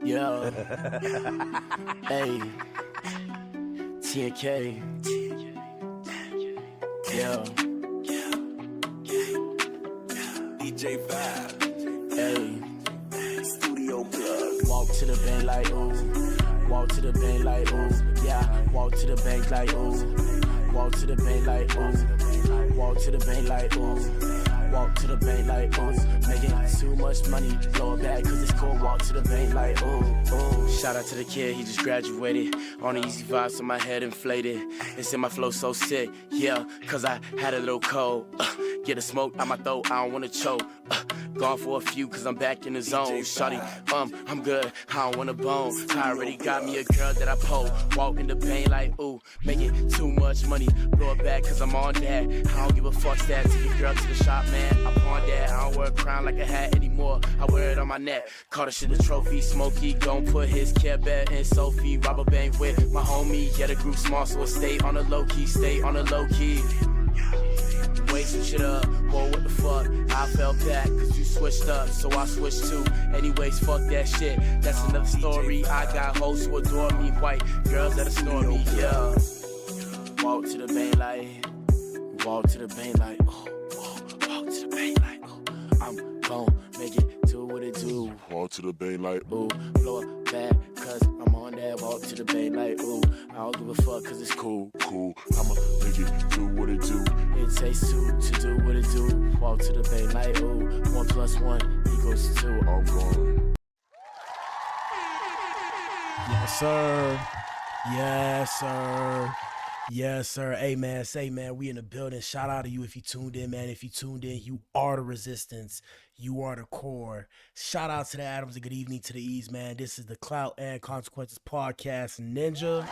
Yeah. Hey. TNK. Yeah. DJ Vibe. Hey. Studio plug. Walk to the bank like ooh. Walk to the bank like ooh. Yeah. Walk to the bank like ooh. Walk to the bank like ooh. Walk to the bank like ooh. Walk to the bank like ooh. Making too much money, blow it back cause it's cool. Walk to the bank like ooh. Shout out to the kid, he just graduated. On the easy vibes, so my head inflated. It's in my flow so sick, yeah, cause I had a little cold. Get a smoke out my throat, I don't wanna choke. Gone for a few cause I'm back in the zone. Shawty, I'm good, I don't want a bone. I already got me a girl that I pull. Walk in the pain like ooh. Making too much money, blow it back cause I'm on that. I don't give a fuck that. Take your girl to the shop, man. I pawn that. I don't wear a crown like a hat anymore. I wear it on my neck. Call the shit a trophy. Smokey gon' put his Care Bear in Sophie. Rob a bank with my homie. Yeah, the group small, so it stay on the low key. Stay on the low key. Wait some shit up, whoa, what the fuck? I fell back, cause you switched up, so I switched too. Anyways, fuck that shit, that's another story. I got hoes who adore me, white girls that adore me, yeah. Walk to the bank like, walk to the bank like, oh, walk to the bank like, oh. I'm gon' make it do what it do. Walk to the bank like, ooh, blow it back, cause I'm on that. Walk to the bank like, ooh, I don't give a fuck, cause it's cool. I'ma make it do what it do. It takes two to do what it do. Walk to the bank like, ooh, 1 + 1 = 2. I'm gone. Yes, sir. Yes, sir. Yes, sir. Hey, man, say, man, we in the building. Shout out to you if you tuned in, man. If you tuned in, you are the resistance. You are the core. Shout out to the Adams and good evening to the E's, man. This is the Clout and Consequences Podcast, Ninja.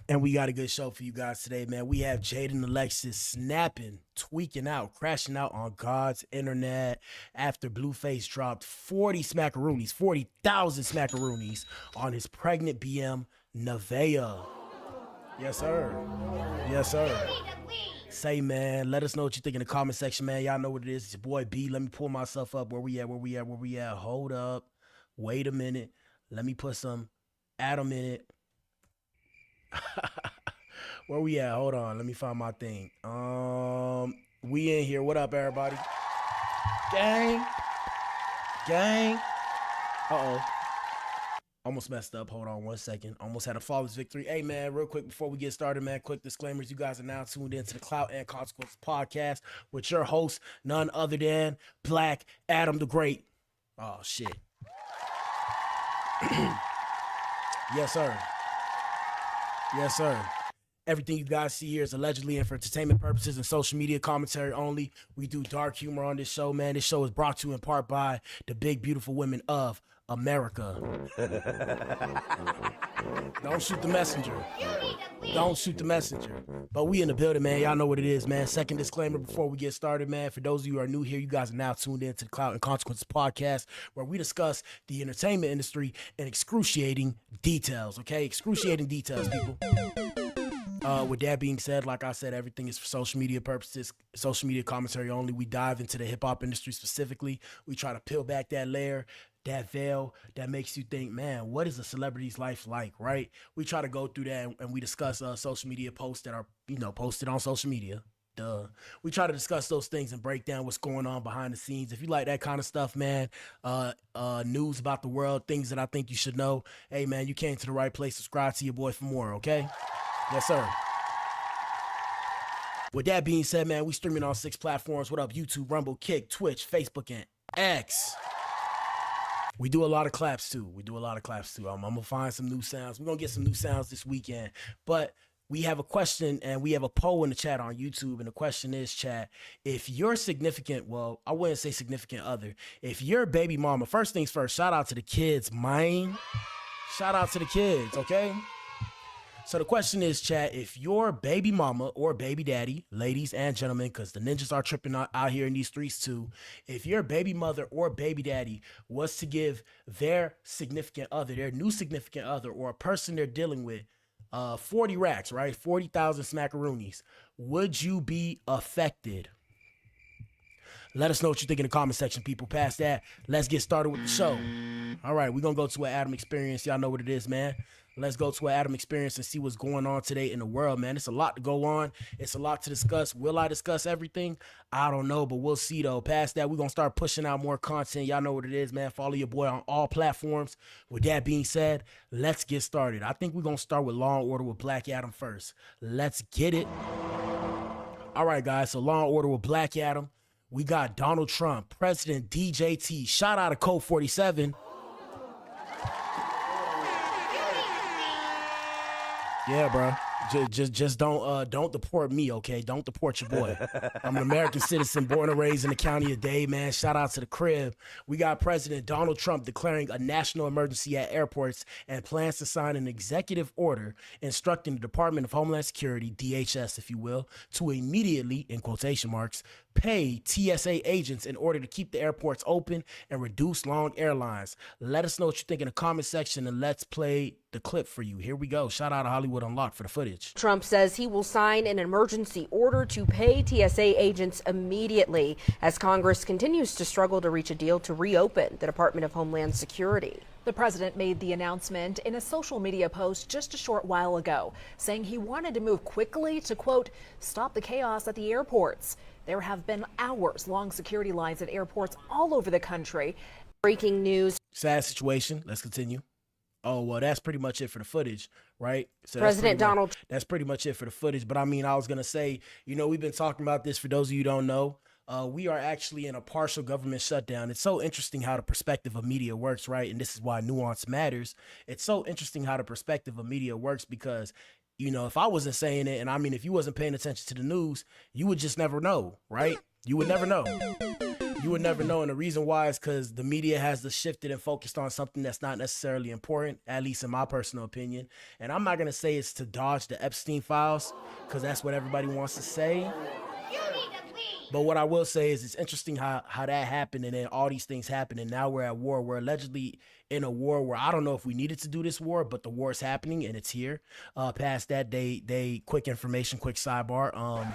And we got a good show for you guys today, man. We have Jaidyn Alexis snapping, tweaking out, crashing out on God's internet after Blueface dropped 40,000 smackaroonies on his pregnant BM Navaeh. Yes, sir. Yes, sir. Say, man, let us know what you think in the comment section, man. Y'all know what it is. It's your boy B. Let me pull myself up. Where we at? Hold up. Wait a minute. Let me put some Adam in it. Where we at? Hold on. Let me find my thing. We in here. What up, everybody? Gang. Uh-oh. Almost messed up. Hold on 1 second. Almost had a flawless victory. Hey, man, real quick before we get started, man, quick disclaimers. You guys are now tuned into the Clout and Consequences Podcast with your host, none other than Blac, Adam the Great. Oh, shit. Yes, sir. Yes, sir. Everything you guys see here is allegedly and for entertainment purposes and social media commentary only. We do dark humor on this show, man. This show is brought to you in part by the big, beautiful women of America. Don't shoot the messenger. Don't shoot the messenger. But we in the building, man. Y'all know what it is, man. Second disclaimer before we get started, man. For those of you who are new here, you guys are now tuned in to the Clout and Consequences Podcast, where we discuss the entertainment industry in excruciating details, okay? Excruciating details, people. With that being said, like I said, everything is for social media purposes, social media commentary only. We dive into the hip-hop industry specifically. We try to peel back that layer, that veil that makes you think, man, what is a celebrity's life like, right? We try to go through that and we discuss social media posts that are, posted on social media. We try to discuss those things and break down what's going on behind the scenes. If you like that kind of stuff, man, news about the world, things that I think you should know, hey, man, you came to the right place. Subscribe to your boy for more, okay? Yes, sir. With that being said, man, we streaming on 6 platforms. What up? YouTube, Rumble, Kick, Twitch, Facebook, and X. We do a lot of claps, too. I'm going to find some new sounds. We're going to get some new sounds this weekend. But we have a question, and we have a poll in the chat on YouTube. And the question is, chat, if your significant, well, I wouldn't say significant other, if your baby mama, first things first, shout out to the kids, man. Shout out to the kids, okay? So the question is, chat, if your baby mama or baby daddy, ladies and gentlemen, because the ninjas are tripping out here in these streets too, if your baby mother or baby daddy was to give their significant other, their new significant other, or a person they're dealing with, 40 racks, right? 40,000 smackaroonies, would you be affected? Let us know what you think in the comment section, people. Past that, let's get started with the show. All right, we're going to go to an Adam experience. Y'all know what it is, man. Let's go to an Adam experience and see what's going on today in the world, man. It's a lot to go on. It's a lot to discuss. Will I discuss everything? I don't know, but we'll see, though. Past that, we're going to start pushing out more content. Y'all know what it is, man. Follow your boy on all platforms. With that being said, let's get started. I think we're going to start with Law & Order with Blac Adam first. Let's get it. All right, guys, so Law & Order with Blac Adam. We got Donald Trump, President DJT, shot out of Code 47. Yeah, bro. Just don't deport me, okay? Don't deport your boy. I'm an American citizen born and raised in the county of Dade, man. Shout out to the crib. We got President Donald Trump declaring a national emergency at airports and plans to sign an executive order instructing the Department of Homeland Security, DHS, if you will, to immediately, in quotation marks, pay TSA agents in order to keep the airports open and reduce long airlines. Let us know what you think in the comment section, and let's play the clip for you. Here we go. Shout out to Hollywood Unlocked for the footage. Trump says he will sign an emergency order to pay TSA agents immediately as Congress continues to struggle to reach a deal to reopen the Department of Homeland Security. The president made the announcement in a social media post just a short while ago, saying he wanted to move quickly to, quote, stop the chaos at the airports. There have been hours-long security lines at airports all over the country. Breaking news. Sad situation. Let's continue. Oh, well, that's pretty much it for the footage, right? So that's pretty much it for the footage. But I mean, I was going to say, you know, we've been talking about this for those of you who don't know. We are actually in a partial government shutdown. It's so interesting how the perspective of media works, right? And this is why nuance matters. It's so interesting how the perspective of media works because, you know, if I wasn't saying it, and I mean, if you wasn't paying attention to the news, you would just never know, right? You would never know. You would never know. And the reason why is because the media has shifted and focused on something that's not necessarily important, at least in my personal opinion. And I'm not going to say it's to dodge the Epstein files because that's what everybody wants to say. But what I will say is it's interesting how that happened, and then all these things happen, and now we're at war. We're allegedly in a war where I don't know if we needed to do this war, but the war is happening, and it's here. Past that, they quick information, quick sidebar.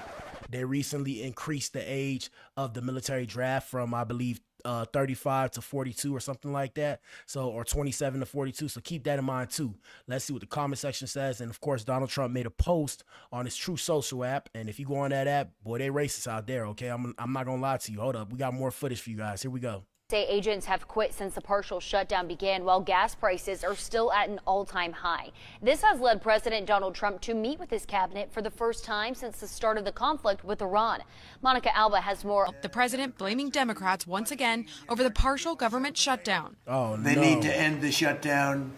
They recently increased the age of the military draft from, I believe, 35 to 42 or something like that. So, or 27 to 42. So keep that in mind too. Let's see what the comment section says. And of course, Donald Trump made a post on his True Social app. And if you go on that app, boy, they racist out there. Okay. I'm not going to lie to you. Hold up. We got more footage for you guys. Here we go. State agents have quit since the partial shutdown began, while gas prices are still at an all-time high. This has led President Donald Trump to meet with his cabinet for the first time since the start of the conflict with Iran. Monica Alba has more. The president blaming Democrats once again over the partial government shutdown. Oh, no. They need to end the shutdown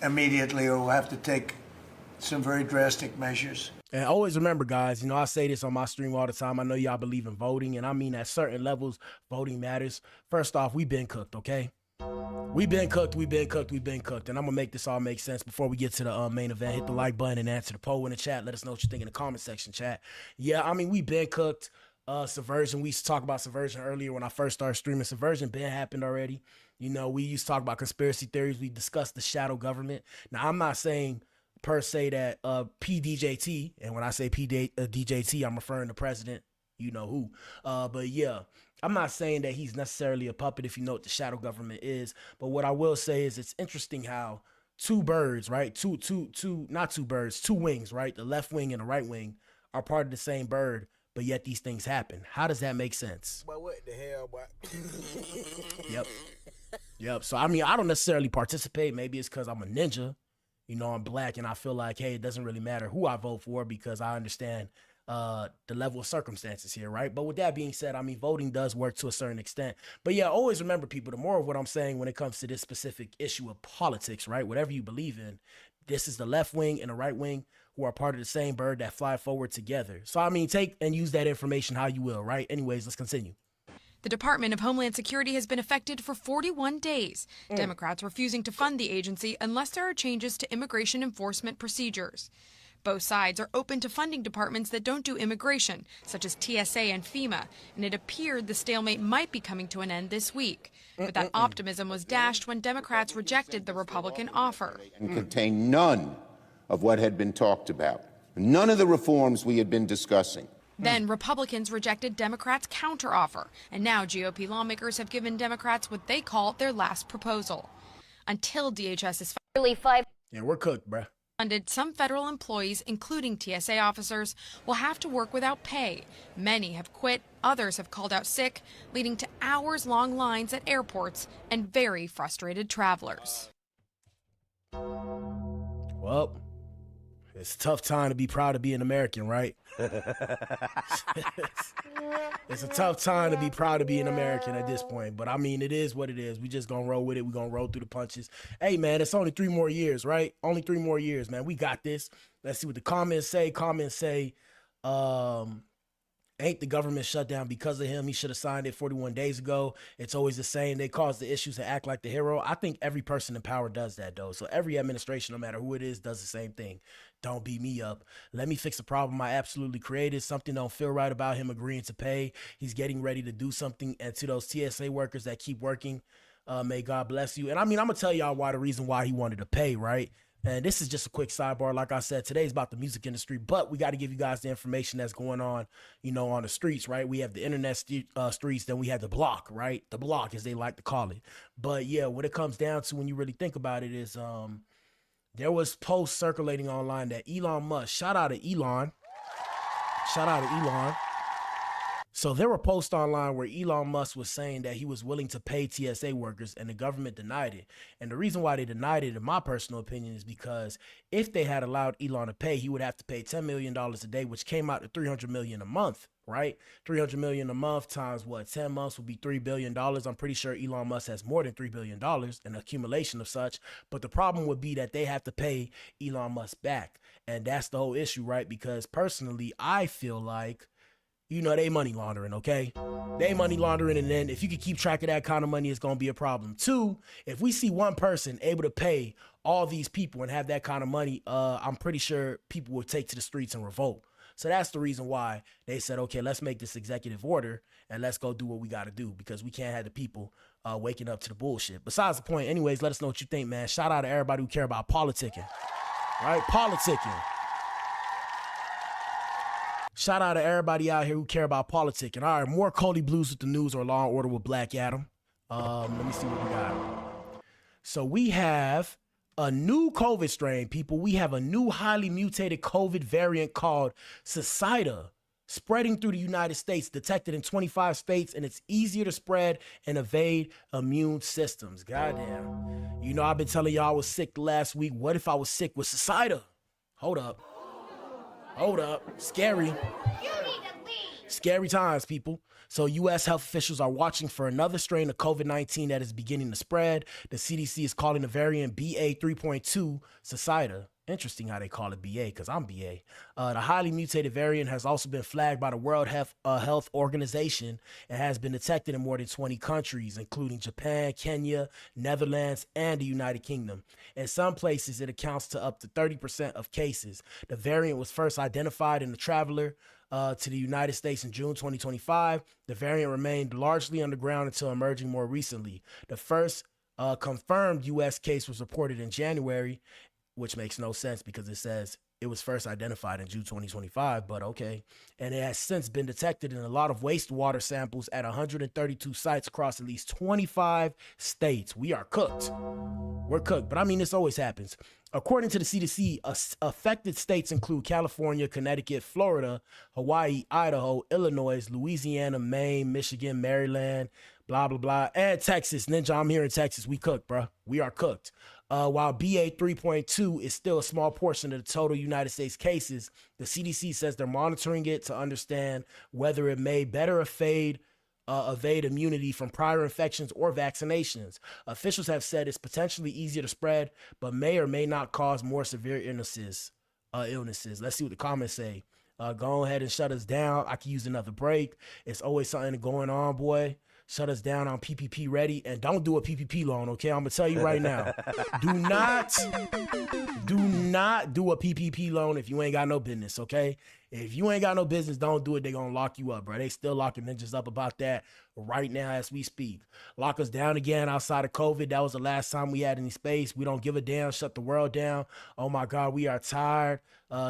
immediately, or we'll have to take some very drastic measures. And always remember, guys, you know, I say this on my stream all the time. I know y'all believe in voting, and I mean at certain levels, voting matters. First off, we've been cooked, okay? We've been cooked. And I'm going to make this all make sense before we get to the main event. Hit the like button and answer the poll in the chat. Let us know what you think in the comment section, chat. Yeah, I mean, we've been cooked. Subversion, we used to talk about subversion earlier when I first started streaming. Subversion been happened already. You know, we used to talk about conspiracy theories. We discussed the shadow government. Now, I'm not saying per se that PDJT, and when I say PDJT, I'm referring to President, you know who. But yeah, I'm not saying that he's necessarily a puppet if you know what the shadow government is. But what I will say is it's interesting how two birds, right? Two wings, right? The left wing and the right wing are part of the same bird, but yet these things happen. How does that make sense? But what the hell, boy? Yep. So, I mean, I don't necessarily participate. Maybe it's because I'm a ninja. You know, I'm black, and I feel like, hey, it doesn't really matter who I vote for because I understand the level of circumstances here, right? But with that being said, I mean, voting does work to a certain extent. But yeah, always remember, people, the more of what I'm saying when it comes to this specific issue of politics, right? Whatever you believe in, this is the left wing and the right wing who are part of the same bird that fly forward together. So, I mean, take and use that information how you will, right? Anyways, let's continue. The Department of Homeland Security has been affected for 41 days. Democrats refusing to fund the agency unless there are changes to immigration enforcement procedures. Both sides are open to funding departments that don't do immigration, such as TSA and FEMA, and it appeared the stalemate might be coming to an end this week. But that optimism was dashed when Democrats rejected the Republican offer. And contain none of what had been talked about, none of the reforms we had been discussing. Then Republicans rejected Democrats' counteroffer, and now GOP lawmakers have given Democrats what they call their last proposal. Until DHS is Yeah, we're cooked, bruh. funded, some federal employees, including TSA officers, will have to work without pay. Many have quit, others have called out sick, leading to hours-long lines at airports and very frustrated travelers. Well, it's a tough time to be proud of being an American, right? It's a tough time to be proud of being American at this point. But, I mean, it is what it is. We just going to roll with it. We're going to roll through the punches. Hey, man, it's only 3 more years, right? Only 3 more years, man. We got this. Let's see what the comments say. Ain't the government shut down because of him? He should have signed it 41 days ago. It's always the same. They cause the issues and act like the hero. I think every person in power does that, though. So every administration, no matter who it is, does the same thing. Don't beat me up. Let me fix a problem I absolutely created. Something don't feel right about him agreeing to pay. He's getting ready to do something. And to those TSA workers that keep working, may God bless you. And I mean, I'm going to tell y'all why the reason why he wanted to pay, right? And this is just a quick sidebar. Like I said, today's about the music industry, but we got to give you guys the information that's going on, you know, on the streets, right? We have the internet streets, then we have the block, right? The block, as they like to call it. But yeah, what it comes down to when you really think about it is there was posts circulating online that Elon Musk, shout out to Elon. So there were posts online where Elon Musk was saying that he was willing to pay TSA workers and the government denied it. And the reason why they denied it, in my personal opinion, is because if they had allowed Elon to pay, he would have to pay $10 million a day, which came out to $300 million a month, right? $300 million a month times what? 10 months would be $3 billion. I'm pretty sure Elon Musk has more than $3 billion, an accumulation of such. But the problem would be that they have to pay Elon Musk back. And that's the whole issue, right? Because personally, I feel like, you know, they money laundering, okay? They money laundering, and then if you can keep track of that kind of money, it's going to be a problem. 2, if we see one person able to pay all these people and have that kind of money, I'm pretty sure people will take to the streets and revolt. So that's the reason why they said, okay, let's make this executive order and let's go do what we got to do, because we can't have the people waking up to the bullshit. Besides the point, anyways, let us know what you think, man. Shout out to everybody who care about politicking, right? Politicking. Shout out to everybody out here who care about politics. And all right, more Cody Blues with the news or Law and Order with Blac Adam. Let me see what we got. So we have a new COVID strain, people. We have a new highly mutated COVID variant called Societa spreading through the United States, detected in 25 states, and it's easier to spread and evade immune systems. Goddamn. You know, I've been telling y'all I was sick last week. What if I was sick with Societa? Hold up. Scary. Scary times, people. So U.S. health officials are watching for another strain of COVID-19 that is beginning to spread. The CDC is calling the variant BA 3.2 Societa. Interesting how they call it BA, because I'm BA. The highly mutated variant has also been flagged by the World Health Organization and has been detected in more than 20 countries, including Japan, Kenya, Netherlands, and the United Kingdom. In some places, it accounts to up to 30% of cases. The variant was first identified in a traveler to the United States in June 2025. The variant remained largely underground until emerging more recently. The first confirmed U.S. case was reported in January, which makes no sense because it says it was first identified in June 2025, but okay. And it has since been detected in a lot of wastewater samples at 132 sites across at least 25 states. We are cooked. We're cooked, but I mean, this always happens. According to the CDC, affected states include California, Connecticut, Florida, Hawaii, Idaho, Illinois, Louisiana, Maine, Michigan, Maryland, blah, blah, blah, and Texas. Ninja, I'm here in Texas. We cooked, bro. We are cooked. While BA 3.2 is still a small portion of the total United States cases, the CDC says they're monitoring it to understand whether it may better evade immunity from prior infections or vaccinations. Officials have said it's potentially easier to spread, but may or may not cause more severe illnesses. Let's see what the comments say. Go ahead and shut us down. I can use another break. It's always something going on, boy. Shut us down on PPP ready, and don't do a PPP loan, okay? I'm gonna tell you right now. Do not do a PPP loan if you ain't got no business, okay? If you ain't got no business, don't do it. They gonna lock you up, bro. They still locking ninjas up about that right now as we speak. Lock us down again outside of COVID. That was the last time we had any space. We don't give a damn. Shut the world down. Oh my God, we are tired.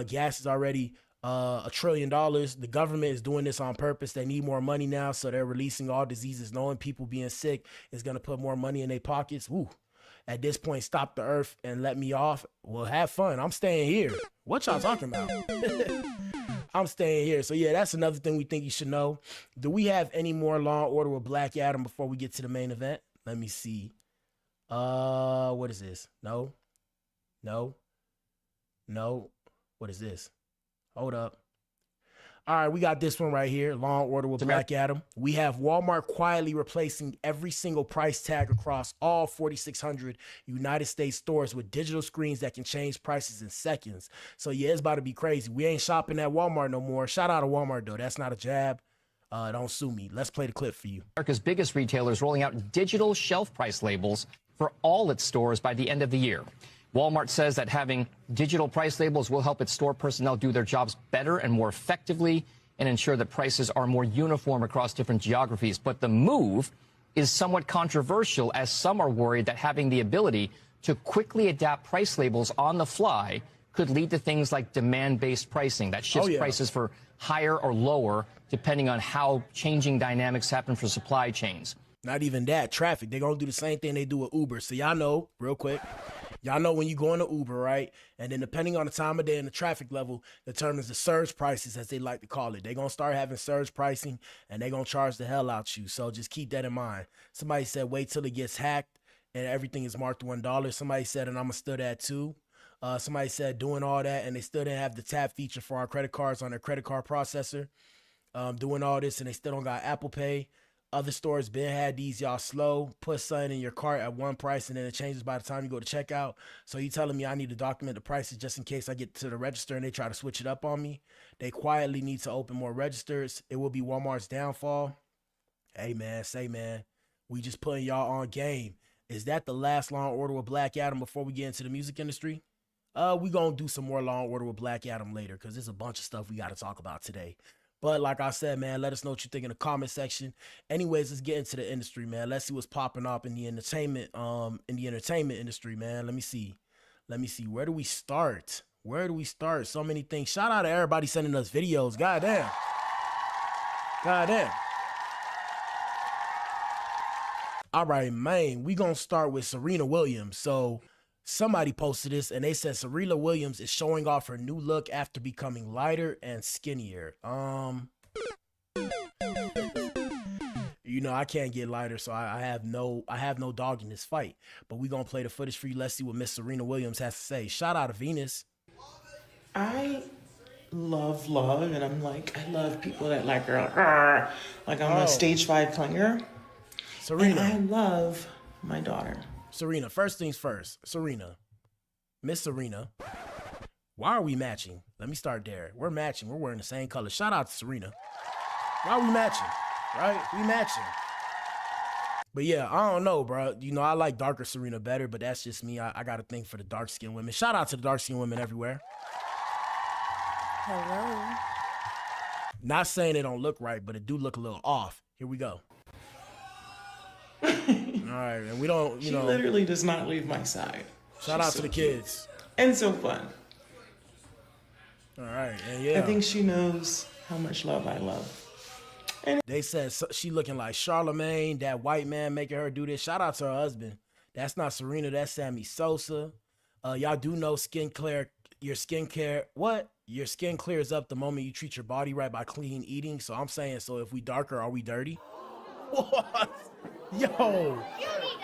Gas is already $1 trillion. The government is doing this on purpose. They need more money now, so they're releasing all diseases, knowing people being sick is going to put more money in their pockets. Woo. At this point, stop the earth and let me off. Well, have fun. I'm staying here. What y'all talking about? I'm staying here. So yeah, that's another thing we think you should know. Do we have any more Law and Order with Blac Adam before we get to the main event? Let me see. What is this? No. What is this? Hold up. All right, we got this one right here. Law and Order with Blac Adam. We have Walmart quietly replacing every single price tag across all 4,600 United States stores with digital screens that can change prices in seconds. So yeah, it's about to be crazy. We ain't shopping at Walmart no more. Shout out to Walmart though. That's not a jab. Don't sue me. Let's play the clip for you. America's biggest retailers rolling out digital shelf price labels for all its stores by the end of the year. Walmart says that having digital price labels will help its store personnel do their jobs better and more effectively and ensure that prices are more uniform across different geographies. But the move is somewhat controversial, as some are worried that having the ability to quickly adapt price labels on the fly could lead to things like demand-based pricing that shifts prices for higher or lower depending on how changing dynamics happen for supply chains. Not even that. Traffic. They're going to do the same thing they do with Uber. So y'all know, real quick, y'all know when you go into Uber, right? And then depending on the time of day and the traffic level determines the surge prices, as they like to call it. They're going to start having surge pricing, and they're going to charge the hell out you. So just keep that in mind. Somebody said, wait till it gets hacked and everything is marked $1. Somebody said, and I'm going to still that too. Somebody said doing all that, and they still didn't have the tap feature for our credit cards on their credit card processor. Doing all this, and they still don't got Apple Pay. Other stores been had these, y'all slow. Put something in your cart at one price and then it changes by the time you go to checkout. So you telling me I need to document the prices just in case I get to the register and they try to switch it up on me? They quietly need to open more registers. It will be Walmart's downfall. Hey man, we just putting y'all on game. Is that the last Law and Order with Blac Adam before we get into the music industry? We gonna do some more Law and Order with Blac Adam later because there's a bunch of stuff we got to talk about today. But like I said, man, let us know what you think in the comment section. Anyways, let's get into the industry, man. Let's see what's popping up in the entertainment industry, man. Let me see. Where do we start? So many things. Shout out to everybody sending us videos. Goddamn. All right, man. We gonna start with Serena Williams. So somebody posted this and they said Serena Williams is showing off her new look after becoming lighter and skinnier. You know, I can't get lighter, so I have no dog in this fight. But we gonna play the footage for you. Let's see what Miss Serena Williams has to say. Shout out to Venus. I love, and I'm like, I love people that like her. Like I'm a stage 5 clinger. Serena. And I love my daughter. Serena, first things first. Serena, Miss Serena, why are we matching? Let me start there. We're matching. We're wearing the same color. Shout out to Serena. Why are we matching? Right? We matching. But yeah, I don't know, bro. You know, I like darker Serena better, but that's just me. I got a thing for the dark-skinned women. Shout out to the dark-skinned women everywhere. Hello. Not saying it don't look right, but it do look a little off. Here we go. All right, and we don't, you know. She literally does not leave my side. Shout out to the kids. And so fun. All right, and yeah. I think she knows how much love I love. And they said she looking like Charlemagne, that white man making her do this. Shout out to her husband. That's not Serena, that's Sammy Sosa. Y'all do know your skin clears up the moment you treat your body right by clean eating. So I'm saying, so if we darker, are we dirty? What? Yo,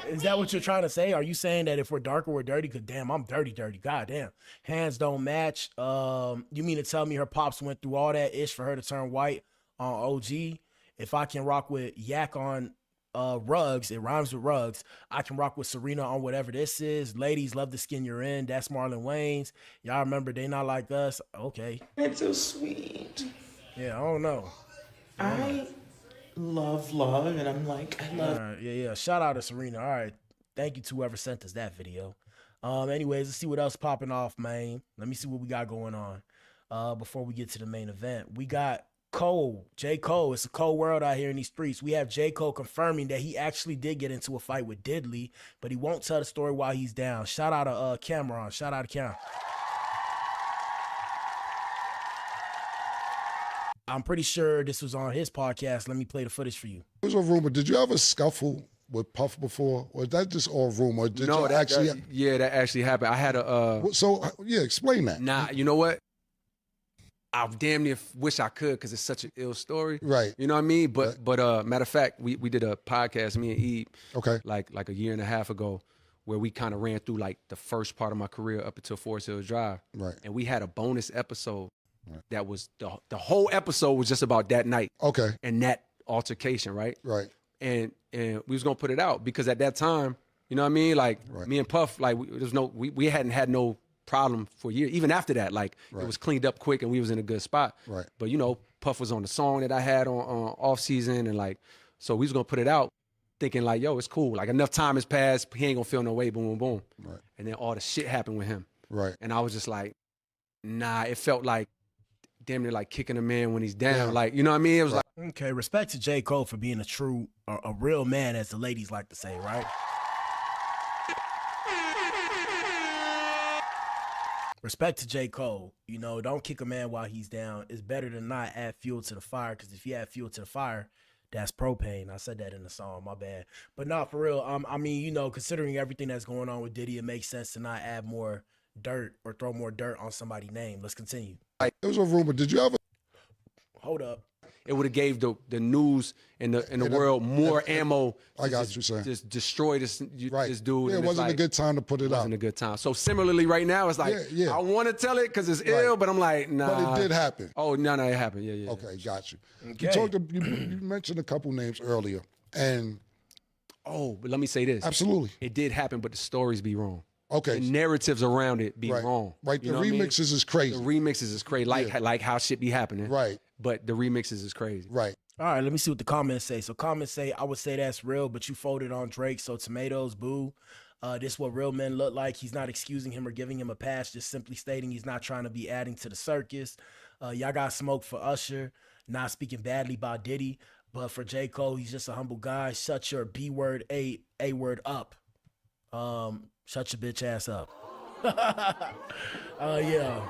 is that what you're trying to say? Are you saying that if we're darker, we're dirty? Because damn, I'm dirty. God damn. Hands don't match. You mean to tell me her pops went through all that ish for her to turn white on OG? If I can rock with Yak on rugs, it rhymes with rugs, I can rock with Serena on whatever this is. Ladies love the skin you're in. That's Marlon Wayans. Y'all remember They Not Like Us? Okay. It's so sweet. Yeah, I don't know. I love, and I'm like, I love. All right, yeah. Shout out to Serena. All right. Thank you to whoever sent us that video. Anyways, let's see what else popping off, man. Let me see what we got going on. Before we get to the main event, we got J. Cole. It's a cold world out here in these streets. We have J. Cole confirming that he actually did get into a fight with Diddley, but he won't tell the story while he's down. Shout out to Cameron. Shout out to Cam. I'm pretty sure this was on his podcast. Let me play the footage for you. There was a rumor. Did you ever scuffle with Puff before? Or is that just all rumor? Did No, you that actually happened. I had a... explain that. Nah, you know what? I damn near wish I could because it's such an ill story. Right. You know what I mean? But matter of fact, we did a podcast, me and Eve, okay, like a year and a half ago, where we kind of ran through like the first part of my career up until Forest Hills Drive. Right. And we had a bonus episode that was the whole episode was just about that night. Okay. And that altercation, right? Right. And we was gonna put it out because at that time, you know what I mean? Like me and Puff, like we hadn't had no problem for years. Even after that, like it was cleaned up quick and we was in a good spot. Right. But you know, Puff was on the song that I had on off season, and like, so we was gonna put it out, thinking like, yo, it's cool. Like enough time has passed, he ain't gonna feel no way. Boom, boom, boom. Right. And then all the shit happened with him. Right. And I was just like, nah. It felt like damn near like kicking a man when he's down. Like, you know what I mean? It was like. Okay, respect to J. Cole for being a real man, as the ladies like to say, right? Respect to J. Cole. You know, don't kick a man while he's down. It's better than not add fuel to the fire, because if you add fuel to the fire, that's propane. I said that in the song, my bad. But not for real. I mean, you know, considering everything that's going on with Diddy, it makes sense to not add more dirt or throw more dirt on somebody's name. Let's continue. There was a rumor. Did you ever... Hold up. It would have gave the news and the world more ammo. I got what you're saying. Just destroy this dude. Yeah, it wasn't a good time to put it out. It wasn't a good time. So similarly, right now, it's like, I want to tell it because it's ill, but I'm like, nah. But it did happen. Oh, no, it happened. Yeah. Okay, got you. Okay. You mentioned a couple names earlier, and... Oh, but let me say this. Absolutely. It did happen, but the stories be wrong. Okay. The narratives around it be wrong. Right, You the know what I mean? remixes is crazy. The remixes is crazy, like how shit be happening. Right. But the remixes is crazy. Right. All right, let me see what the comments say. So comments say, I would say that's real, but you folded on Drake, so tomatoes, boo. This what real men look like. He's not excusing him or giving him a pass, just simply stating he's not trying to be adding to the circus. Y'all got smoke for Usher, not speaking badly about Diddy, but for J. Cole, he's just a humble guy. Shut your B word, A word up. Shut your bitch ass up. Yeah.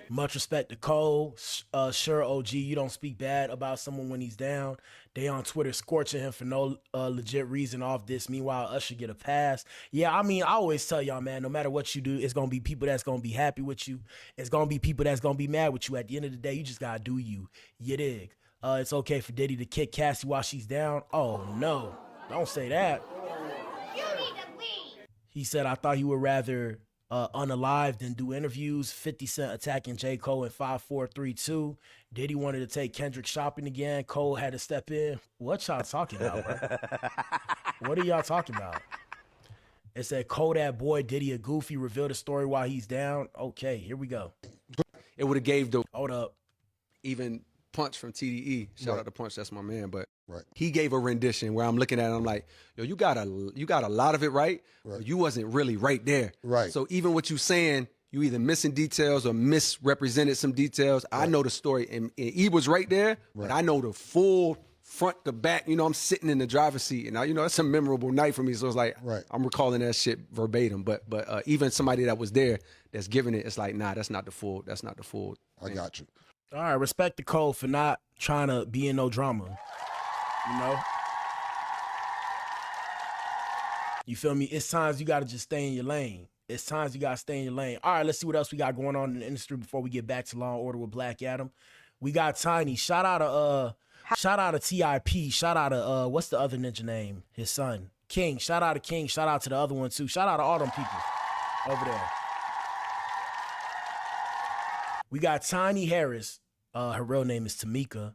Much respect to Cole. Sure, OG, you don't speak bad about someone when he's down. They on Twitter scorching him for no legit reason off this. Meanwhile, Usher get a pass. Yeah, I mean, I always tell y'all, man, no matter what you do, it's going to be people that's going to be happy with you. It's going to be people that's going to be mad with you. At the end of the day, you just got to do you. You dig? It's okay for Diddy to kick Cassie while she's down. Oh, no. Don't say that. He said, I thought he would rather unalive than do interviews. 50 Cent attacking J. Cole in 5-4-3-2. Diddy wanted to take Kendrick shopping again. Cole had to step in. What y'all talking about, bro? What are y'all talking about? It said, Cole, that boy, Diddy a goofy, revealed a story while he's down. Okay, here we go. It would have gave the... Hold up. Even Punch from TDE. Shout out to Punch, that's my man. But Right. he gave a rendition where I'm looking at it, I'm like, yo, you got a lot of it right, but you wasn't really right there. Right. So even what you saying, you either missing details or misrepresented some details. Right. I know the story, and he was right there, but I know the full front to back. You know, I'm sitting in the driver's seat, and you know, it's a memorable night for me. So it's like, I'm recalling that shit verbatim. But even somebody that was there that's giving it, it's like, nah, that's not the full. I got you. All right, respect the Cole for not trying to be in no drama. You know? You feel me? It's times you got to just stay in your lane. It's times you got to stay in your lane. All right, let's see what else we got going on in the industry before we get back to Law & Order with Black Adam. We got Tiny. Shout out to TIP. Shout out to, what's the other ninja name? His son. King. Shout out to King. Shout out to the other one, too. Shout out to all them people over there. We got Tiny Harris. Her real name is Tamika.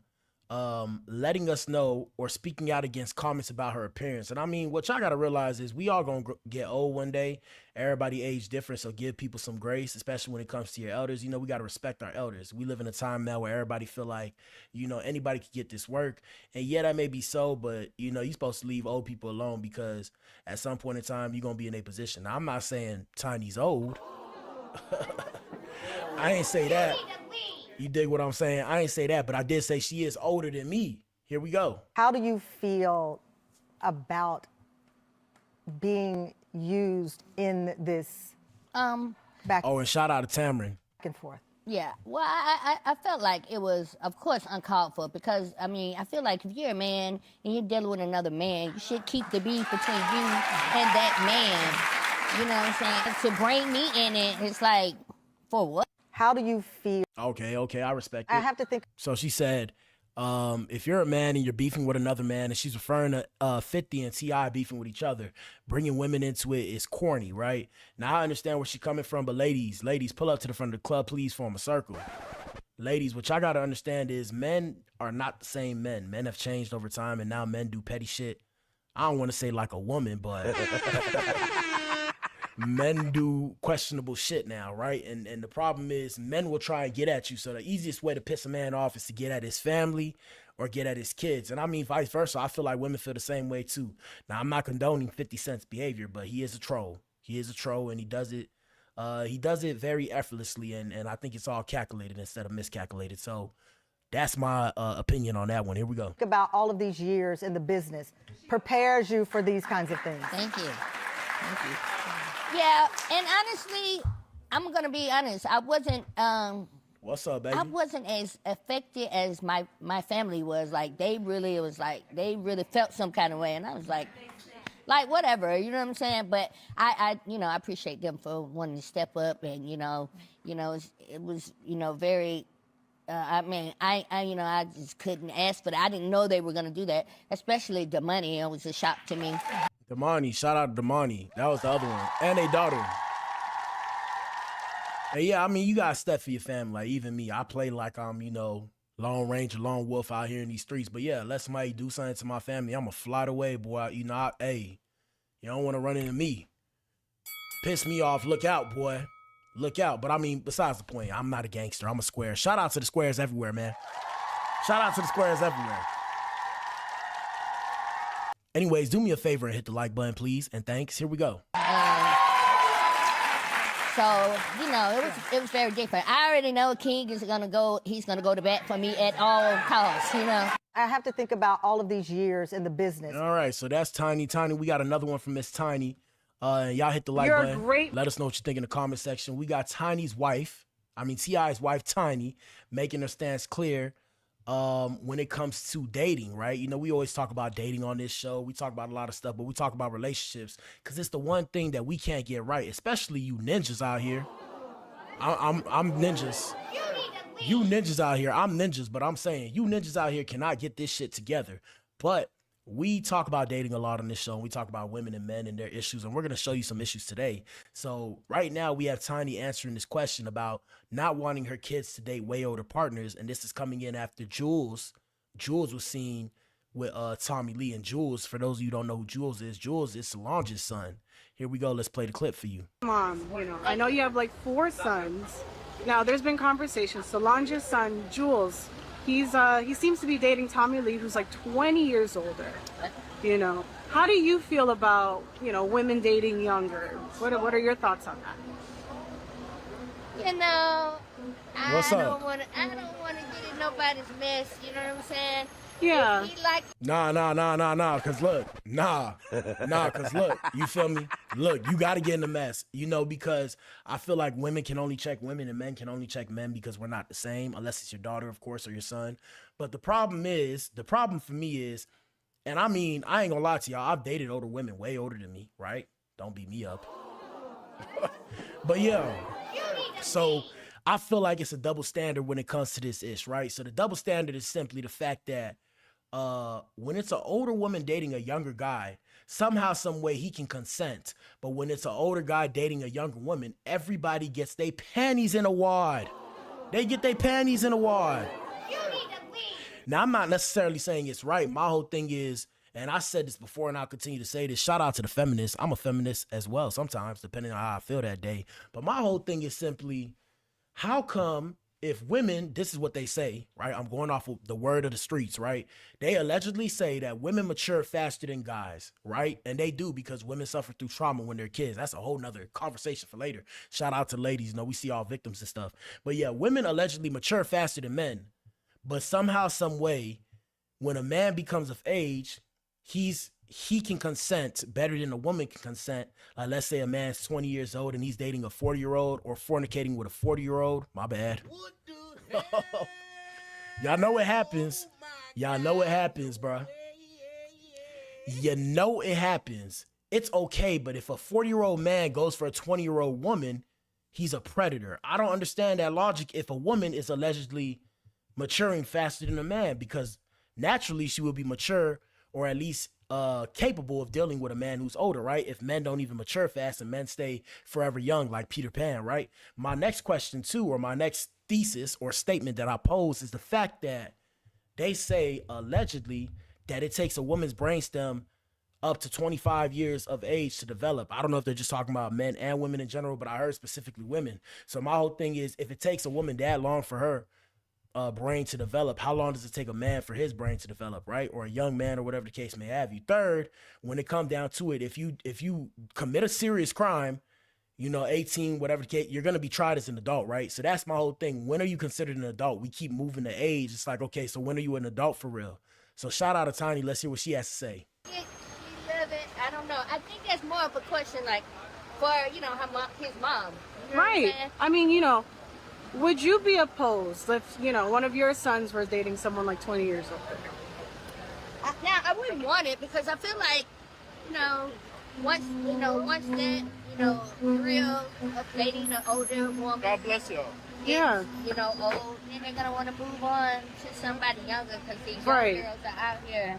Letting us know or speaking out against comments about her appearance. And I mean, what y'all got to realize is we all going to get old one day. Everybody age different, so give people some grace, especially when it comes to your elders. You know, we got to respect our elders. We live in a time now where everybody feel like, you know, anybody could get this work. And yeah, that may be so, but, you know, you're supposed to leave old people alone because at some point in time, you're going to be in a position. Now, I'm not saying Tiny's old. I ain't say that. You dig what I'm saying? I ain't say that, but I did say she is older than me. Here we go. How do you feel about being used in this back and shout out to Tamron. and forth? Yeah, well, I felt like it was, of course, uncalled for because, I mean, I feel like if you're a man and you're dealing with another man, you should keep the beef between you and that man. You know what I'm saying? To bring me in it, it's like, for what? How do you feel? Okay, I respect it. I have to think. So she said, if you're a man and you're beefing with another man, and she's referring to 50 and T.I. beefing with each other, bringing women into it is corny, right? Now, I understand where she's coming from, but ladies, pull up to the front of the club, please form a circle. Ladies, what y'all got to understand is men are not the same men. Men have changed over time, and now men do petty shit. I don't want to say like a woman, but men do questionable shit now, right? And the problem is men will try and get at you. So the easiest way to piss a man off is to get at his family or get at his kids. And I mean, vice versa. I feel like women feel the same way too. Now, I'm not condoning 50 Cent's behavior, but he is a troll. He is a troll, and he does it very effortlessly, and I think it's all calculated instead of miscalculated. So that's my opinion on that one. Here we go. Think about all of these years in the business prepares you for these kinds of things. Thank you. Thank you. Yeah, and honestly, I'm gonna be honest. I wasn't. What's up, baby? I wasn't as affected as my family was. Like they really felt some kind of way, and I was like whatever, you know what I'm saying? But I appreciate them for wanting to step up, and it was very. I just couldn't ask, but I didn't know they were gonna do that. Especially Damani, it was a shock to me. Damani, shout out to Damani. That was the other one. And a daughter. And yeah, I mean, you got to step for your family. Like, even me, I play like I'm, Lone Ranger, Lone Wolf out here in these streets. But yeah, let somebody do something to my family, I'm going to fly away, boy. You don't want to run into me. Piss me off. Look out, boy. Look out. But I mean, besides the point, I'm not a gangster. I'm a square. Shout out to the squares everywhere, man. Shout out to the squares everywhere. Anyways, do me a favor and hit the like button, please, and thanks. Here we go. So, it was very different. I already know King is gonna go. He's gonna go to bat for me at all costs. I have to think about all of these years in the business. All right, so that's Tiny. We got another one from Miss Tiny. Y'all hit the like button. Great. Let us know what you think in the comment section. We got Tiny's wife. T.I.'s wife, Tiny, making her stance clear. When it comes to dating, right? We always talk about dating on this show. We talk about a lot of stuff, but we talk about relationships because it's the one thing that we can't get right, especially you ninjas out here. I'm ninjas. You ninjas out here, I'm ninjas, but I'm saying you ninjas out here cannot get this shit together. But we talk about dating a lot on this show, and we talk about women and men and their issues, and we're going to show you some issues today. So right now we have Tiny answering this question about not wanting her kids to date way older partners, and this is coming in after Jules was seen with Tommy Lee. And Jules, for those of you who don't know who Jules is Solange's son. Here we go. Let's play the clip for you. Mom, I know you have like 4 sons. Now, there's been conversations. Solange's son, Jules, he seems to be dating Tommy Lee, who's like 20 years older. How do you feel about, women dating younger? What are your thoughts on that? What's up? I don't want to get in nobody's mess, you know what I'm saying? Yeah. Nah, cause look, you feel me? Look, you gotta get in the mess, because I feel like women can only check women and men can only check men because we're not the same, unless it's your daughter, of course, or your son. But the problem for me is, and I ain't gonna lie to y'all, I've dated older women way older than me, right? Don't beat me up. But yeah, so I feel like it's a double standard when it comes to this ish, right? So the double standard is simply the fact that when it's an older woman dating a younger guy, somehow, some way he can consent. But when it's an older guy dating a younger woman, everybody gets their panties in a wad. They get their panties in a wad. Now, I'm not necessarily saying it's right. My whole thing is, and I said this before and I'll continue to say this, shout out to the feminists. I'm a feminist as well sometimes, depending on how I feel that day. But my whole thing is simply, how come if women, this is what they say, right? I'm going off of the word of the streets, right? They allegedly say that women mature faster than guys, right? And they do, because women suffer through trauma when they're kids. That's a whole nother conversation for later. Shout out to ladies. We see all victims and stuff. But yeah, women allegedly mature faster than men. But somehow, some way, when a man becomes of age, he's he can consent better than a woman can consent. Like, let's say a man's 20 years old and he's dating a 40-year-old or fornicating with a 40-year-old. My bad. Y'all know what happens. Y'all know what happens, bruh. You know it happens. It's okay, but if a 40-year-old man goes for a 20-year-old woman, he's a predator. I don't understand that logic if a woman is allegedly maturing faster than a man, because naturally she will be mature or at least capable of dealing with a man who's older, right? If men don't even mature fast and men stay forever young like Peter Pan, right? My next question too, or my next thesis or statement that I pose is the fact that they say allegedly that it takes a woman's brainstem up to 25 years of age to develop. I don't know if they're just talking about men and women in general, but I heard specifically women. So my whole thing is, if it takes a woman that long for her brain to develop, how long does it take a man for his brain to develop, right? Or a young man, or whatever the case may have you. Third, when it comes down to it, if you commit a serious crime, 18, whatever the case, you're going to be tried as an adult, right? So that's my whole thing. When are you considered an adult? We keep moving the age. It's like, okay, so when are you an adult for real? So shout out to Tiny. Let's hear what she has to say. I don't know. I think that's more of a question, like, for, his mom. Right. I mean, would you be opposed if, one of your sons was dating someone like 20 years older? Now, I wouldn't want it, because I feel like, once that, real of dating an older woman. God bless y'all. Yeah. Old, then they're going to want to move on to somebody younger, because these young girls are out here.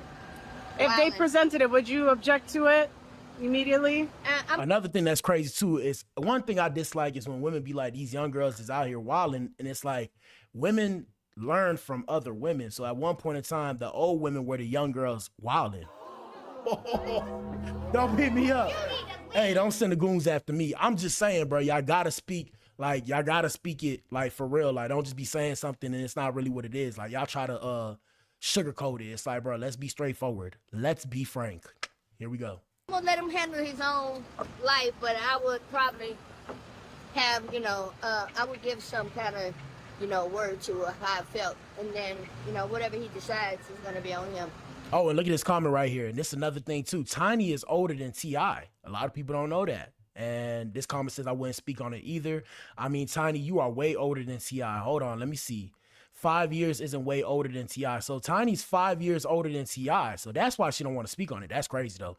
If they presented it, would you object to it immediately? Another thing that's crazy too is, one thing I dislike is when women be like, these young girls is out here wilding, and it's like, women learn from other women. So at one point in time, the old women were the young girls wilding. Don't beat me up. Hey, don't send the goons after me. I'm just saying, bro, y'all gotta speak it like for real. Like, don't just be saying something and it's not really what it is. Like, y'all try to sugarcoat it. It's like, bro, let's be straightforward. Let's be frank. Here we go. I'm gonna let him handle his own life, but I would probably have, I would give some kind of, word to how I felt, and then, whatever he decides is gonna be on him. Oh, and look at this comment right here. And this is another thing too. Tiny is older than T.I. A lot of people don't know that. And this comment says I wouldn't speak on it either. I mean, Tiny, you are way older than T.I. Hold on, let me see. 5 years isn't way older than T.I. So Tiny's 5 years older than T.I. So that's why she don't want to speak on it. That's crazy though.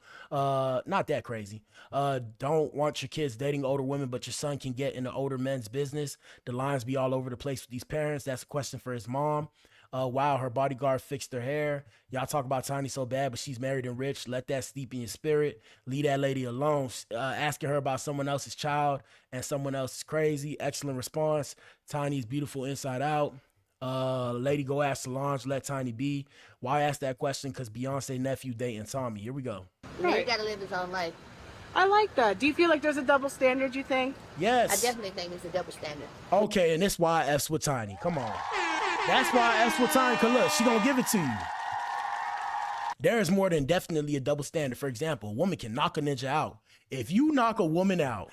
Not that crazy. Don't want your kids dating older women, but your son can get into older men's business. The lines be all over the place with these parents. That's a question for his mom. Wow, her bodyguard fixed her hair. Y'all talk about Tiny so bad, but she's married and rich. Let that sleep in your spirit. Leave that lady alone. Asking her about someone else's child and someone else is crazy. Excellent response. Tiny's beautiful inside out. Lady, go ask Solange, let Tiny be. Why ask that question? Because Beyonce nephew dating Tommy. Here we go. Right. He got to live his own life. I like that. Do you feel like there's a double standard, you think? Yes. I definitely think it's a double standard. Okay, and this why I F's with Tiny. Come on. That's why I F's with Tiny, because look, she gonna give it to you. There is more than definitely a double standard. For example, a woman can knock a ninja out. If you knock a woman out,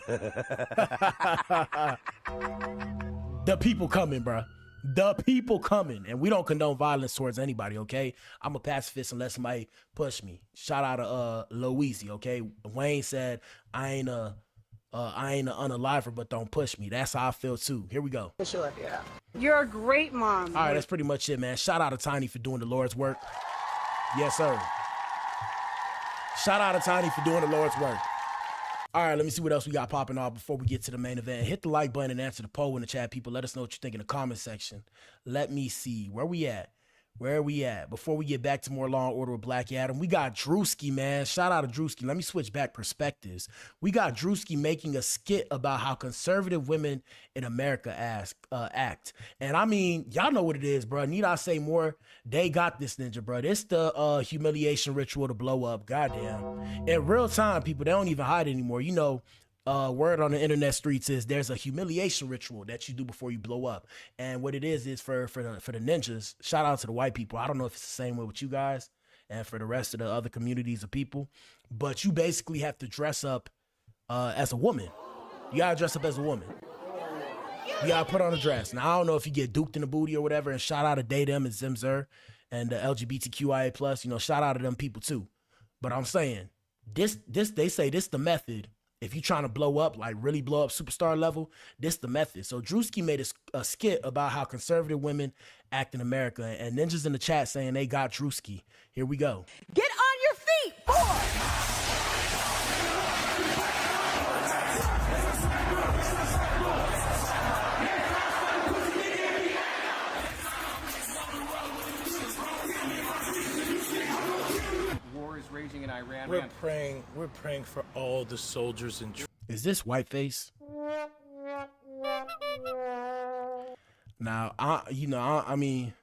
the people coming, bruh. The people coming. And we don't condone violence towards anybody, okay? I'm a pacifist unless somebody push me. Shout out to Louise, okay? Wayne said, I ain't an unaliver, but don't push me. That's how I feel too. Here we go. For sure, yeah. You're a great mom. All right, that's pretty much it, man. Shout out to Tiny for doing the Lord's work. Yes, sir. Shout out to Tiny for doing the Lord's work. All right, let me see what else we got popping off before we get to the main event. Hit the like button and answer the poll in the chat, people. Let us know what you think in the comment section. Let me see. Where we at? Where are we at? Before we get back to more Law & Order with Blac Adam, we got Druski, man. Shout out to Druski. Let me switch back perspectives. We got Druski making a skit about how conservative women in America act. And I mean, y'all know what it is, bro. Need I say more? They got this ninja, bro. This the humiliation ritual to blow up. Goddamn. In real time, people, they don't even hide anymore. You know, word on the internet streets is there's a humiliation ritual that you do before you blow up. And what it is for the ninjas, shout out to the white people. I don't know if it's the same way with you guys and for the rest of the other communities of people, but you basically have to dress up as a woman. You gotta dress up as a woman. You gotta put on a dress. Now, I don't know if you get duped in the booty or whatever, and shout out to Day Them and Zimzer and the LGBTQIA+, you know, shout out to them people too. But I'm saying, this they say this the method. If you trying to blow up, like really blow up superstar level, this the method. So Druski made a skit about how conservative women act in America, and ninjas in the chat saying they got Druski. Here we go. Get on your feet, boy! War is raging in Iran. We're praying for all the soldiers and troops. Is this whiteface? Now, I mean,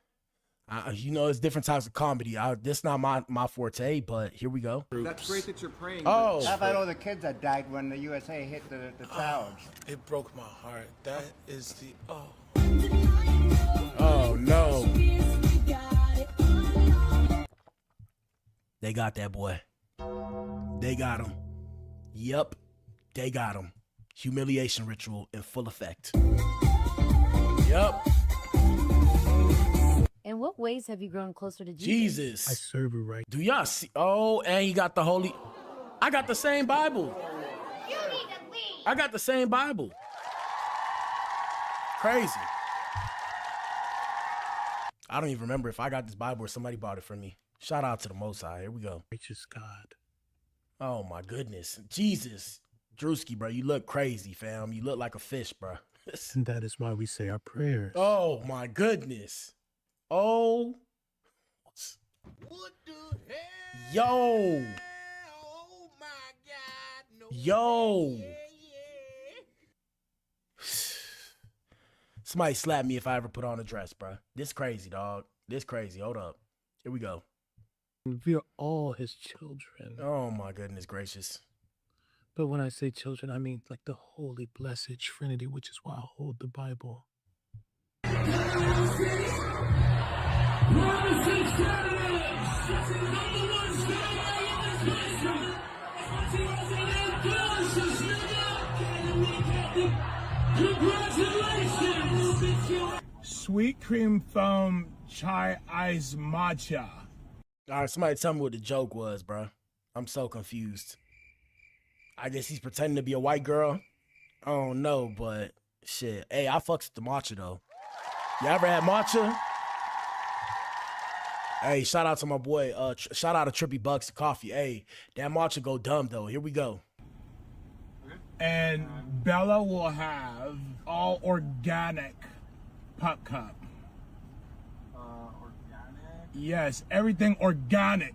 it's different types of comedy. This not my forte, but here we go. That's great that you're praying. Oh, how about all the kids that died when the USA hit the towers? It broke my heart. That is the Oh no. They got that boy. They got him. Yep, they got him. Humiliation ritual in full effect. Yep. In what ways have you grown closer to Jesus. I serve you right. Do y'all see? Oh, and he got the holy. I got the same Bible. I got the same Bible. Crazy. I don't even remember if I got this Bible or somebody bought it for me. Shout out to the Most High. Here we go. Righteous God. Oh my goodness. Jesus. Druski, bro, you look crazy, fam. You look like a fish, bro. And that is why we say our prayers. Oh my goodness. Oh. What the hell? Yo. Oh my God. No. Yo. Somebody slap me if I ever put on a dress, bro. This crazy, dog. This crazy. Hold up. Here we go. We are all his children. Oh my goodness gracious. But when I say children, I mean like the Holy Blessed Trinity, which is why I hold the Bible. Sweet cream foam chai ice matcha. All right, somebody tell me what the joke was, bro. I'm so confused. I guess he's pretending to be a white girl. I don't know, but shit. Hey, I fucks with the matcha, though. You ever had matcha? Hey, shout out to my boy. Shout out to Trippy Bucks Coffee. Hey, that matcha go dumb, though. Here we go. And Bella will have all organic pup cup. Organic? Yes, everything organic.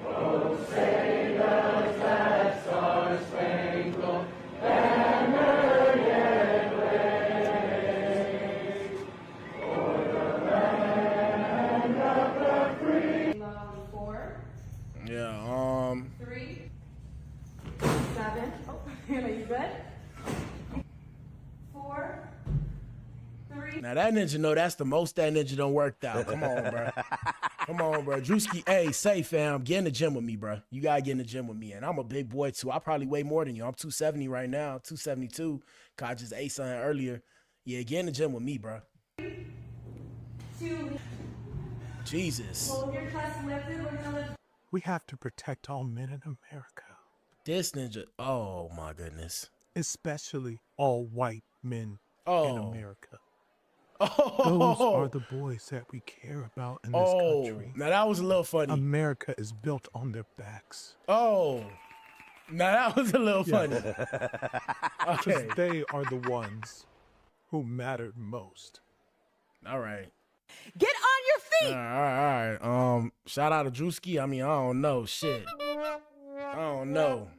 Oh, say does that star spangled banner yet wave for the land of the free? 4. Yeah, 3. 7. Oh, are you good? 4. 3. Now that ninja know that's the most that ninja done worked out. Come on, bro. Come on, bro. Druski, hey, say fam, get in the gym with me, bro. You gotta get in the gym with me. And I'm a big boy too. I probably weigh more than you. I'm 270 right now, 272. Cause I just ate something earlier. Yeah, get in the gym with me, bro. 2. Jesus. Hold your chest lifted. We're gonna lift. We have to protect all men in America. This ninja, oh my goodness. Especially all white men in America. Oh. Those are the boys that we care about in this country. Now that was a little funny. America is built on their backs. Oh. Now that was a little funny. Okay. They are the ones who mattered most. All right. Get on your feet! All right. Shout out to Druski. I mean, I don't know. Shit. I don't know.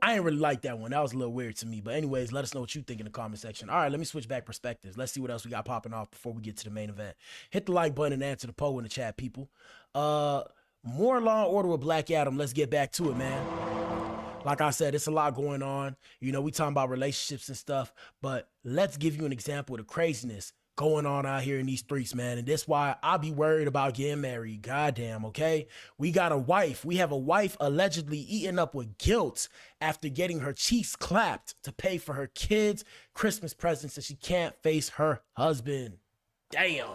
I ain't really like that one. That was a little weird to me. But anyways, let us know what you think in the comment section. All right, let me switch back perspectives. Let's see what else we got popping off before we get to the main event. Hit the like button and answer the poll in the chat, people. More Law and Order with Black Adam. Let's get back to it, man. Like I said, it's a lot going on. You know, we talking about relationships and stuff. But let's give you an example of the craziness going on out here in these streets, man. And that's why I be worried about getting married. Goddamn, okay? We got a wife. We have a wife allegedly eaten up with guilt after getting her cheeks clapped to pay for her kids' Christmas presents so she can't face her husband. Damn.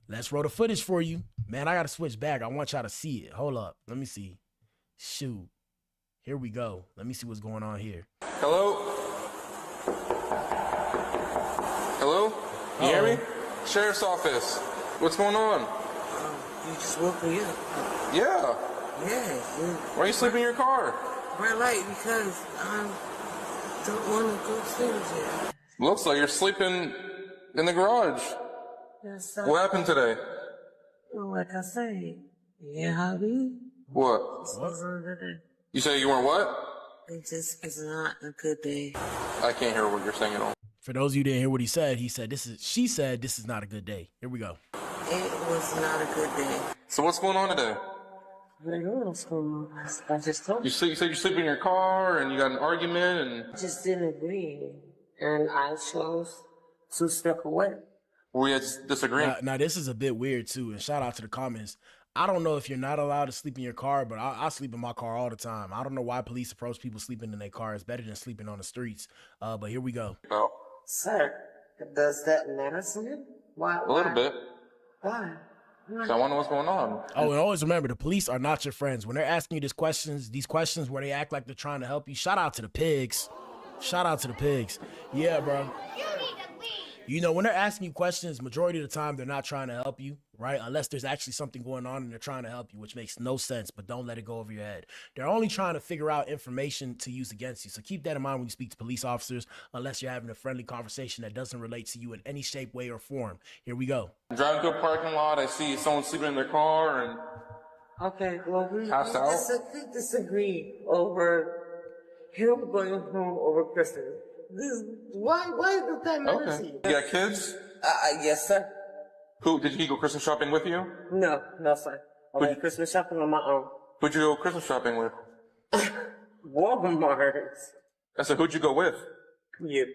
Let's roll the footage for you. Man, I got to switch back. I want y'all to see it. Hold up. Let me see. Shoot. Here we go. Let me see what's going on here. Hello? Hello? You hear me? Sheriff's office. What's going on? You just woke me up. Yeah. Yeah. Why are you sleeping in your car? Red light because I don't want to go upstairs yet. Looks like you're sleeping in the garage. Yes, sir. What happened today? Well, like I say, yeah, hobby. What? This was a good day. You say you weren't what? It just is not a good day. I can't hear what you're saying at all. For those of you who didn't hear what he said she said this is not a good day. Here we go. It was not a good day. So what's going on today? I don't know what's going on. I just told You said you're sleeping in your car and you got an argument and... I just didn't agree. And I chose to step away. We had disagreement. Now, this is a bit weird, too, and shout out to the comments. I don't know if you're not allowed to sleep in your car, but I sleep in my car all the time. I don't know why police approach people sleeping in their car. It's better than sleeping on the streets. But here we go. Oh. Sir, does that matter to you? Why? A little bit. Why? So I wonder what's going on. Oh, and always remember, the police are not your friends. When they're asking you these questions where they act like they're trying to help you, shout out to the pigs. Shout out to the pigs. Yeah, bro. You know, when they're asking you questions, majority of the time, they're not trying to help you, right? Unless there's actually something going on and they're trying to help you, which makes no sense, but don't let it go over your head. They're only trying to figure out information to use against you. So keep that in mind when you speak to police officers, unless you're having a friendly conversation that doesn't relate to you in any shape, way, or form. Here we go. I'm driving to a parking lot. I see someone sleeping in their car and... Okay, well, we disagree over him going home over Christmas. Why does that matter to you? You got kids? Yes, sir. Did he go Christmas shopping with you? No, sir. I went Christmas shopping on my own. Who'd you go Christmas shopping with? Walmart. I said, who'd you go with? You.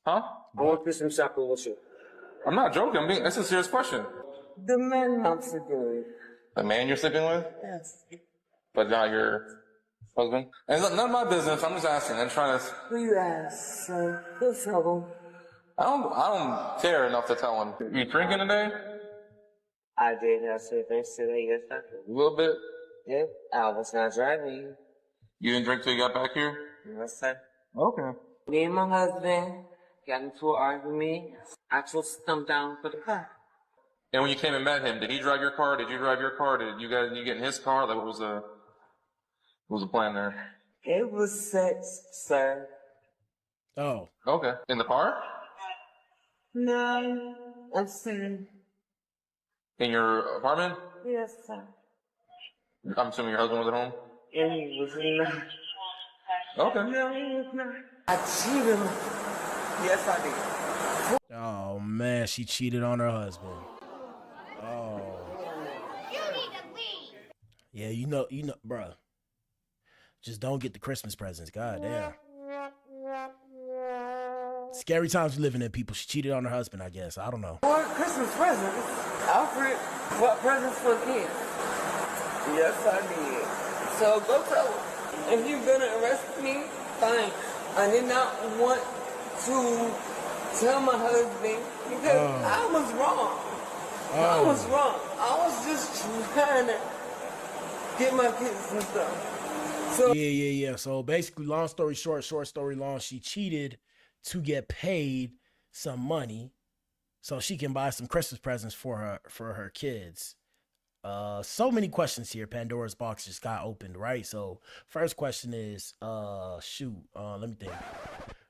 Huh? I went Christmas shopping with you. I'm not joking. That's a serious question. The man I'm sleeping with. The man you're sleeping with? Yes. But not your husband? And it's none of my business. I'm just asking. I'm trying to... Who you ask, sir? Who's trouble? I don't care enough to tell him. You drinking today? I did have some things today, yes, sir. A little bit? Yeah, I was not driving. You didn't drink till you got back here? Yes, sir. Okay. Me and my husband got into an argument. I chose to come down for the car. And when you came and met him, did he drive your car? Did you drive your car? Did you get in his car? Like, what was the plan there? It was sex, sir. Oh. Okay. In the car? No, I'm saying. In your apartment? Yes, sir. I'm assuming your husband was at home? And he was not. Okay. No, he was not. I cheated him. Yes, I did. Oh, man, she cheated on her husband. Oh. Yeah, you know, bruh. Just don't get the Christmas presents. God damn. Scary times we living in, people. She cheated on her husband, I guess. I don't know. What Christmas presents? Alfred, what presents for kids? Yes, I did. So go tell him. If you're gonna arrest me, fine. I did not want to tell my husband because I was wrong. I was wrong. I was just trying to get my kids and stuff. So Yeah. So basically, long story short, short story long, she cheated to get paid some money so she can buy some Christmas presents for her kids. So many questions here. Pandora's box just got opened, right? So first question is, let me think.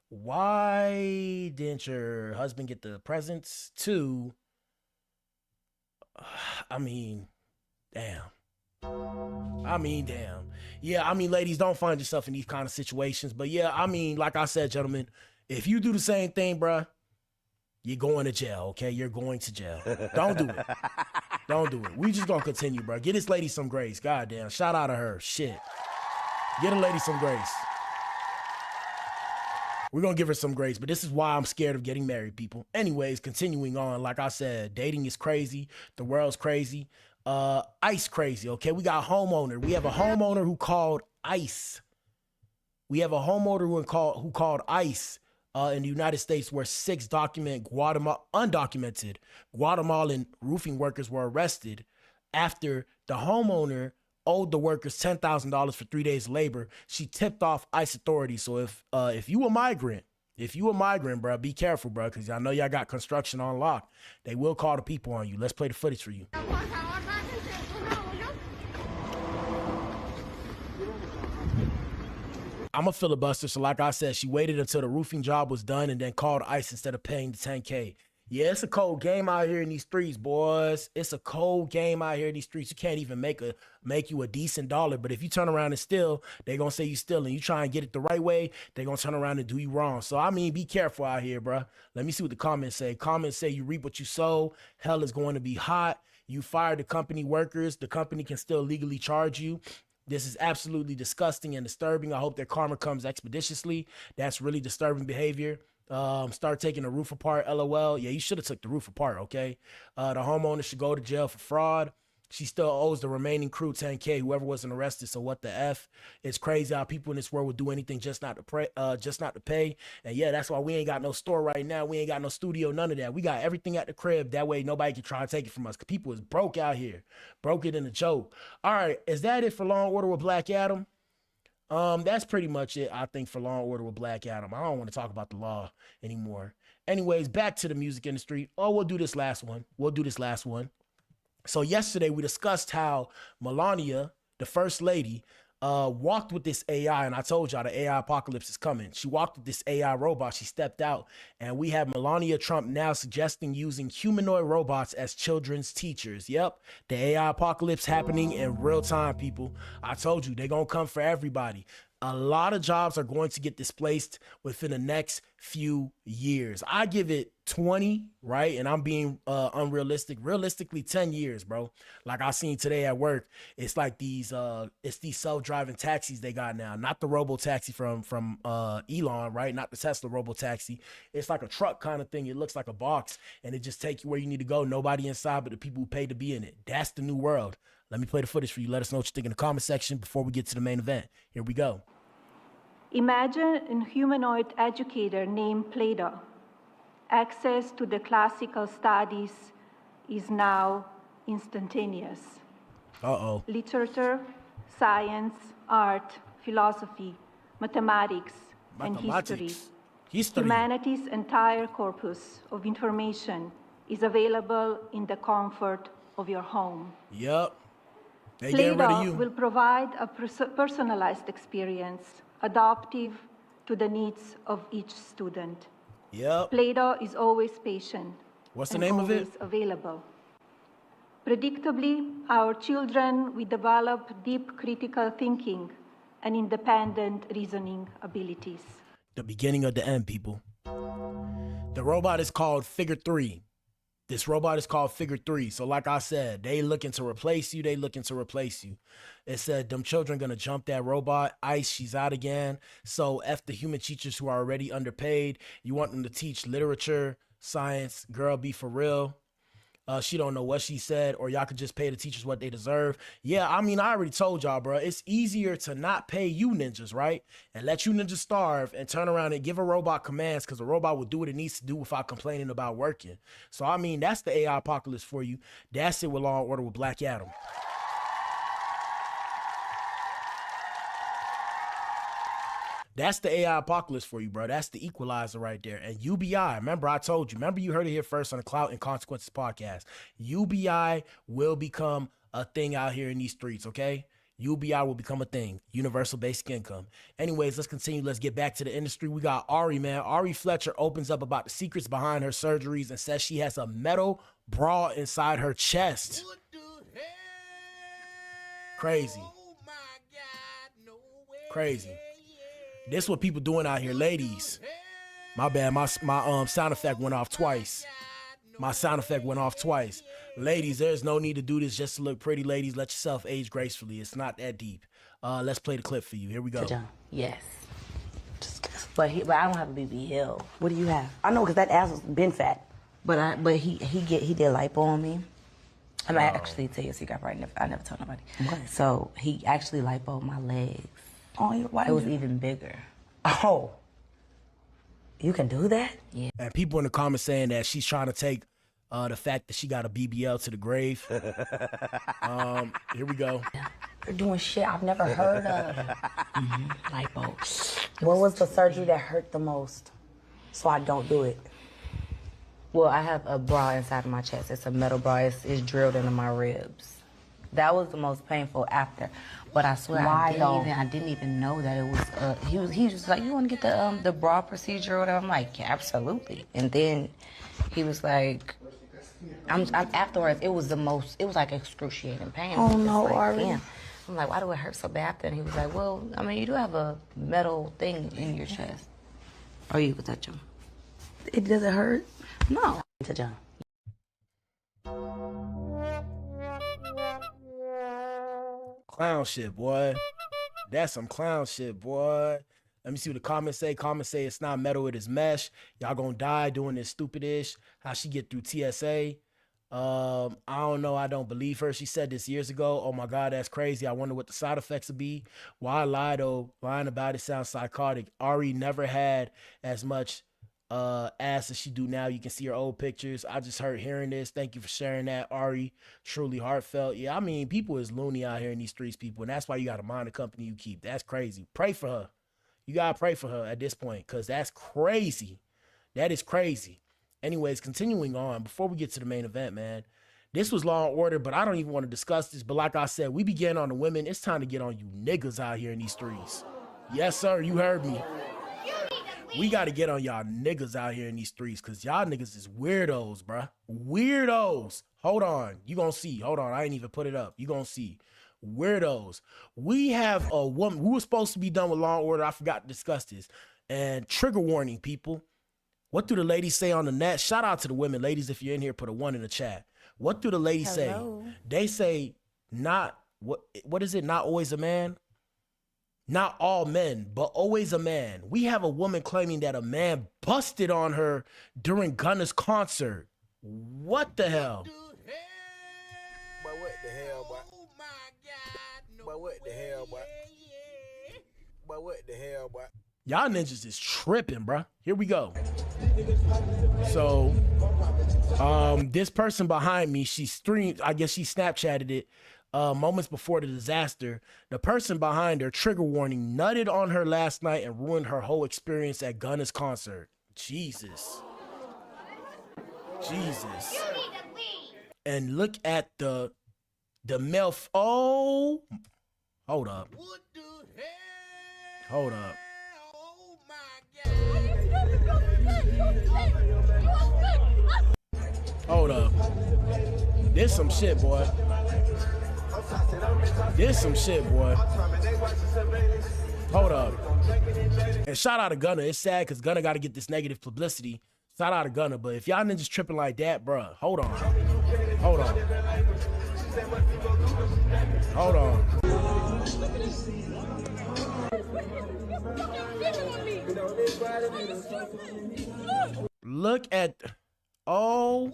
Why didn't your husband get the presents? 2, damn. Yeah, ladies, don't find yourself in these kind of situations. But yeah, like I said, gentlemen, if you do the same thing, bruh, you're going to jail, okay? You're going to jail. Don't do it. Don't do it. We just gonna continue, bruh. Get this lady some grace. Goddamn. Shout out to her. Shit. Get a lady some grace. We're gonna give her some grace, but this is why I'm scared of getting married, people. Anyways, continuing on, like I said, dating is crazy. The world's crazy. ICE crazy, okay? We got a homeowner. We have a homeowner who called ICE. We have a homeowner who called ICE in the United States where 6 undocumented Guatemalan roofing workers were arrested after the homeowner owed the workers $10,000 for 3 days of labor. She tipped off ICE authorities. So if you a migrant, bro, be careful, bro, because I know y'all got construction on lock. They will call the people on you. Let's play the footage for you. I'm a filibuster, so like I said, she waited until the roofing job was done and then called ICE instead of paying the $10K. Yeah, it's a cold game out here in these streets, boys. It's a cold game out here in these streets. You can't even make you a decent dollar. But if you turn around and steal, they're going to say you stealing. You try and get it the right way, they're going to turn around and do you wrong. So, I mean, be careful out here, bro. Let me see what the comments say. Comments say you reap what you sow. Hell is going to be hot. You fire the company workers. The company can still legally charge you. This is absolutely disgusting and disturbing. I hope their karma comes expeditiously. That's really disturbing behavior. Start taking the roof apart, LOL. Yeah, you should have took the roof apart, okay? The homeowner should go to jail for fraud. She still owes the remaining crew $10K, whoever wasn't arrested, so what the F? It's crazy how people in this world would do anything just not to pay. And yeah, that's why we ain't got no store right now. We ain't got no studio, none of that. We got everything at the crib. That way nobody can try and take it from us, because people is broke out here. Broke it in a joke. All right, is that it for Law and Order with Black Adam? That's pretty much it, I think, for Law and Order with Black Adam. I don't want to talk about the law anymore. Anyways, back to the music industry. Oh, we'll do this last one. So yesterday we discussed how Melania, the first lady, walked with this AI, and I told y'all the AI apocalypse is coming. She walked with this AI robot. She stepped out, and we have Melania Trump now suggesting using humanoid robots as children's teachers. Yep, the AI apocalypse happening in real time, people. I told you, they're going to come for everybody. A lot of jobs are going to get displaced within the next few years. I give it 20, right? And I'm being unrealistic. Realistically, 10 years, bro. Like I seen today at work, it's like these self-driving taxis they got now. Not the robo-taxi from Elon, right? Not the Tesla robo-taxi. It's like a truck kind of thing. It looks like a box, and it just takes you where you need to go. Nobody inside but the people who paid to be in it. That's the new world. Let me play the footage for you. Let us know what you think in the comment section before we get to the main event. Here we go. Imagine a humanoid educator named Plato. Access to the classical studies is now instantaneous. Literature, science, art, philosophy, mathematics, and history. Humanity's entire corpus of information is available in the comfort of your home. Yep. Plato will provide a personalized experience, adaptive to the needs of each student. Yep. Plato is always patient. What's the name of it? Available. Predictably, our children will develop deep critical thinking and independent reasoning abilities. The beginning of the end, people. The robot is called Figure 3. This robot is called Figure 3. So like I said, they looking to replace you. It said them children gonna jump that robot. ICE, she's out again. So F the human teachers who are already underpaid. You want them to teach literature, science. Girl, be for real. She don't know what she said, or y'all could just pay the teachers what they deserve. Yeah, I mean, I already told y'all, bro. It's easier to not pay you ninjas, right? And let you ninjas starve and turn around and give a robot commands, because the robot will do what it needs to do without complaining about working. So, I mean, that's the AI apocalypse for you. That's it with Law and Order with Black Adam. That's the AI apocalypse for you, bro. That's the equalizer right there. And UBI, remember I told you, remember you heard it here first on the Clout and Consequences Podcast. UBI will become a thing out here in these streets, okay? UBI will become a thing, universal basic income. Anyways, let's continue. Let's get back to the industry. We got Ari, man. Ari Fletcher opens up about the secrets behind her surgeries and says she has a metal bra inside her chest. What the hell? Crazy. Oh my God, no way. Crazy. This what people doing out here, ladies. My bad, my sound effect went off twice. Ladies, there's no need to do this just to look pretty. Ladies, let yourself age gracefully. It's not that deep. Let's play the clip for you. Here we go. Yes. But I don't have a BBL. What do you have? I know, because that ass has been fat. But he did lipo on me. I might actually tell you a secret. I never told nobody. What? So he actually lipoed my legs. Oh, why? It was even bigger. Oh. You can do that? Yeah. And people in the comments saying that she's trying to take the fact that she got a BBL to the grave. Here we go. They're doing shit I've never heard of. Lipo. What was the surgery that hurt the most? So I don't do it. Well, I have a bra inside of my chest. It's a metal bra. It's drilled into my ribs. That was the most painful after. But I swear I didn't even know that it was. He was just like, you want to get the bra procedure or whatever? I'm like, yeah, absolutely. And then he was like, afterwards, it was like excruciating pain. Oh no, Ari. Damn. I'm like, why do it hurt so bad? And he was like, well, I mean, you do have a metal thing in your chest. Or you could touch him. It doesn't hurt? No. Touch him. Clown shit, boy. That's some clown shit, boy. Let me see what the comments say. Comments say it's not metal, it is mesh. Y'all gonna die doing this stupid-ish. How she get through TSA. I don't know. I don't believe her. She said this years ago. Oh my God, that's crazy. I wonder what the side effects would be. Why lie though? Lying about it sounds psychotic. Ari never had as much ass as she do now. You can see her old pictures. I just heard hearing this. Thank you for sharing that, Ari. Truly heartfelt. Yeah, I mean, people is loony out here in these streets, people, and that's why you gotta mind the company you keep. That's crazy. Pray for her. You gotta pray for her at this point, because that's crazy. That is crazy. Anyways, continuing on, before we get to the main event, man, this was Law and Order, but I don't even want to discuss this. But like I said, we began on the women. It's time to get on you niggas out here in these streets. Yes, sir, you heard me. We got to get on y'all niggas out here in these streets, because y'all niggas is weirdos, bruh. Weirdos. Hold on. You gonna see. Hold on. I ain't even put it up. You gonna see. Weirdos. We have a woman. We were supposed to be done with Law and Order. I forgot to discuss this. And trigger warning, people. What do the ladies say on the net? Shout out to the women. Ladies, if you're in here, put a 1 in the chat. What do the ladies say? They say, not, what is it? Not always a man? Not all men, but always a man. We have a woman claiming that a man busted on her during Gunna's concert. What the hell? But what the hell, boy? But what the hell, boy? But what the hell, boy? Y'all ninjas is tripping, bruh. Here we go. So, this person behind me, she streamed, I guess she Snapchatted it moments before the disaster. The person behind her, trigger warning, nutted on her last night and ruined her whole experience at Gunna's concert. Jesus. Jesus. And look at the male. Oh, hold up. Hold up. Hold up. This some shit, boy. This some shit, boy. Hold up. And shout out to Gunna. It's sad because Gunna got to get this negative publicity. Shout out to Gunna. But if y'all niggas tripping like that, bruh, hold on. Hold on. Hold on. Look at, oh,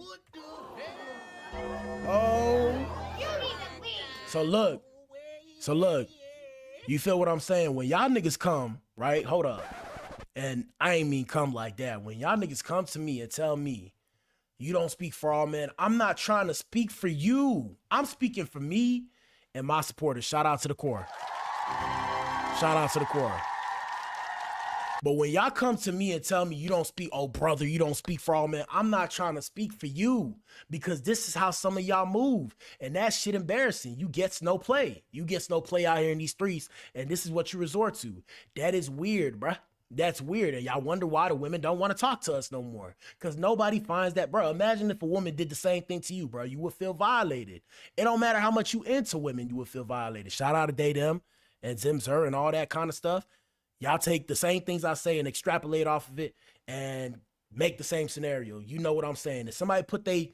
so look, you feel what I'm saying? When y'all niggas come, right, hold up, and I ain't mean come like that. When y'all niggas come to me and tell me you don't speak for all men, I'm not trying to speak for you. I'm speaking for me and my supporters. Shout out to the core. Shout out to the core. But when y'all come to me and tell me you don't speak, oh brother, you don't speak for all men, I'm not trying to speak for you, because this is how some of y'all move. And that shit embarrassing. You gets no play. You gets no play out here in these streets, and this is what you resort to. That is weird, bruh. That's weird. And y'all wonder why the women don't want to talk to us no more. Because nobody finds that, bro. Imagine if a woman did the same thing to you, bro. You would feel violated. It don't matter how much you into women, you would feel violated. Shout out to Day Them and Zimzer and all that kind of stuff. Y'all take the same things I say and extrapolate off of it and make the same scenario. You know what I'm saying? If somebody put they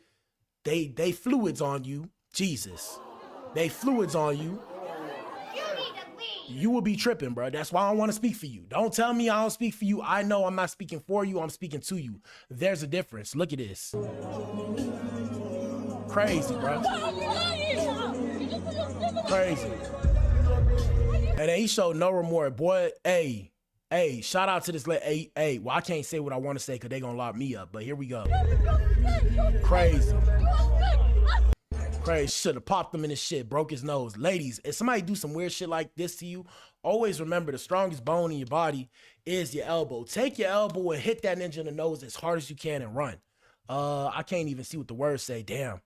fluids on you, Jesus, they fluids on you, you will be tripping, bro. That's why I don't want to speak for you. Don't tell me I don't speak for you. I know I'm not speaking for you. I'm speaking to you. There's a difference. Look at this. Crazy, bro. Crazy. And then he showed no remorse. Boy, hey, Hey, shout out to this. Hey, well, I can't say what I want to say because they going to lock me up, but here we go. Crazy. Should have popped him in his shit, broke his nose. Ladies, if somebody do some weird shit like this to you, always remember the strongest bone in your body is your elbow. Take your elbow and hit that ninja in the nose as hard as you can and run. I can't even see what the words say. Damn.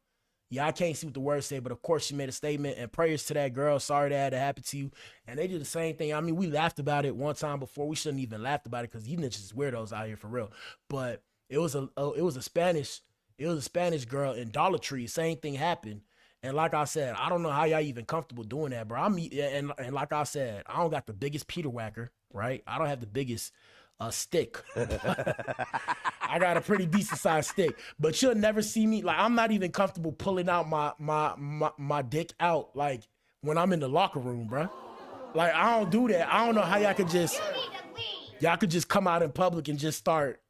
Yeah, I can't see what the words say, but of course she made a statement, and prayers to that girl. Sorry that had to happen to you. And they did the same thing. I mean, we laughed about it one time before. We shouldn't even laughed about it because you ninjas is weirdos out here for real. But it was a Spanish girl in Dollar Tree. Same thing happened. And like I said, I don't know how y'all even comfortable doing that, bro. And like I said, I don't got the biggest Peter Whacker, right? I don't have the biggest stick. I got a pretty decent sized stick, but you'll never see me. Like, I'm not even comfortable pulling out my dick out, like, when I'm in the locker room, bro. Like, I don't do that. I don't know how y'all could just come out in public and just start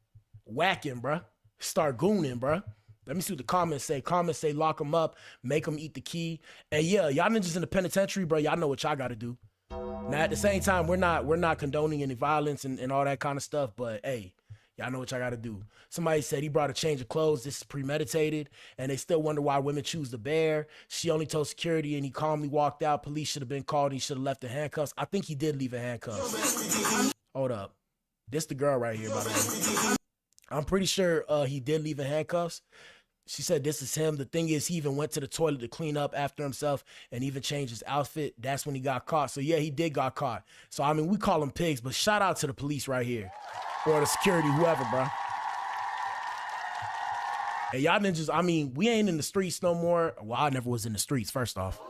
whacking, bro. Start gooning, bro. Let me see what the comments say. Comments say lock them up, make them eat the key. And yeah, y'all ninjas in the penitentiary, bro, y'all know what y'all got to do. Now, at the same time, we're not condoning any violence and all that kind of stuff, but hey, y'all know what y'all got to do. Somebody said he brought a change of clothes. This is premeditated, and they still wonder why women choose the bear. She only told security, and he calmly walked out. Police should have been called. He should have left the handcuffs. I think he did leave in handcuffs. Hold up. This the girl right here, by the way. I'm pretty sure he did leave in handcuffs. She said this is him. The thing is, he even went to the toilet to clean up after himself and even changed his outfit. That's when he got caught. So yeah, he did got caught. So I mean, we call them pigs, but shout out to the police right here. Or the security, whoever, bro. Hey, y'all ninjas, I mean, we ain't in the streets no more. Well, I never was in the streets, first off.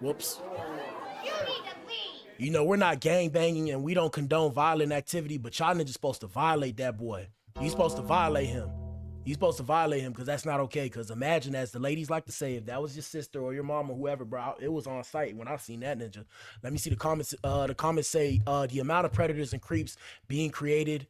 Whoops. You know, we're not gang banging and we don't condone violent activity, but y'all ninjas supposed to violate that boy. You supposed to violate him. You supposed to violate him because that's not okay. Because imagine, as the ladies like to say, if that was your sister or your mom or whoever, bro, it was on site when I seen that ninja. Let me see the comments. The comments say the amount of predators and creeps being created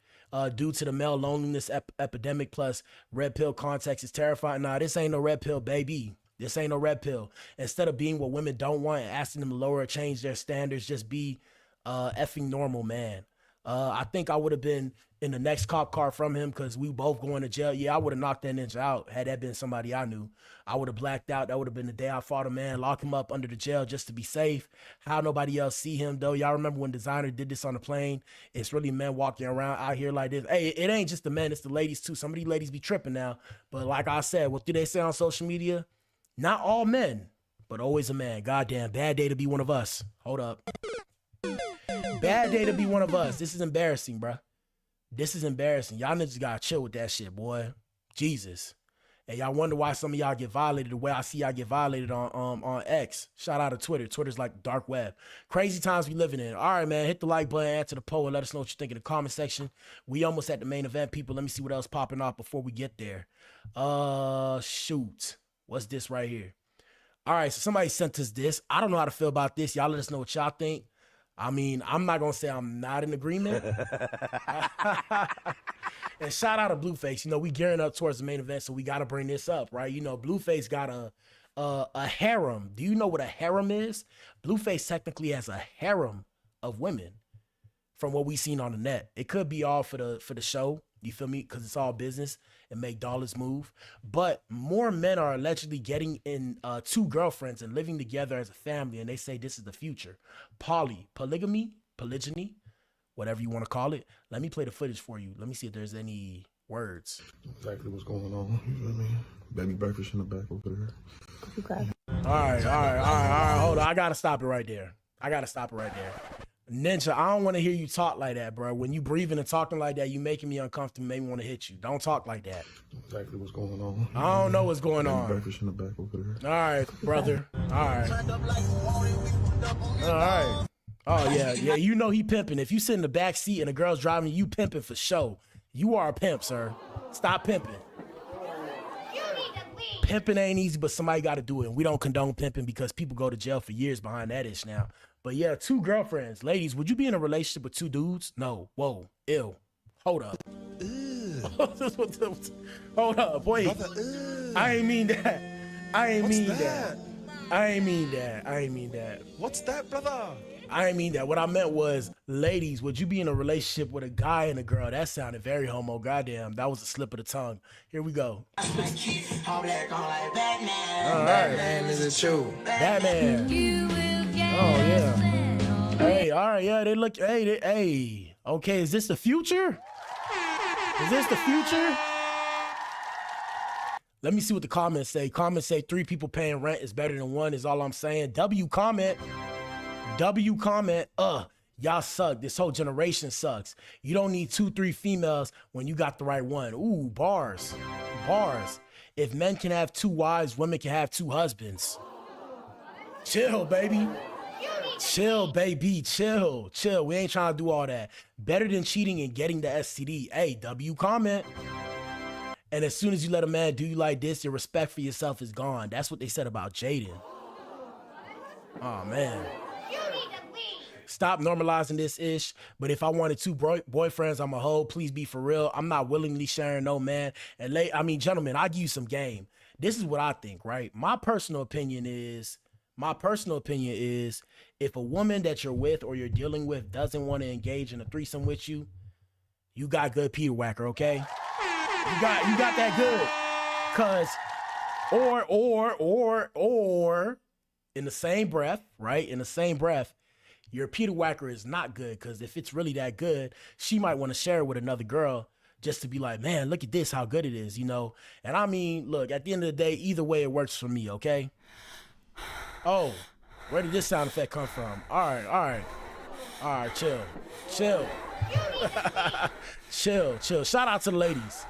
due to the male loneliness epidemic plus red pill context is terrifying. Nah, this ain't no red pill, baby. This ain't no red pill. Instead of being what women don't want and asking them to lower or change their standards, just be effing normal, man. I think I would have been in the next cop car from him because we both going to jail. Yeah, I would have knocked that ninja out had that been somebody I knew. I would have blacked out. That would have been the day I fought a man, lock him up under the jail just to be safe. How nobody else see him, though? Y'all remember when Designer did this on the plane? It's really men walking around out here like this. Hey, it ain't just the men, it's the ladies too. Some of these ladies be tripping now. But like I said, what do they say on social media? Not all men, but always a man. Goddamn, bad day to be one of us. Hold up. Bad day to be one of us. This is embarrassing, bruh. This is embarrassing. Y'all niggas gotta chill with that shit, boy. Jesus. And y'all wonder why some of y'all get violated the way I see y'all get violated on X. Shout out to Twitter. Twitter's like dark web. Crazy times we living in. All right, man. Hit the like button, answer the poll, and let us know what you think in the comment section. We almost at the main event, people. Let me see what else popping off before we get there. Shoot. What's this right here? All right, so somebody sent us this. I don't know how to feel about this. Y'all let us know what y'all think. I mean, I'm not going to say I'm not in agreement. And shout out to Blueface. You know, we gearing up towards the main event, so we got to bring this up, right? You know, Blueface got a harem. Do you know what a harem is? Blueface technically has a harem of women from what we seen on the net. It could be all for the show. You feel me? Because it's all business and make dollars move. But more men are allegedly getting in 2 girlfriends and living together as a family. And they say this is the future. Polygamy, polygyny, whatever you want to call it. Let me play the footage for you. Let me see if there's any words. Exactly what's going on. You feel me? Baby breakfast in the back over there. Okay. All right. Hold on. I got to stop it right there. Ninja, I don't want to hear you talk like that, bro. When you breathing and talking like that, you making me uncomfortable, make me want to hit you. Don't talk like that. Exactly what's going on. I don't know what's going on. Breakfast in the back over there. All right, brother. All right. Oh, yeah. You know he pimping. If you sit in the back seat and a girl's driving, you pimping for show. You are a pimp, sir. Stop pimping. Pimping ain't easy, but somebody got to do it. And we don't condone pimping because people go to jail for years behind that ish now. But yeah, 2 girlfriends. Ladies, would you be in a relationship with 2 dudes? No. Whoa. Ew. Hold up. Hold up. Wait. I ain't mean that. I ain't mean that. What's that, brother? I didn't mean that. What I meant was, ladies, would you be in a relationship with a guy and a girl? That sounded very homo. Goddamn, that was a slip of the tongue. Here we go. All right. Batman is a true. Batman. Oh, yeah. Hey, all right, yeah, they look, hey. Okay, is this the future? Is this the future? Let me see what the comments say. Comments say 3 people paying rent is better than 1 is all I'm saying. W comment. Y'all suck. This whole generation sucks. You don't need 2-3 females when you got the right one. Ooh, bars. If men can have 2 wives, women can have 2 husbands. Chill, baby. Chill. We ain't trying to do all that. Better than cheating and getting the STD. Hey, W comment. And as soon as you let a man do you like this, your respect for yourself is gone. That's what they said about Jaden. Oh, man. Stop normalizing this ish. But if I wanted 2 boyfriends, I'm a hoe. Please be for real. I'm not willingly sharing no man. And gentlemen, I'll give you some game. This is what I think, right? My personal opinion is if a woman that you're with or you're dealing with doesn't want to engage in a threesome with you, you got good Peter Whacker, okay? You got that good. Cause or in the same breath, right? In the same breath, your Peter Whacker is not good, because if it's really that good, she might want to share it with another girl just to be like, man, look at this, how good it is, you know? And I mean, look, at the end of the day, either way, it works for me, okay? Oh, where did this sound effect come from? All right, chill. Chill. Shout out to the ladies.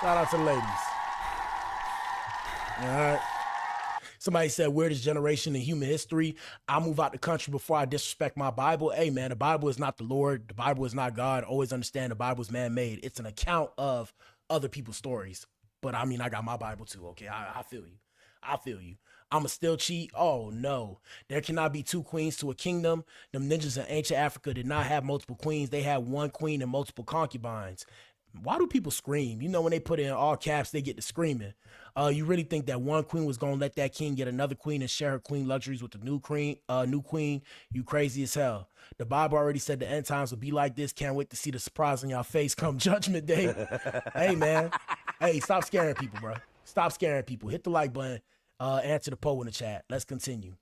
All right. Somebody said, weirdest generation in human history. I'll move out the country before I disrespect my Bible. Hey, man, the Bible is not the Lord. The Bible is not God. Always understand the Bible is man-made. It's an account of other people's stories. But, I mean, I got my Bible, too, okay? I feel you. I'ma still cheat? Oh, no. There cannot be 2 queens to a kingdom. Them ninjas in ancient Africa did not have multiple queens. They had 1 queen and multiple concubines. Why do people scream? You know, when they put it in all caps, they get to screaming. You really think that 1 queen was gonna let that king get another queen and share her queen luxuries with the new queen? You crazy as hell. The Bible already said the end times will be like this. Can't wait to see the surprise on y'all face come Judgment Day. Hey, man. Hey, stop scaring people, bro. Stop scaring people. Hit the like button. Answer the poll in the chat. Let's continue.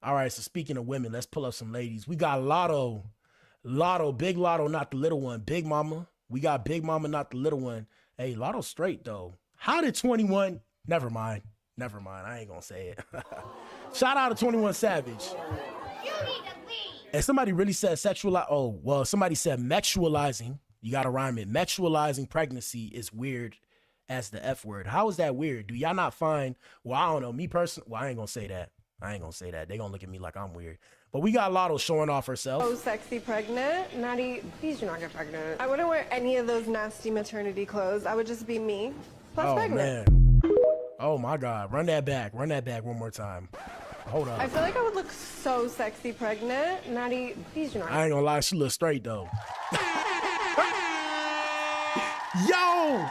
All right, so speaking of women, let's pull up some ladies. We got Lotto, Big Lotto, not the little one. Big Mama. We got Big Mama, not the little one. Hey, Lotto's straight, though. How did 21... Never mind. I ain't gonna say it. Shout out to 21 Savage. And somebody really said somebody said mexualizing. You gotta rhyme it. Mexualizing pregnancy is weird as the F word. How is that weird? Do y'all not find... Well, I don't know. Me personally... Well, I ain't gonna say that. They gonna look at me like I'm weird. But we got Lotto showing off herself. Oh, sexy pregnant. Maddie, please do not get pregnant. I wouldn't wear any of those nasty maternity clothes. I would just be me, plus pregnant. Man. Oh, my God. Run that back one more time. Hold on. I feel like I would look so sexy pregnant. Maddie, please do not. I ain't gonna lie. She look straight, though. Yo!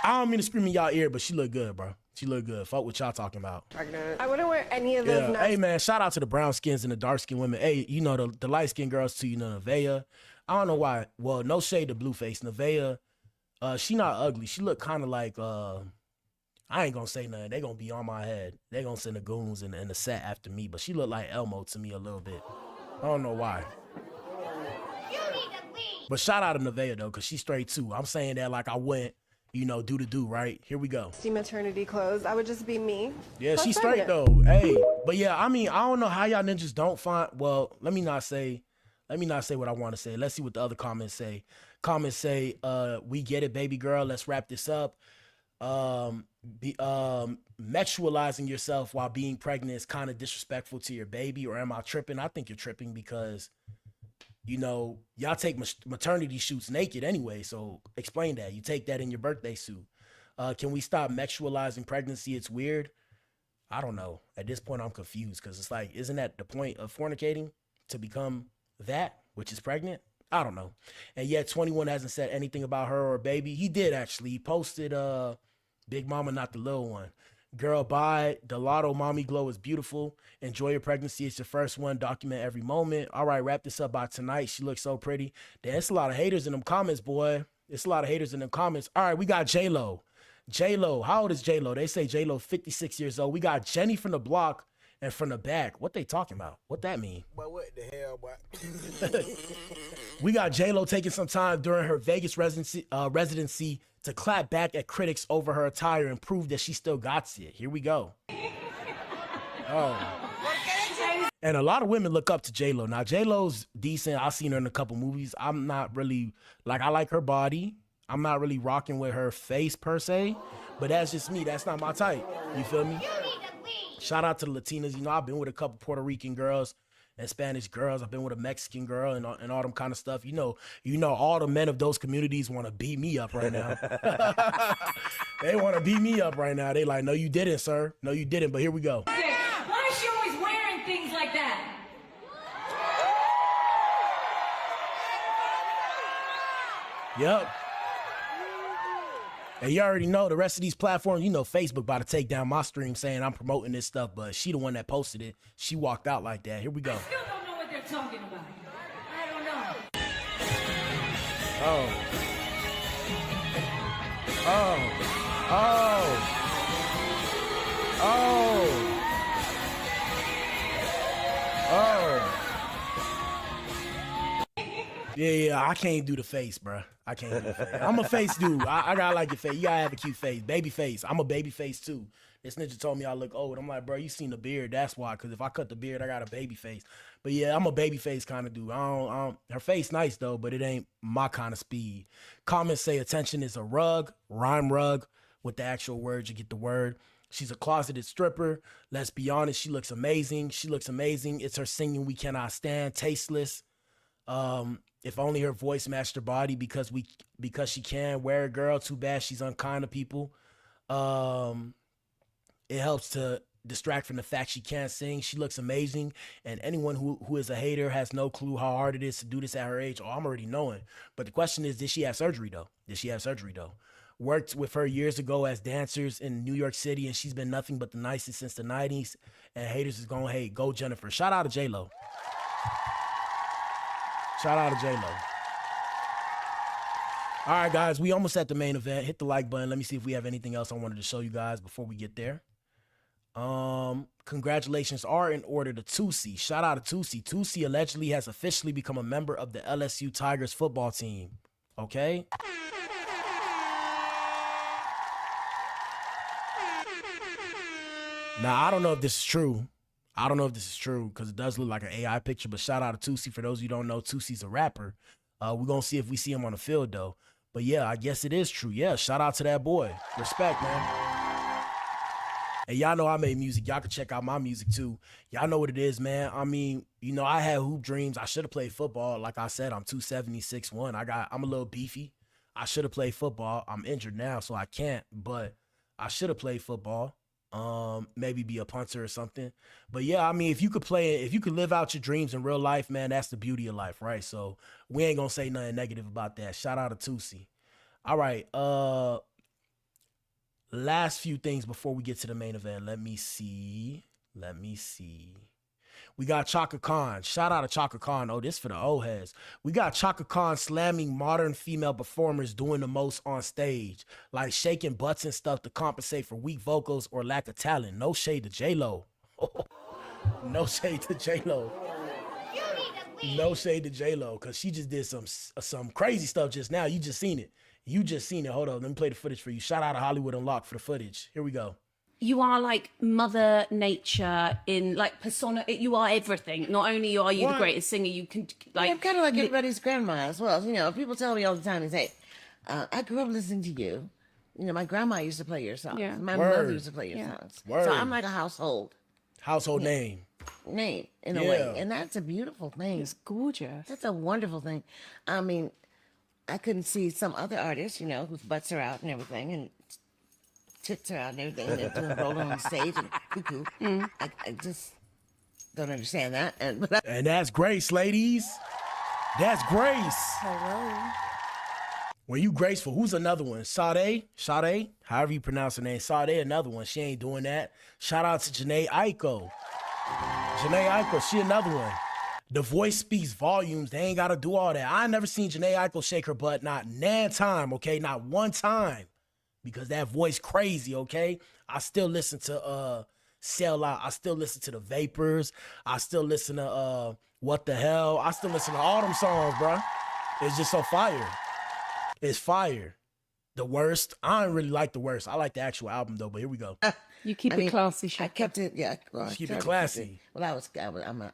I don't mean to scream in y'all ear, but she look good, bro. She look good. Fuck what y'all talking about. Pregnant. I wouldn't wear any of those. Hey, man, shout out to the brown skins and the dark skin women. Hey, you know, the light skin girls too, you know, Navaeh. I don't know why. Well, no shade to Blueface. Navaeh, she not ugly. She look kind of like, I ain't gonna say nothing. They gonna be on my head. They gonna send the goons and the set after me, but she look like Elmo to me a little bit. I don't know why. But shout out to Navaeh, though, because she's straight, too. I'm saying that like I went, you know, do, right? Here we go. Maternity clothes. I would just be me. Yeah, she's straight, though. Hey, but yeah, I mean, I don't know how y'all ninjas don't find... Well, let me not say what I want to say. Let's see what the other comments say. Comments say, we get it, baby girl. Let's wrap this up. Sexualizing yourself while being pregnant is kind of disrespectful to your baby, or am I tripping? I think you're tripping because... You know, y'all take maternity shoots naked anyway, so explain that. You take that in your birthday suit. Can we stop sexualizing pregnancy? It's weird. I don't know. At this point, I'm confused because it's like, isn't that the point of fornicating? To become that, which is pregnant? I don't know. And yet 21 hasn't said anything about her or baby. He did, actually. He posted Big Mama, not the little one. Girl, bye. Delato, mommy glow is beautiful. Enjoy your pregnancy. It's your first one. Document every moment. All right, wrap this up by tonight. She looks so pretty. There's a lot of haters in them comments, boy. It's a lot of haters in them comments. All right, we got J-Lo. J-Lo, how old is J-Lo? They say J-Lo 56 years old. We got Jenny from the block and from the back. What they talking about? What that mean? But what the hell, boy? We got J-Lo taking some time during her Vegas residency to clap back at critics over her attire and prove that she still got it. Here we go. Oh. And a lot of women look up to J-Lo. Now, J-Lo's decent. I've seen her in a couple movies. I'm not really, I like her body. I'm not really rocking with her face per se, but that's just me. That's not my type. You feel me? Shout out to the Latinas. You know, I've been with a couple Puerto Rican girls and Spanish girls. I've been with a Mexican girl and all them kind of stuff. You know, all the men of those communities want to beat me up right now. They want to beat me up right now. They like, no, you didn't, sir. No, you didn't. But here we go. Why is she always wearing things like that? Yep. And you already know the rest of these platforms, you know, Facebook about to take down my stream saying I'm promoting this stuff, but she the one that posted it. She walked out like that. Here we go. I still don't know what they're talking about. I don't know. Oh. Oh. Oh. Oh. Oh. Yeah, I can't do the face, bro. I can't do the face. I'm a face dude. I gotta like your face. You gotta have a cute face. Baby face. I'm a baby face too. This ninja told me I look old. I'm like, bro, you seen the beard. That's why. Because if I cut the beard, I got a baby face. But yeah, I'm a baby face kind of dude. Her face nice though, but it ain't my kind of speed. Comments say attention is a rug, rhyme rug. With the actual words, you get the word. She's a closeted stripper. Let's be honest. She looks amazing. She looks amazing. It's her singing we cannot stand. Tasteless. If only her voice matched her body because she can. Wear a girl, too bad she's unkind to people. It helps to distract from the fact she can't sing. She looks amazing. And anyone who is a hater has no clue how hard it is to do this at her age. Oh, I'm already knowing. But the question is, did she have surgery though? Worked with her years ago as dancers in New York City, and she's been nothing but the nicest since the 90s. And haters is going, hey, go Jennifer. Shout out to J-Lo. Shout out to J-Lo. All right, guys, we almost at the main event. Hit the like button. Let me see if we have anything else I wanted to show you guys before we get there. Congratulations are in order to Tusi. Shout out to Tusi. Tusi allegedly has officially become a member of the LSU Tigers football team. Okay? Now, I don't know if this is true. Because it does look like an AI picture, but shout out to Tusi. For those of you who don't know, Tusi's a rapper. We're going to see if we see him on the field, though. But yeah, I guess it is true. Yeah, shout out to that boy. Respect, man. And y'all know I made music. Y'all can check out my music, too. Y'all know what it is, man. I mean, you know, I had hoop dreams. I should have played football. Like I said, I'm 270, 6'1". I'm a little beefy. I should have played football. I'm injured now, so I can't. But I should have played football. Maybe be a punter or something. But yeah, I mean, if you could live out your dreams in real life, man, that's the beauty of life, right? So we ain't gonna say nothing negative about that. Shout out to Tusi. All right, last few things before we get to the main event. Let me see. We got Chaka Khan. Shout out to Chaka Khan. Oh, this for the old heads. We got Chaka Khan slamming modern female performers doing the most on stage, like shaking butts and stuff to compensate for weak vocals or lack of talent. No shade to J-Lo. No shade to J-Lo. No shade to J-Lo, because she just did some crazy stuff just now. You just seen it. Hold on, let me play the footage for you. Shout out to Hollywood Unlocked for the footage. Here we go. You are like Mother Nature in like persona. You are everything. Not only are you the greatest singer, you can like. I'm kind of like everybody's grandma as well. You know, people tell me all the time, they say, "I grew up listening to you." You know, my grandma used to play your songs. Yeah. My mother used to play your songs. Word. So I'm like a household name in a way, and that's a beautiful thing. It's gorgeous. That's a wonderful thing. I mean, I couldn't see some other artists, you know, whose butts are out and everything, and tits are out and everything, and they're doing rolling on stage and cuckoo. I just don't understand that. And that's Grace, ladies. That's Grace. Hello. When you graceful, who's another one? Sade, however you pronounce her name. Sade, another one. She ain't doing that. Shout out to Janae Aiko. She another one. The voice speaks volumes. They ain't got to do all that. I never seen Janae Aiko shake her butt, not nan time, okay? Not one time. Because that voice crazy, okay? I still listen to Sell Out. I still listen to The Vapors. I still listen to What the Hell. I still listen to all them songs, bro. It's just so fire. It's fire. The Worst. I don't really like The Worst. I like the actual album though, but here we go. You keep it classy, Shaka. I kept it, yeah. Well, Keep it classy. Well,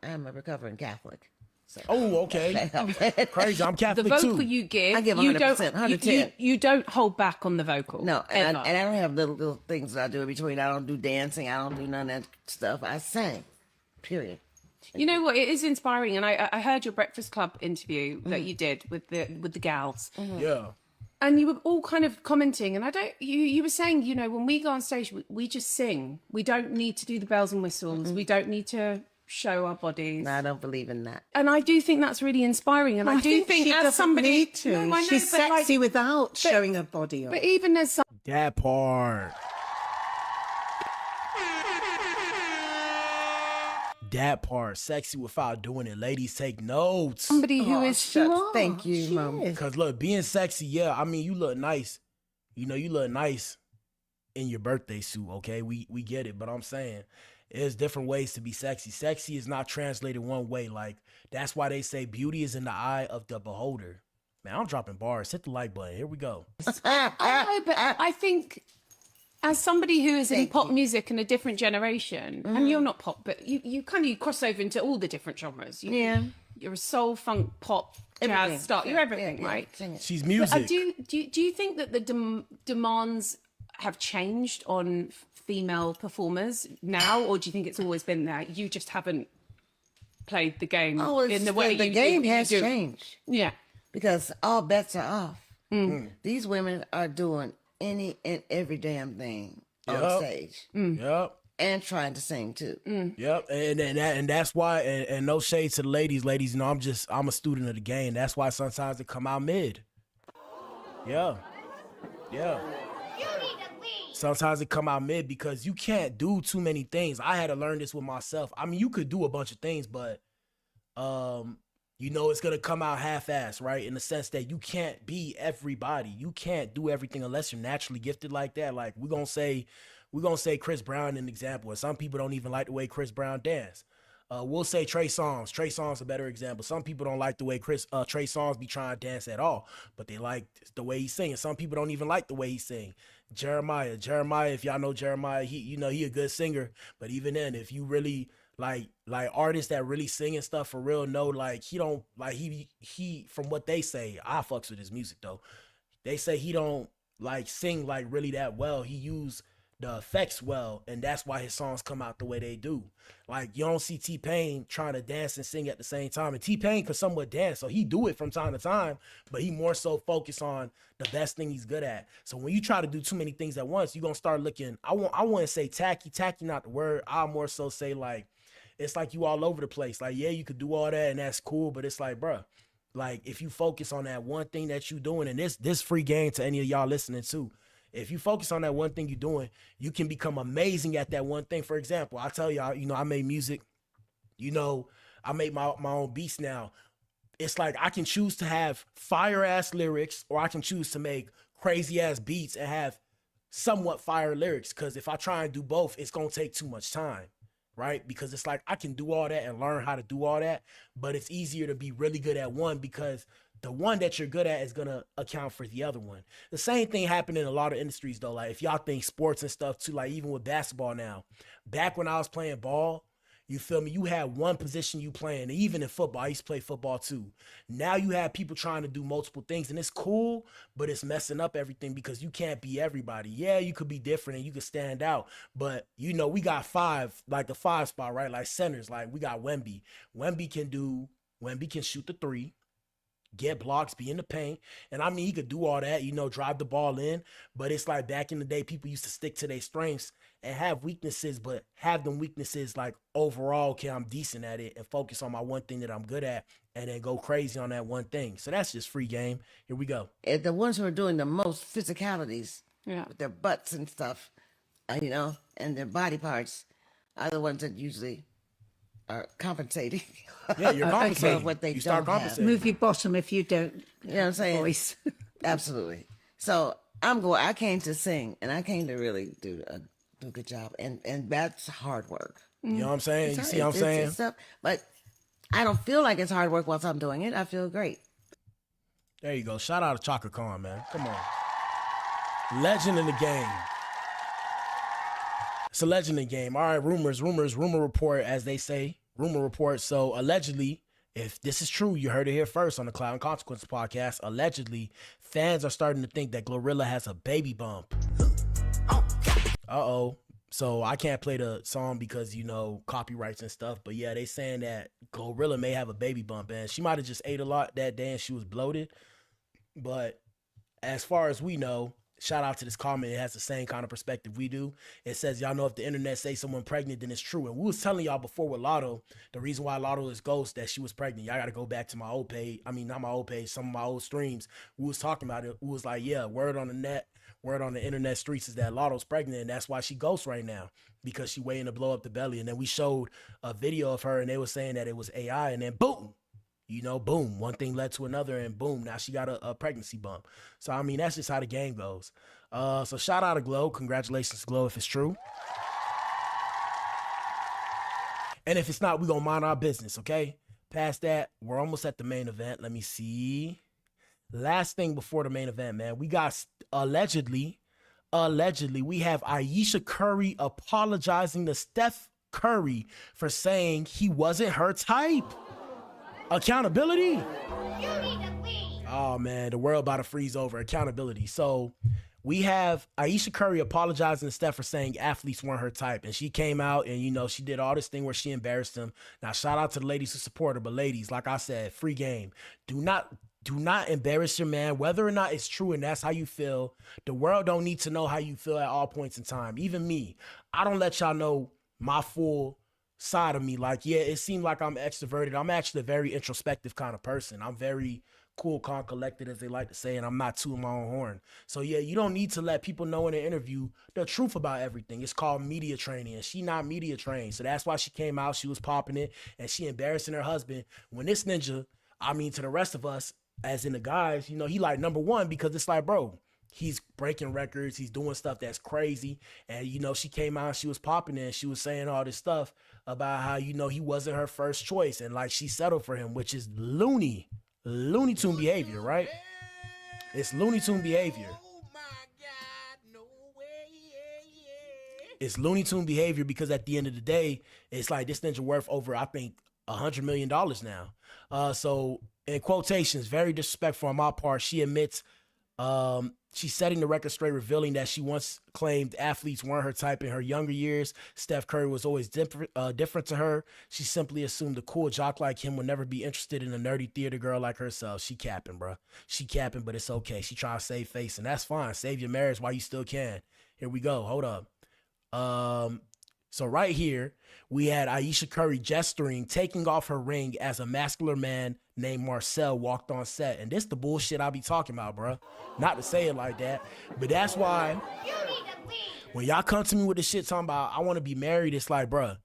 I'm a recovering Catholic. So. Oh, okay. Crazy. I'm Catholic the vocal too. you give, I give 100%, you don't, 110. you don't hold back on the vocal. No, and ever. I don't have little things that I do in between. I don't do dancing. I don't do none of that stuff. I sing, period. You know what? It is inspiring, and I heard your Breakfast Club interview that you did with the gals. Yeah. And you were all kind of commenting, and you were saying, you know, when we go on stage, we just sing. We don't need to do the bells and whistles. We don't need to show our bodies. No, I don't believe in that. And I do think that's really inspiring. And I do think she as doesn't somebody need to. No, I know, She's but sexy without showing her body off. But even as some That part. That part. Sexy without doing it. Ladies, take notes. somebody who is Thank you, Mom. Because look, being sexy, yeah, I mean, you look nice. You know, you look nice in your birthday suit, okay? We get it, but I'm saying there's different ways to be sexy. Sexy is not translated one way. Like, that's why they say beauty is in the eye of the beholder. Man, I'm dropping bars. Hit the like button. Here we go. I know, but I think as somebody who is in pop music in a different generation, and you're not pop, but you kind of cross over into all the different genres. You're a soul, funk, pop, jazz, star. You're everything, right? She's music. Do you think that the demands have changed on female performers now, or do you think it's always been there? You just haven't played the game in the way the game has changed. Yeah, because all bets are off. These women are doing any and every damn thing on stage. Yep. And trying to sing too. Yep. And that's why, and no shade to the ladies, you know, I'm a student of the game. That's why sometimes it come out mid. Yeah. Sometimes it come out mid because you can't do too many things. I had to learn this with myself. I mean, you could do a bunch of things, but you know, it's gonna come out half-assed, right? In the sense that you can't be everybody. You can't do everything unless you're naturally gifted like that. Like we're gonna say Chris Brown an example. And some people don't even like the way Chris Brown dance. We'll say Trey Songz. Trey Songz a better example. Some people don't like the way Trey Songz be trying to dance at all, but they like the way he sing. And some people don't even like the way he sing. Jeremiah, if y'all know Jeremiah, he a good singer. But even then, if you really like artists that really sing and stuff for real, know like he don't like he from what they say, I fucks with his music though. They say he don't like sing like really that well. He use the effects well, and that's why his songs come out the way they do. Like you don't see T-Pain trying to dance and sing at the same time, and T-Pain could somewhat dance, so he do it from time to time, but he more so focus on the best thing he's good at. So when you try to do too many things at once, you're gonna start looking, I wouldn't say tacky not the word, I'll more so say like it's like you all over the place. Like, yeah, you could do all that and that's cool, but it's like, bruh, like if you focus on that one thing that you doing, and this free game to any of y'all listening too, if you focus on that one thing you're doing, you can become amazing at that one thing. For example, I tell y'all, you know, I made music, you know, I make my own beats now. It's like I can choose to have fire ass lyrics, or I can choose to make crazy ass beats and have somewhat fire lyrics. Cause if I try and do both, it's gonna take too much time, right? Because it's like I can do all that and learn how to do all that, but it's easier to be really good at one because the one that you're good at is gonna account for the other one. The same thing happened in a lot of industries though. Like if y'all think sports and stuff too, like even with basketball now, back when I was playing ball, you feel me? You had one position you playing. Even in football, I used to play football too. Now you have people trying to do multiple things, and it's cool, but it's messing up everything because you can't be everybody. Yeah, you could be different and you could stand out, but you know, we got five, like the 5 spot, right? Like centers, like we got Wemby. Wemby can shoot the 3. get blocks, be in the paint. And I mean, he could do all that, you know, drive the ball in. But it's like back in the day, people used to stick to their strengths and have weaknesses, but have them weaknesses like overall, okay, I'm decent at it, and focus on my one thing that I'm good at, and then go crazy on that one thing. So that's just free game. Here we go. The ones who are doing the most physicalities with their butts and stuff, you know, and their body parts are the ones that usually are compensating. Yeah, you're compensating. For what they You start don't compensating. Move your bottom if you don't. You know what I'm saying? Voice. Absolutely. So I came to sing, and I came to really do a good job, and that's hard work. You know what I'm saying? It's You hard. see what I'm saying? It's tough, but I don't feel like it's hard work whilst I'm doing it. I feel great. There you go. Shout out to Chaka Khan, man. Come on. Legend in the game. It's a legend in the game. All right, rumor report, as they say. Rumor report. So allegedly, if this is true, you heard it here first on the Clout Consequences Podcast. Allegedly, fans are starting to think that Glorilla has a baby bump. Uh-oh. So I can't play the song because, you know, copyrights and stuff. But yeah, they saying that Glorilla may have a baby bump. And she might have just ate a lot that day and she was bloated. But as far as we know, shout out to this comment. It has the same kind of perspective we do. It says, y'all know if the internet say someone pregnant, then it's true. And we was telling y'all before with Lotto, the reason why Lotto is ghost, that she was pregnant. Y'all got to go back to my old page. I mean, not my old page, some of my old streams. We was talking about it. We was like, yeah, word on the net, word on the internet streets is that Lotto's pregnant. And that's why she ghosts right now, because she waiting to blow up the belly. And then we showed a video of her and they were saying that it was AI, and then boom. You know, boom, one thing led to another, and boom, now she got a pregnancy bump. So, I mean, that's just how the game goes. So shout out to Glow. Congratulations to Glow if it's true. And if it's not, we're going to mind our business, okay? Past that, we're almost at the main event. Let me see. Last thing before the main event, man. We got allegedly, we have Ayesha Curry apologizing to Steph Curry for saying he wasn't her type. Accountability. Oh man, the world about to freeze over. Accountability. So we have Ayesha Curry apologizing to Steph for saying athletes weren't her type. And she came out and, you know, she did all this thing where she embarrassed him. Now, shout out to the ladies who support her. But ladies, like I said, free game. Do not embarrass your man, whether or not it's true and that's how you feel. The world don't need to know how you feel at all points in time. Even me, I don't let y'all know my full side of me. Like, yeah, it seemed like I'm extroverted. I'm actually a very introspective kind of person. I'm very cool, calm, collected, as they like to say, and I'm not tooting my own horn. So yeah, you don't need to let people know in an interview the truth about everything. It's called media training, and she not media trained. So that's why she came out, she was popping it, and she embarrassing her husband. When this ninja, I mean, to the rest of us, as in the guys, you know, he like number one, because it's like, bro, he's breaking records, he's doing stuff that's crazy. And, you know, she came out, she was popping it, and she was saying all this stuff about how, you know, he wasn't her first choice, and like she settled for him, which is Looney Tune behavior, right? It's Looney Tune behavior. It's Looney Tune behavior, because at the end of the day, it's like this ninja worth over, I think, $100 million now. So in quotations, very disrespectful on my part, she admits she's setting the record straight, revealing that she once claimed athletes weren't her type in her younger years. Steph Curry was always different to her. She simply assumed a cool jock like him would never be interested in a nerdy theater girl like herself. She capping, bro. She capping, but it's okay. She trying to save face, and that's fine. Save your marriage while you still can. Here we go. Hold up. So right here, we had Ayesha Curry gesturing, taking off her ring as a muscular man named Marcel walked on set. And this the bullshit I be talking about, bro. Not to say it like that, but that's why when y'all come to me with this shit talking about I want to be married, it's like, bro,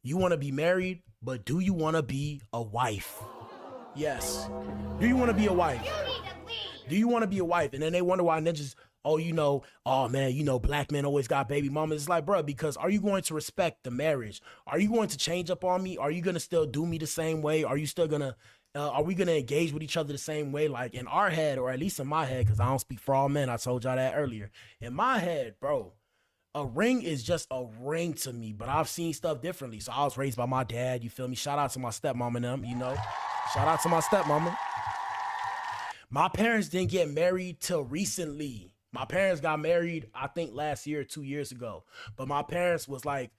you want to be married, but do you want to be a wife? Yes. Do you want to be a wife? Do you want to be a wife? And then they wonder why ninjas, oh, you know, oh man, you know, black men always got baby mamas. It's like, bro, because are you going to respect the marriage? Are you going to change up on me? Are you going to still do me the same way? Are you still going to, are we going to engage with each other the same way? Like in our head, or at least in my head, because I don't speak for all men. I told y'all that earlier. In my head, bro, a ring is just a ring to me, but I've seen stuff differently. So I was raised by my dad, you feel me? Shout out to my stepmom and them, you know? Shout out to my stepmama. My parents didn't get married till recently. My parents got married, I think last year or 2 years ago. But my parents was like,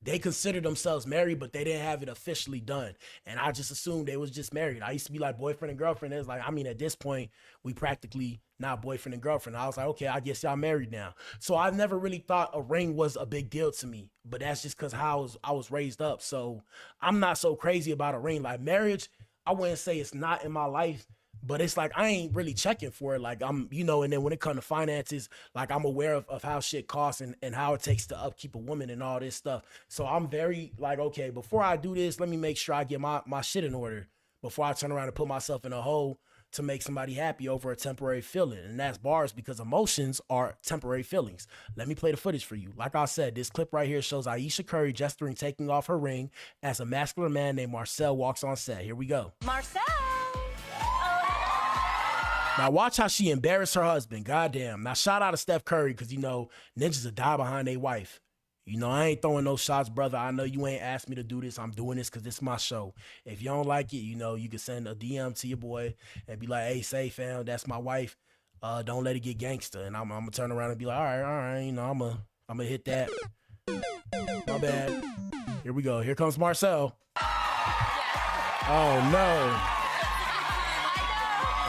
they considered themselves married, but they didn't have it officially done. And I just assumed they was just married. I used to be like boyfriend and girlfriend. It was like, I mean, at this point, we practically not boyfriend and girlfriend. I was like, okay, I guess y'all married now. So I've never really thought a ring was a big deal to me, but that's just because how I was raised up. So I'm not so crazy about a ring. Like marriage, I wouldn't say it's not in my life, but it's like I ain't really checking for it. Like I'm, you know, and then when it comes to finances, like I'm aware of how shit costs and how it takes to upkeep a woman and all this stuff. So I'm very like, okay, before I do this, let me make sure I get my shit in order before I turn around and put myself in a hole to make somebody happy over a temporary feeling. And that's bars, because emotions are temporary feelings. Let me play the footage for you. Like I said, this clip right here shows Ayesha Curry gesturing taking off her ring as a masculine man named Marcel walks on set. Here we go. Marcel! Now watch how she embarrassed her husband. Goddamn. Now shout out to Steph Curry, because, you know, ninjas will die behind their wife. You know, I ain't throwing no shots, brother. I know you ain't asked me to do this. I'm doing this because this is my show. If you don't like it, you know, you can send a DM to your boy and be like, hey, say, fam, that's my wife. Don't let it get gangster. And I'm going to turn around and be like, all right, you know, I'm gonna hit that. My bad. Here we go. Here comes Marcel. Oh, no.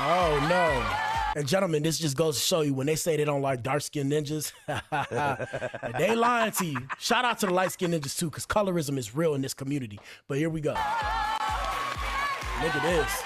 Oh, no. And gentlemen, this just goes to show you when they say they don't like dark-skinned ninjas, they lying to you. Shout out to the light-skinned ninjas too, because colorism is real in this community. But here we go. Look at this.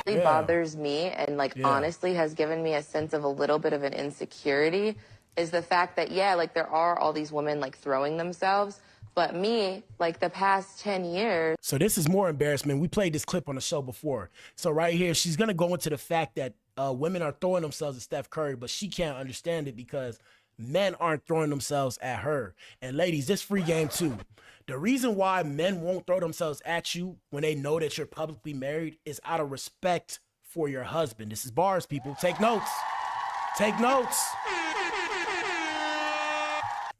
Really bothers me and honestly has given me a sense of a little bit of an insecurity is the fact that, there are all these women throwing themselves. But me, the past 10 years. So this is more embarrassment. We played this clip on the show before. So right here, she's going to go into the fact that women are throwing themselves at Steph Curry, but she can't understand it because men aren't throwing themselves at her. And ladies, this free game too. The reason why men won't throw themselves at you when they know that you're publicly married is out of respect for your husband. This is bars, people. Take notes. Take notes.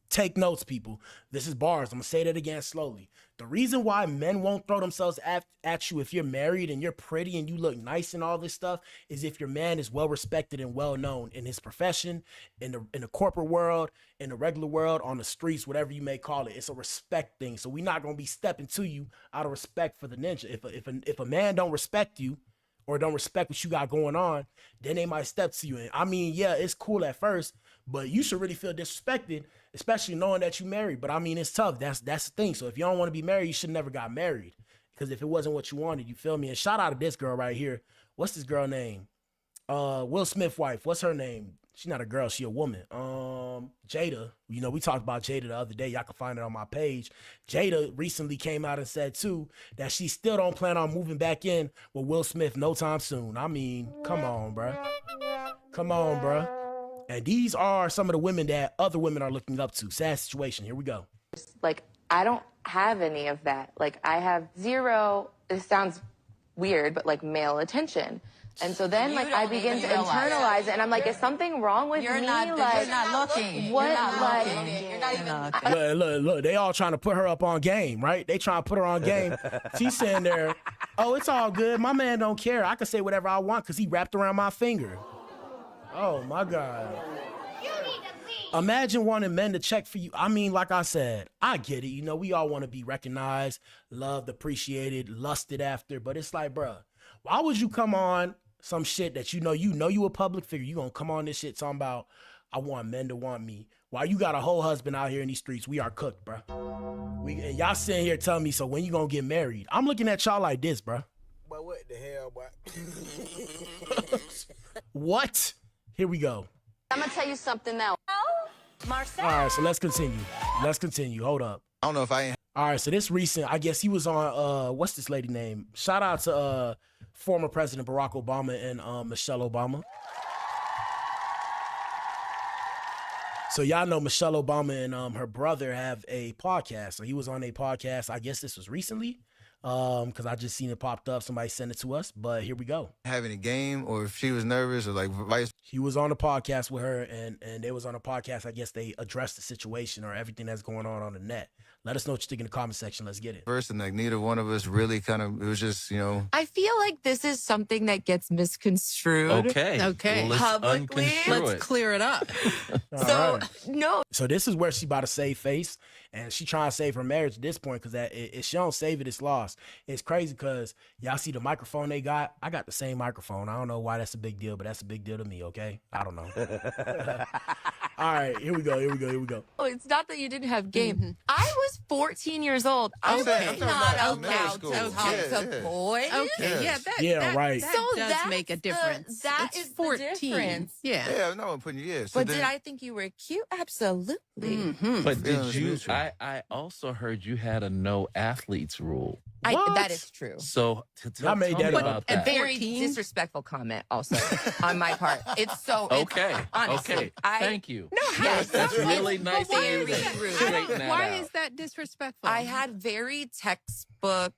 Take notes, people. This is bars. I'm going to say that again slowly. The reason why men won't throw themselves at you if you're married and you're pretty and you look nice and all this stuff is if your man is well respected and well known in his profession, in the corporate world, in the regular world, on the streets, whatever you may call it. It's a respect thing. So we're not going to be stepping to you out of respect for the ninja. If a man don't respect you or don't respect what you got going on, then they might step to you. And I mean, yeah, it's cool at first, but you should really feel disrespected, especially knowing that you married. But I mean, it's tough. That's the thing. So if you don't want to be married, you should never got married. Because if it wasn't what you wanted, you feel me? And shout out to this girl right here. What's this girl name? Will Smith wife. What's her name? She's not a girl. She a woman. Jada. You know, we talked about Jada the other day. Y'all can find it on my page. Jada recently came out and said, too, that she still don't plan on moving back in with Will Smith no time soon. I mean, come on, bruh. Come on, bruh. And these are some of the women that other women are looking up to. Sad situation. Here we go. I don't have any of that. I have zero, it sounds weird, but male attention. And so then I begin to internalize it, and I'm like, is something wrong with me? You're not looking. What? You're not even looking. Look, they all trying to put her up on game, right? They trying to put her on game. She's sitting there, oh, it's all good. My man don't care. I can say whatever I want because he wrapped around my finger. Oh, my God. Imagine wanting men to check for you. I mean, like I said, I get it. You know, we all want to be recognized, loved, appreciated, lusted after. But it's like, bruh, why would you come on some shit that you know you a public figure? You gonna come on this shit talking about, I want men to want me. While you got a whole husband out here in these streets, we are cooked, bruh. And y'all sitting here telling me, so when you gonna get married? I'm looking at y'all like this, bruh. But what the hell, boy? What? Here we go. I'm gonna tell you something now. Marcel. All right, so let's continue. Hold up. I don't know if I ain't. All right, so this recent, I guess he was on, what's this lady name? Shout out to former President Barack Obama and Michelle Obama. So y'all know Michelle Obama and her brother have a podcast. So he was on a podcast, I guess this was recently. because I just seen it popped up. Somebody sent it to us, but here we go. Having a game, or if she was nervous, or like vice. He was on the podcast with her, and they was on the podcast. I guess they addressed the situation or everything that's going on the net. Let us know what you think in the comment section. Let's get it. First, and like neither one of us really kind of, it was just, I feel like this is something that gets misconstrued. Okay. Well, let's publicly. Let's clear it up. So this is where she about to save face, and she trying to save her marriage at this point, because if she don't save it, it's lost. It's crazy because y'all see the microphone they got. I got the same microphone. I don't know why that's a big deal, but that's a big deal to me. Okay, I don't know. All right, here we go. Oh, it's not that you didn't have game. I was 14 years old. I was not allowed to talk to boys. Okay, right. So that does make a difference. That it's is 14. The difference. Yeah, no one putting you. Yeah. So But did I think you were cute? Absolutely. But did you? I also heard you had a no athletes rule. That is true. So I made that about a that. very disrespectful comment also on my part. It's so Okay. honestly, Okay. Thank you. No, yes, That's really nice of you to rude. straighten that Why out. is that disrespectful? I had very textbook,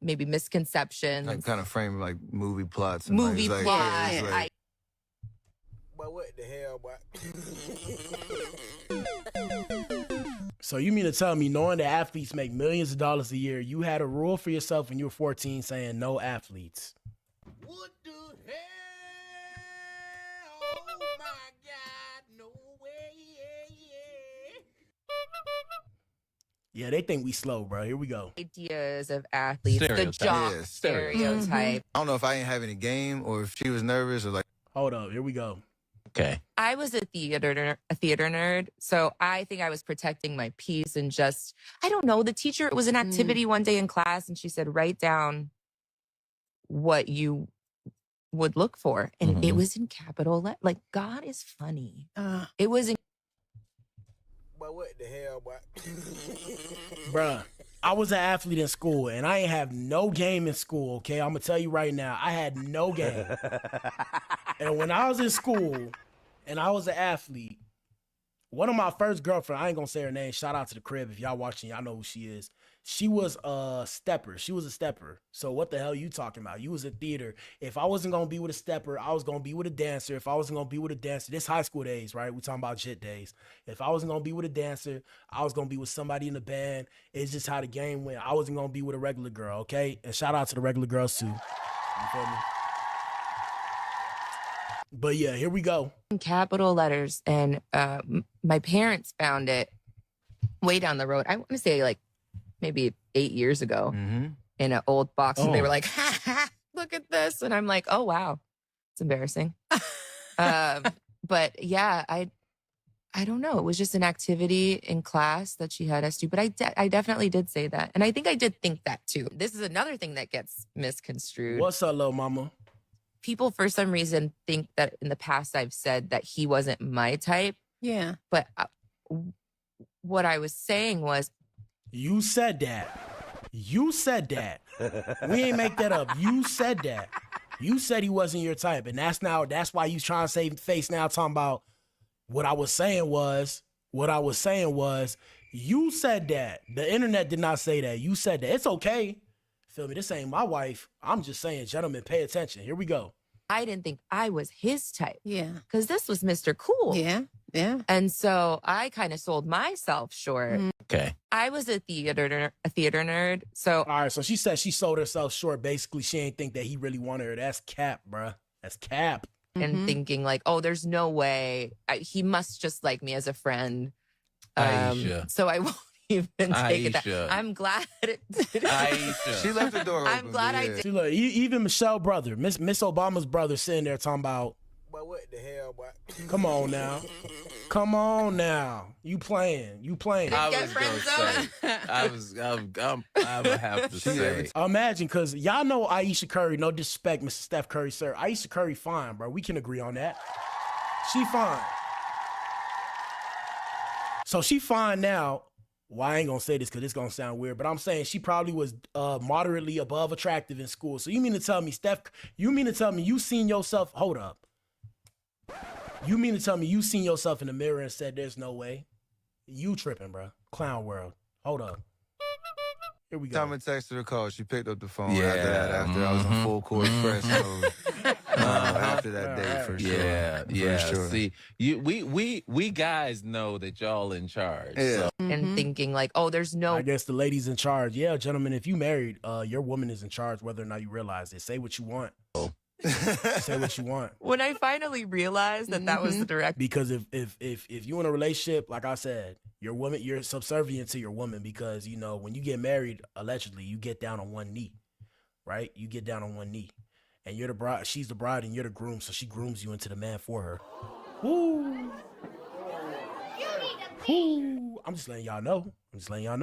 maybe misconceptions. Like kind of frame like movie plots. And Movie like, plot. it's like- But what the hell, boy? So you mean to tell me, knowing that athletes make millions of dollars a year, you had a rule for yourself when you were 14 saying no athletes? What the hell? Oh my God, no way, Yeah, they think we slow, bro. Here we go. Ideas of athletes, the Stereotype. jock Yeah, stereotype. I don't know if I didn't have any game, or if she was nervous, or like. Hold up, here we go. Okay. I was a theater nerd, so I think I was protecting my peace and just, I don't know, the teacher, it was an activity one day in class, and she said, write down what you would look for. And it was in capital letters. Like, God is funny. It was in. But what the hell, boy? Bruh, I was an athlete in school, and I ain't have no game in school, okay? I'm going to tell you right now, I had no game. And when I was in school, and I was an athlete, one of my first girlfriends, I ain't going to say her name, shout out to the crib. If y'all watching, y'all know who she is. She was a stepper. So what the hell you talking about? You was a theater. If I wasn't going to be with a stepper, I was going to be with a dancer. If I wasn't going to be with a dancer, this high school days, right? We talking about shit days. If I wasn't going to be with a dancer, I was going to be with somebody in the band. It's just how the game went. I wasn't going to be with a regular girl, okay? And shout out to the regular girls too. You feel me? But yeah, here we go. In capital letters, and my parents found it way down the road. I want to say like maybe 8 years ago in an old box, and they were like, ha, ha, look at this. And I'm like, oh, wow, it's embarrassing. But yeah, I don't know. It was just an activity in class that she had us do. But I definitely did say that. And I think I did think that too. This is another thing that gets misconstrued. What's up, little mama? People, for some reason, think that in the past I've said that he wasn't my type. Yeah. But what I was saying was, you said that. You said that. We ain't make that up. You said that. You said he wasn't your type. And that's why you trying to save face now, talking about what I was saying was, you said that. The internet did not say that. You said that. It's okay. Feel me? This ain't my wife. I'm just saying, gentlemen, pay attention. Here we go. I didn't think I was his type. Yeah. Because this was Mr. Cool. Yeah. Yeah. And so I kind of sold myself short. Okay. I was a theater nerd. So all right. So she said she sold herself short. Basically, she ain't think that he really wanted her. That's cap, bruh. That's cap. And thinking like, oh, there's no way. He must just like me as a friend. So I won't even take it that. I'm glad it did. She left the door open. I'm glad I did. See, look, even Michelle's brother, Miss Obama's brother, sitting there talking about, But what the hell, boy? come on now. Come on now. You playing. I was going to say, I would have to say. Imagine, because y'all know Aisha Curry, no disrespect, Mr. Steph Curry, sir. Aisha Curry fine, bro. We can agree on that. She fine. So she fine now. Well, I ain't going to say this because it's going to sound weird, but I'm saying she probably was moderately above attractive in school. So you mean to tell me, you seen yourself, hold up. You mean to tell me you seen yourself in the mirror and said, there's no way? You tripping, bro. Clown world. Hold up. Here we go. Time I texted her call, she picked up the phone Yeah. after that, after I was in full court press mode. After that day, for sure. Yeah. For sure. See, we guys know that y'all in charge. Yeah. So. And thinking like, oh, there's no. I guess the ladies in charge. Yeah, gentlemen, if you married, your woman is in charge, whether or not you realize it. Say what you want. Say what you want. When I finally realized that was the direct. Because if you in a relationship, like I said, your woman, you're subservient to your woman because, you know, when you get married, allegedly, you get down on one knee, right? You get down on one knee. And you're the bride, she's the bride and you're the groom, so she grooms you into the man for her. Woo! Woo! I'm just letting y'all know.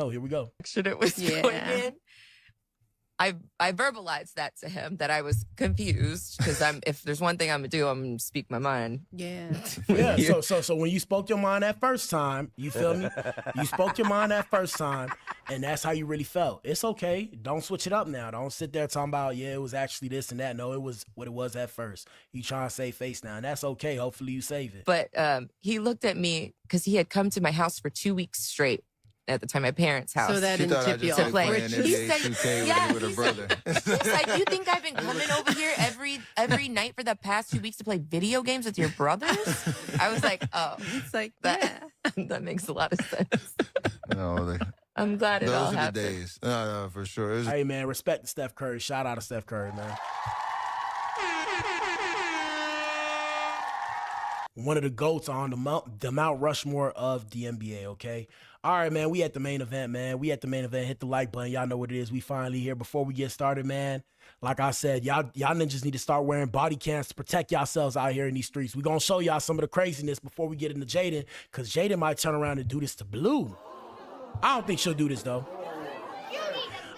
Here we go. It was going in. I verbalized that to him that I was confused because if there's one thing I'm gonna do, I'm gonna speak my mind. Yeah. Yeah. So when you spoke your mind that first time, you feel me? You spoke your mind that first time, and that's how you really felt. It's okay. Don't switch it up now. Don't sit there talking about, yeah, it was actually this and that. No, it was what it was at first. You trying to save face now, and that's okay. Hopefully you save it. But he looked at me because he had come to my house for 2 weeks straight. At the time, my parents' house. So that didn't tip you off. He said, with her brother. He's like, you think I've been coming over here every night for the past 2 weeks to play video games with your brothers? I was like, oh, it's like that. That makes a lot of sense. No, I'm glad it all those are happened. the days. No, for sure. Hey man, respect to Steph Curry. Shout out to Steph Curry, man. One of the GOATs on the Mount Rushmore of the NBA, okay? All right, man, we at the main event, man. Hit the like button. Y'all know what it is. We finally here. Before we get started, man, like I said, y'all ninjas need to start wearing body cams to protect yourselves out here in these streets. We're going to show y'all some of the craziness before we get into Jaidyn, because Jaidyn might turn around and do this to Blue. I don't think she'll do this, though.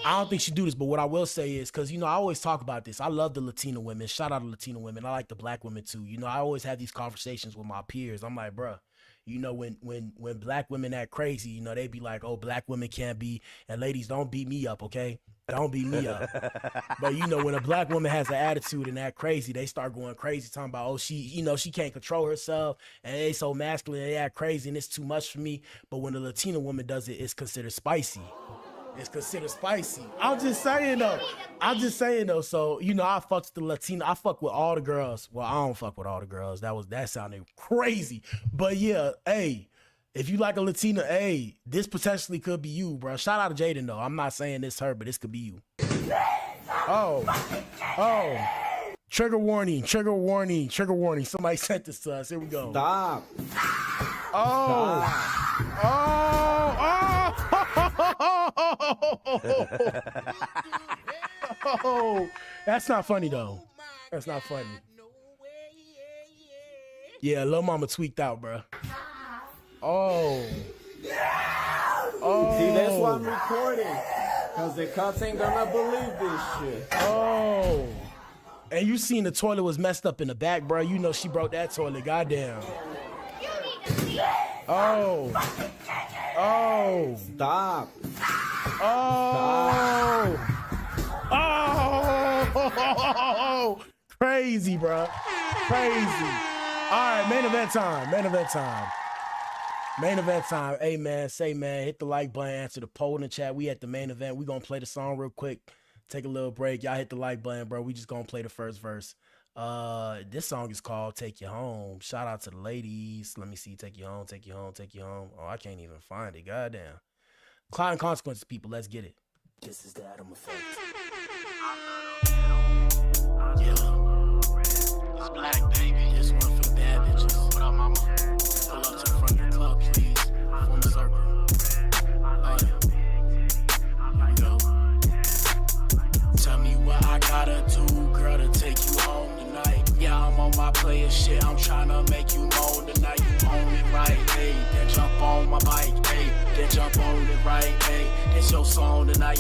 I don't think she'll do this, but what I will say is, because, you know, I always talk about this. I love the Latina women. Shout out to Latina women. I like the black women, too. You know, I always have these conversations with my peers. I'm like, bruh, you know, when black women act crazy, you know, they be like, oh, black women can't be, and ladies, don't beat me up, okay? Don't beat me up. But, you know, when a black woman has an attitude and act crazy, they start going crazy, talking about, oh, she, you know, she can't control herself, and they so masculine, they act crazy, and it's too much for me. But when a Latina woman does it, it's considered spicy. It's considered spicy. I'm just saying though. So, you know, I fuck with the Latina. I fuck with all the girls. Well, I don't fuck with all the girls. That sounded crazy. But yeah, hey, if you like a Latina, hey, this potentially could be you, bro. Shout out to Jaidyn though. I'm not saying it's her, but this could be you. Oh. Trigger warning. Somebody sent this to us. Here we go. Stop. Oh, that's not funny though. That's not funny. Yeah, Lil Mama tweaked out, bro. Oh. See, that's why I'm recording. Because the cops ain't gonna believe this shit. Oh. And you seen the toilet was messed up in the back, bro. You know she broke that toilet. Goddamn. Oh. Stop. Oh. Crazy, bro. Crazy. All right, main event time. Hey, man, hit the like button, answer the poll in the chat. We at the main event. We gonna play the song real quick. Take a little break. Y'all hit the like button, bro. We just gonna play the first verse. This song is called Take You Home. Shout out to the ladies. Let me see. Take you home. Oh, I can't even find it. Goddamn. Clout Consequences, people. Let's get it. This is the Adam Effect. Yeah. It's Blac, baby. This one for the bad bitches. What up, mama? Pull up to the front of the club, please. Form a circle. Here we go. Tell me what I gotta do, girl, to take you home tonight. Yeah, I'm on my player shit. I'm tryna make you moan tonight. You own it right, hey. Then jump on my bike, hey. Then jump on it right, hey. It's your song tonight,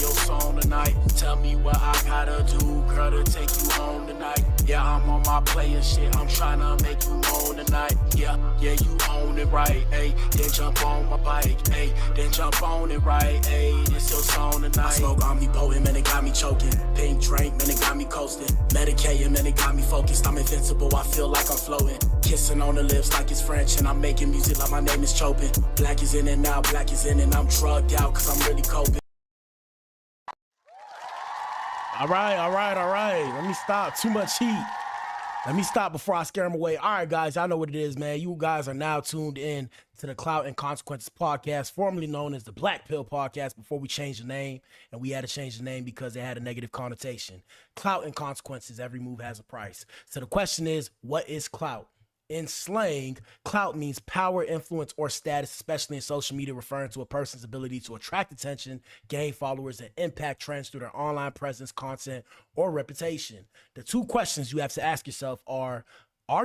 Tell me what I gotta do, girl, to take you home tonight. Yeah, I'm on my player shit. I'm tryna make you moan tonight. Yeah, you own it right, hey. Then jump on my bike, hey. Then jump on it right, hey. It's your song tonight. I smoke omnipotent, man, it got me choking. Pink drink, man, it got me coasting. Medicating, man, it got me focused. I'm invincible, I feel like I'm floating. Kissing on the lips like it's French, and I'm making music like my name is Chopin. Black is in and out, I'm drugged out, cause I'm really coping. All right. Let me stop. Too much heat. Let me stop before I scare them away. All right, guys, I know what it is, man. You guys are now tuned in to the Clout and Consequences Podcast, formerly known as the Black Pill Podcast before we changed the name. And we had to change the name because it had a negative connotation. Clout and Consequences, every move has a price. So the question is, what is clout? In slang, clout means power, influence, or status, especially in social media, referring to a person's ability to attract attention, gain followers, and impact trends through their online presence, content, or reputation. The two questions you have to ask yourself are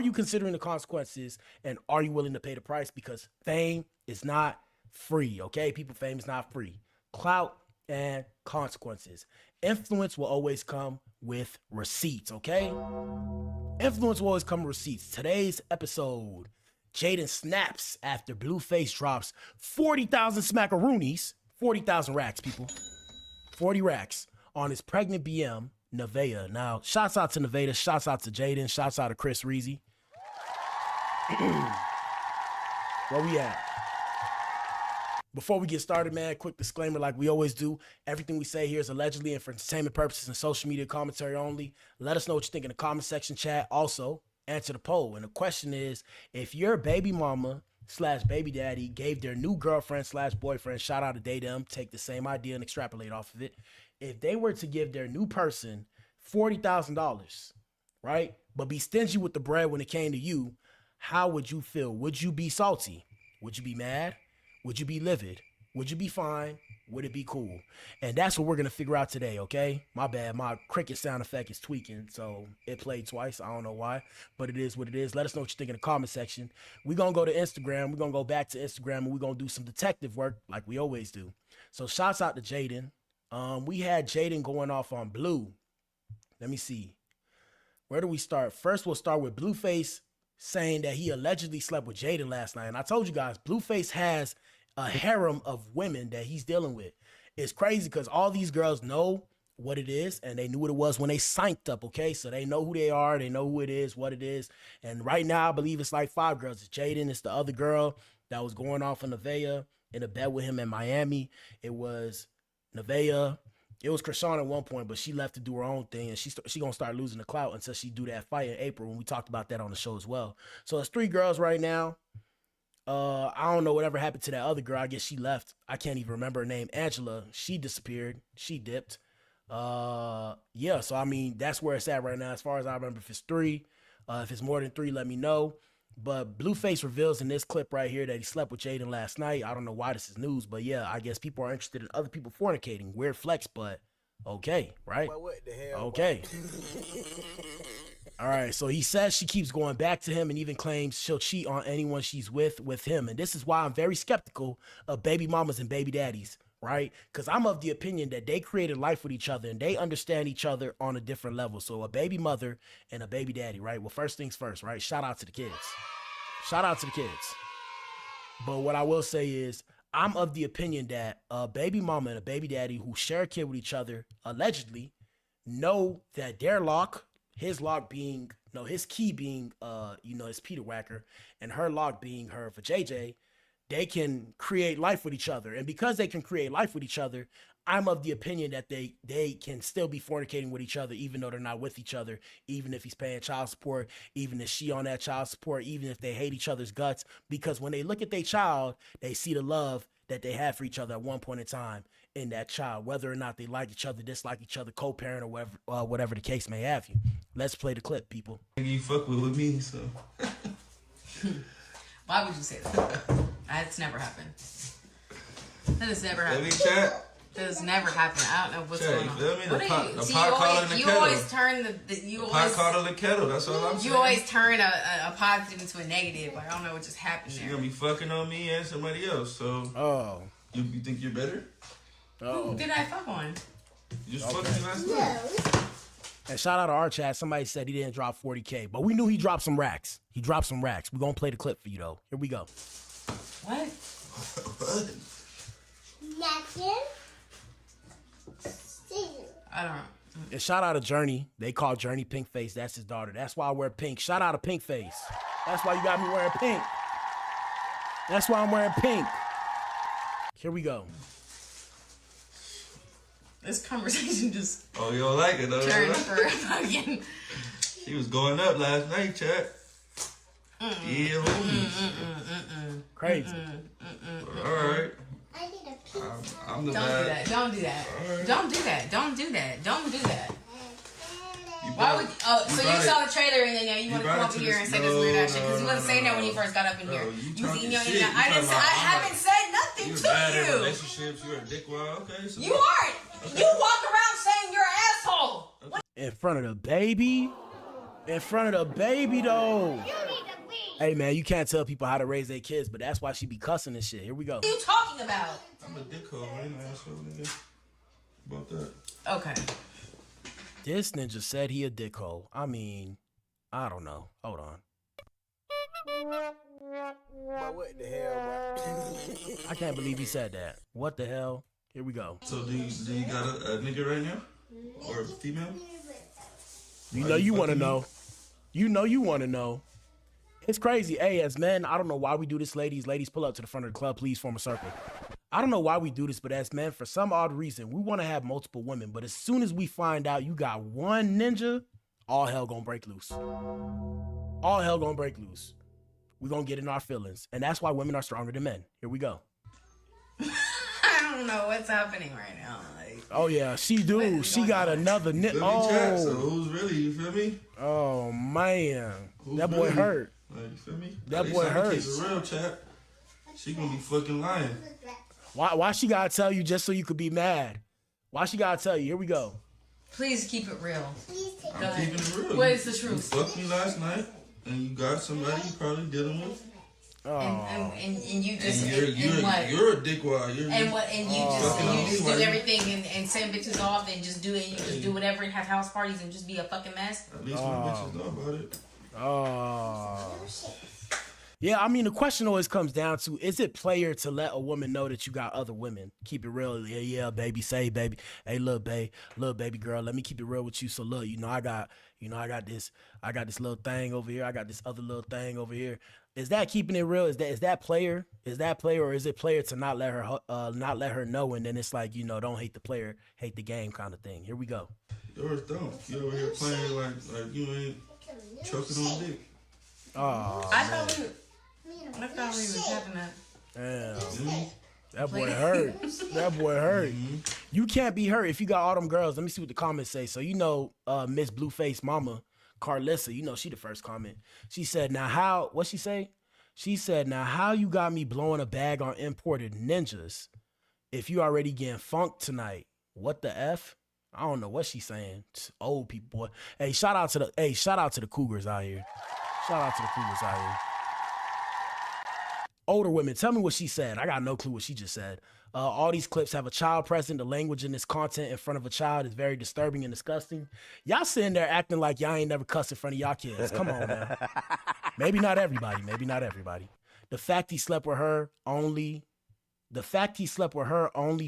you considering the consequences, and are you willing to pay the price? Because fame is not free, okay? People, fame is not free. Clout and consequences. Influence will always come with receipts, okay? Influence will always come with receipts. Today's episode, Jaidyn snaps after Blueface drops 40,000 smackaroonies, 40,000 racks, people. 40 racks on his pregnant BM, Navaeh. Now, shouts out to Navaeh, shouts out to Jaidyn, shouts out to Chris Reezy. Where we at? Before we get started, man, quick disclaimer like we always do. Everything we say here is allegedly and for entertainment purposes and social media commentary only. Let us know what you think in the comment section chat. Also, answer the poll. And the question is, if your baby mama / baby daddy gave their new girlfriend / boyfriend, shout out to Date Them, take the same idea and extrapolate off of it. If they were to give their new person $40,000, right, but be stingy with the bread when it came to you, how would you feel? Would you be salty? Would you be mad? Would you be livid? Would you be fine? Would it be cool? And that's what we're going to figure out today, okay? My bad. My cricket sound effect is tweaking, so it played twice. I don't know why, but it is what it is. Let us know what you think in the comment section. We're going to go to Instagram. We're going to go back to Instagram, and we're going to do some detective work like we always do. So shouts out to Jaidyn. We had Jaidyn going off on Blue. Let me see. Where do we start? First, we'll start with Blueface saying that he allegedly slept with Jaidyn last night. And I told you guys, Blueface has a harem of women that he's dealing with. It's crazy because all these girls know what it is, and they knew what it was when they signed up, okay? So they know who they are, they know who it is, what it is. And right now, I believe it's like 5 girls. It's Jaidyn, it's the other girl that was going off on Navaeh in a bed with him in Miami. It was Navaeh. It was Krishan at one point, but she left to do her own thing, and she gonna start losing the clout until she do that fight in April, and we talked about that on the show as well. So it's 3 girls right now. I don't know whatever happened to that other girl. I guess she left. I can't even remember her name. Angela. She disappeared. She dipped. Yeah. So I mean, that's where it's at right now. As far as I remember, if it's 3, if it's more than 3, let me know. But Blueface reveals in this clip right here that he slept with Jaidyn last night. I don't know why this is news, but yeah, I guess people are interested in other people fornicating. Weird flex, but okay, right? Well, what the hell? Okay. All right, so he says she keeps going back to him and even claims she'll cheat on anyone she's with him. And this is why I'm very skeptical of baby mamas and baby daddies, right? Because I'm of the opinion that they created life with each other and they understand each other on a different level. So a baby mother and a baby daddy, right? Well, first things first, right? Shout out to the kids. Shout out to the kids. But what I will say is I'm of the opinion that a baby mama and a baby daddy who share a kid with each other, allegedly, know that their lock, his lock being, his key being, his Peter Whacker, and her lock being her for JJ, they can create life with each other. And because they can create life with each other, I'm of the opinion that they can still be fornicating with each other, even though they're not with each other, even if he's paying child support, even if she on that child support, even if they hate each other's guts. Because when they look at their child, they see the love that they have for each other at one point in time in that child, whether or not they like each other, dislike each other, co-parent, or whatever the case may have you. Let's play the clip, people. You fuck with me, so. Why would you say that? That's never happened. That has never happened. Let me chat. That has never happened. I don't know what's Chat, going on. you feel me? What The are pot, you? the See, pot calling the you kettle. always turn the pot calling the kettle. That's all I'm saying. You always turn a positive into a negative. Like, I don't know what just happened there. You're gonna be fucking on me and somebody else. So you think you're better? Who did I fuck on? You just fucked me last night. And shout out to our chat. Somebody said he didn't drop 40K, but we knew he dropped some racks. He dropped some racks. We're gonna play the clip for you though. Here we go. What? Nothing. I don't know. And shout out to Journey. They call Journey Pink Face. That's his daughter. That's why I wear pink. Shout out to Pink Face. That's why you got me wearing pink. That's why I'm wearing pink. Here we go. This conversation just Oh, you don't like it, though? turned for fucking... She was going up last night, chat. Yeah, homies. Crazy. All right. I'm the bad. Don't do that. Right. Don't do that. Don't do that. Don't do that. Why would? Oh, so you saw the trailer and then you want to come over here and say this weird ass shit because you wasn't saying that when you first got up in here. I haven't said nothing to you. Relationships, you're a dickwad. Okay, so you aren't. You walk around saying you're an asshole. In front of the baby. In front of the baby, though. Hey, man, you can't tell people how to raise their kids, but that's why she be cussing and shit. Here we go. What are you talking about? I'm a dickhole. I ain't an asshole, nigga. About that. Okay. This ninja said he a dickhole. I mean, I don't know. Hold on. But what the hell, bro? I can't believe he said that. What the hell? Here we go. So do you got a nigga right now? Or a female? You know you want to know. You know you want to know. It's crazy. Hey, as men, I don't know why we do this, ladies. Ladies, pull up to the front of the club. Please form a circle. I don't know why we do this, but as men, for some odd reason, we want to have multiple women. But as soon as we find out you got one ninja, all hell gonna break loose. All hell gonna break loose. We're gonna get in our feelings. And that's why women are stronger than men. Here we go. I don't know what's happening right now. Like, oh, yeah. She do. She got another ninja. Oh. So who's really, you feel me? Oh, man. Who's that boy really? hurt. Like, you feel me? That boy hurt. She's a real chat. She gonna be fucking lying. Why she gotta tell you just so you could be mad? Why she gotta tell you? Here we go. please keep it real. I'm keeping it real. What is the truth? You fucked me last night, and you got somebody you probably dealing with. And you just and you're a dickwad. And you just do everything and send bitches off and just do it. And you just do whatever and have house parties and just be a fucking mess. At least my bitches know about it. Yeah, I mean, the question always comes down to, is it player to let a woman know that you got other women? Keep it real. Yeah, baby, say, baby. Hey, look, baby girl, let me keep it real with you. So look, I got this little thing over here. I got this other little thing over here. Is that keeping it real? Is that player? Is that player, or is it player to not let her know, and then it's like, don't hate the player, hate the game kind of thing. Here we go. Yours don't. You over here playing like you ain't choking on dick. Oh, I thought we was having that. Damn. That boy hurt. That boy hurt. Mm-hmm. You can't be hurt if you got all them girls. Let me see what the comments say. So, Miss Blueface Mama, Carlissa, she the first comment. She said, what'd she say? She said, now how you got me blowing a bag on imported ninjas if you already getting funked tonight? What the F? I don't know what she's saying. It's old people, boy. Hey, shout out to the Cougars out here. Shout out to the Cougars out here. Older women, tell me what she said. I got no clue what she just said. All these clips have a child present. The language in this content in front of a child is very disturbing and disgusting. Y'all sitting there acting like y'all ain't never cussed in front of y'all kids. Come on, man. Maybe not everybody. The fact he slept with her only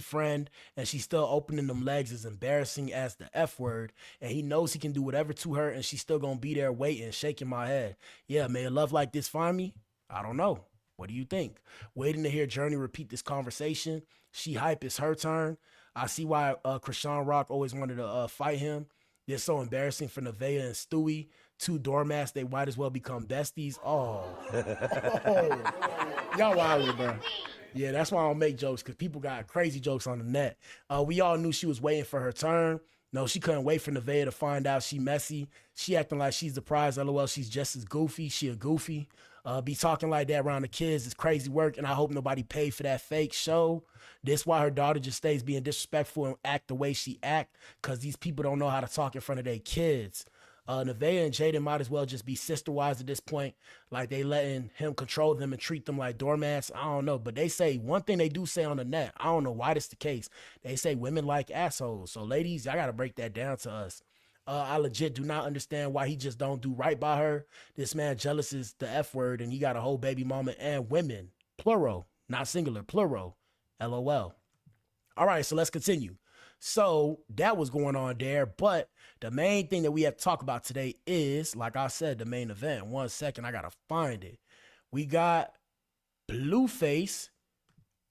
friend and she's still opening them legs is embarrassing as the F word. And he knows he can do whatever to her and she's still gonna be there waiting, shaking my head. Yeah, may a love like this find me? I don't know. What do you think? Waiting to hear Journey repeat this conversation. She hype, it's her turn. I see why Krishan Rock always wanted to fight him. They're so embarrassing for Navaeh and Stewie. Two doormats, they might as well become besties. Oh. Y'all wild, bro. Yeah, that's why I don't make jokes, because people got crazy jokes on the net. We all knew she was waiting for her turn. No, she couldn't wait for Navaeh to find out she messy. She acting like she's the prize. LOL, she's just as goofy. She a goofy. Be talking like that around the kids is crazy work, and I hope nobody paid for that fake show. This why her daughter just stays being disrespectful and act the way she act, because these people don't know how to talk in front of their kids. Navaeh and Jaden might as well just be sister-wise at this point, like they letting him control them and treat them like doormats. I don't know, but they say, one thing they do say on the net, I don't know why this the case, they say women like assholes. So ladies, I gotta break that down to us. I legit do not understand why he just don't do right by her. This man jealous is the F word, and he got a whole baby mama and women. Plural, not singular, plural. LOL. All right, so let's continue. So that was going on there, but the main thing that we have to talk about today is, like I said, the main event. 1 second, I gotta find it. We got Blueface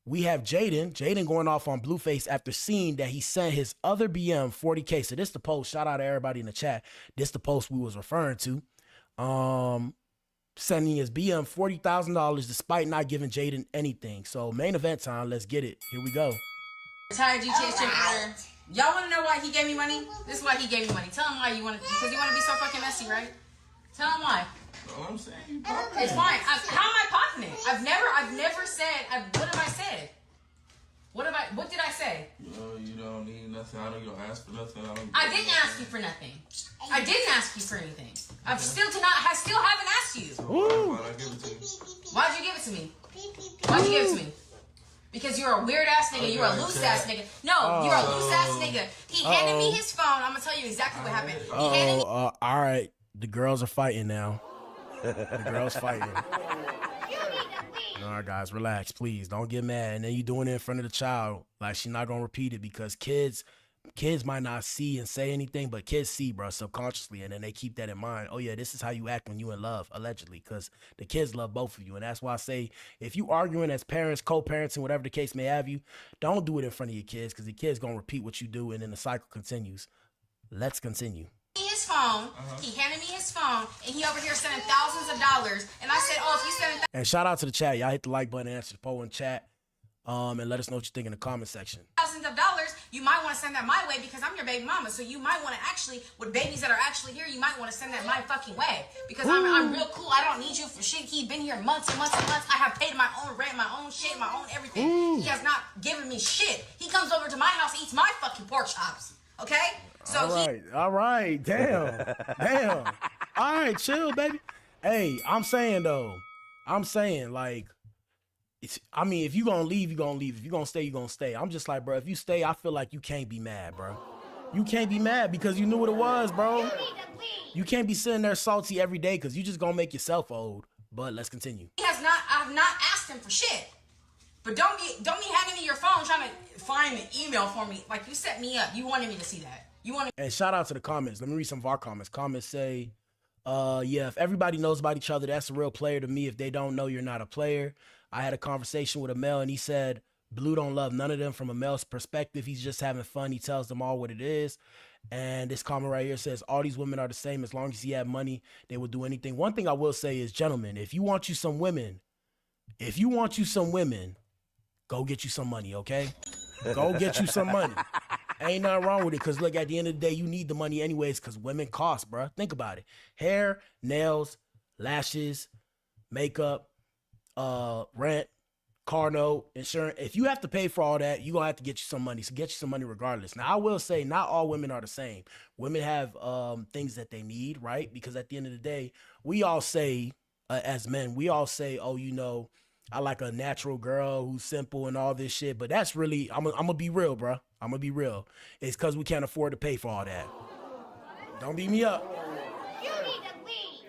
we have Jaidyn going off on Blueface after seeing that he sent his other BM 40K. So this the post. Shout out to everybody in the chat. This the post we was referring to. Sending his BM $40,000 despite not giving Jaidyn anything. So main event time. Let's get it. Here we go. Retired GTS champion. Y'all want to know why he gave me money? This is why he gave me money. Tell him why you want to, because you want to be so fucking messy, right? Tell him why. All I'm saying, it's fine. How am I popping it? I've never said. What have I said? What did I say? You don't need nothing. I know you don't ask for nothing. I didn't ask you for nothing. I didn't ask you for anything. I still haven't asked you. So why'd I give it to you? Why'd you give it to me? Why'd you give it to me? Because you're a weird ass nigga. You're a loose ass nigga. No, you're a loose ass nigga. He handed me his phone. I'm gonna tell you exactly what happened. All right. The girls are fighting now. The girls fighting. All right, guys, relax, please. Don't get mad. And then you doing it in front of the child. Like, she's not going to repeat it because kids might not see and say anything, but kids see, bro, subconsciously. And then they keep that in mind. Oh, yeah, this is how you act when you in love, allegedly, because the kids love both of you. And that's why I say, if you arguing as parents, co-parenting, whatever the case may have you, don't do it in front of your kids because the kids going to repeat what you do, and then the cycle continues. Let's continue. His phone, he handed me his phone, and he over here sending thousands of dollars. And I said, oh, if you sending and shout out to the chat. Y'all hit the like button, answer the poll in chat, and let us know what you think in the comment section. thousands of dollars, you might want to send that my way because I'm your baby mama. So you might want to actually, with babies that are actually here, you might want to send that my fucking way because I'm real cool. I don't need you for shit. He's been here months and months and months. I have paid my own rent, my own shit, my own everything. He has not given me shit. He comes over to my house, eats my fucking pork chops. Okay? So all right, damn. All right, chill, baby. Hey, I'm saying like, I mean, if you gonna leave, you gonna leave. If you gonna stay, you gonna stay. I'm just like, bro, if you stay, I feel like you can't be mad, bro. You can't be mad because you knew what it was, bro. You can't be sitting there salty every day because you just gonna make yourself old. But let's continue. I've not asked him for shit. But don't be handing me your phone trying to find an email for me. Like, you set me up. You wanted me to see that. And shout out to the comments. Let me read some of our comments. Comments say, yeah, if everybody knows about each other, that's a real player to me. If they don't know, you're not a player. I had a conversation with a male and he said, Blue don't love none of them from a male's perspective. He's just having fun. He tells them all what it is. And this comment right here says, all these women are the same. As long as he had money, they would do anything. One thing I will say is, gentlemen, if you want you some women, go get you some money, okay? Go get you some money. Ain't nothing wrong with it because, look, at the end of the day, you need the money anyways because women cost, bro. Think about it. Hair, nails, lashes, makeup, rent, car note, insurance. If you have to pay for all that, you're going to have to get you some money. So get you some money regardless. Now, I will say not all women are the same. Women have things that they need, right? Because at the end of the day, we all say, as men, we all say, oh, you know, I like a natural girl who's simple and all this shit. But that's really, I'm going to be real, bro. I'm going to be real. It's because we can't afford to pay for all that. Don't beat me up.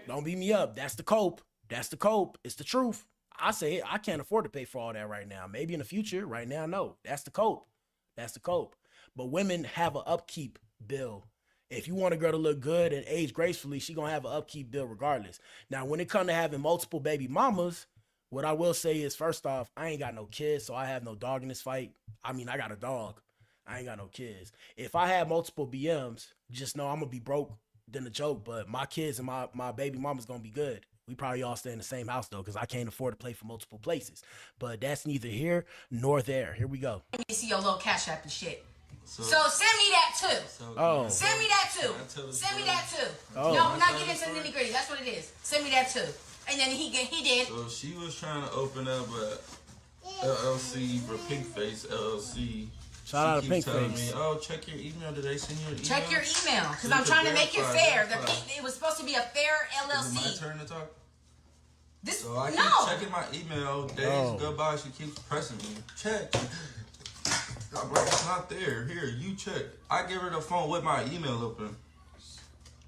Don't beat me up. That's the cope. That's the cope. It's the truth. I say it. I can't afford to pay for all that right now. Maybe in the future. Right now, no. That's the cope. That's the cope. But women have an upkeep bill. If you want a girl to look good and age gracefully, she going to have an upkeep bill regardless. Now, when it comes to having multiple baby mamas, what I will say is, first off, I ain't got no kids, so I have no dog in this fight. I mean, I got a dog. I ain't got no kids. If I had multiple BMs, just know I'm going to be broke than a joke, but my kids and my baby mama's going to be good. We probably all stay in the same house, though, because I can't afford to play for multiple places. But that's neither here nor there. Here we go. Let me see your little Cash App and shit. So send me that, too. Send me that, too. Send me that, too. No, we're not getting into the nitty-gritty. That's what it is. Send me that, too. And then he did. So she was trying to open up a LLC for Pinkface LLC. Shout out to Pinkface. Me, oh, check your email. Did they send you an email? Check your email, because I'm trying to make it fair. It was supposed to be a fair LLC. Is it my turn to talk? So I keep checking my email. Days go by. She keeps pressing me. Check. I'm like, it's not there. Here, you check. I give her the phone with my email open.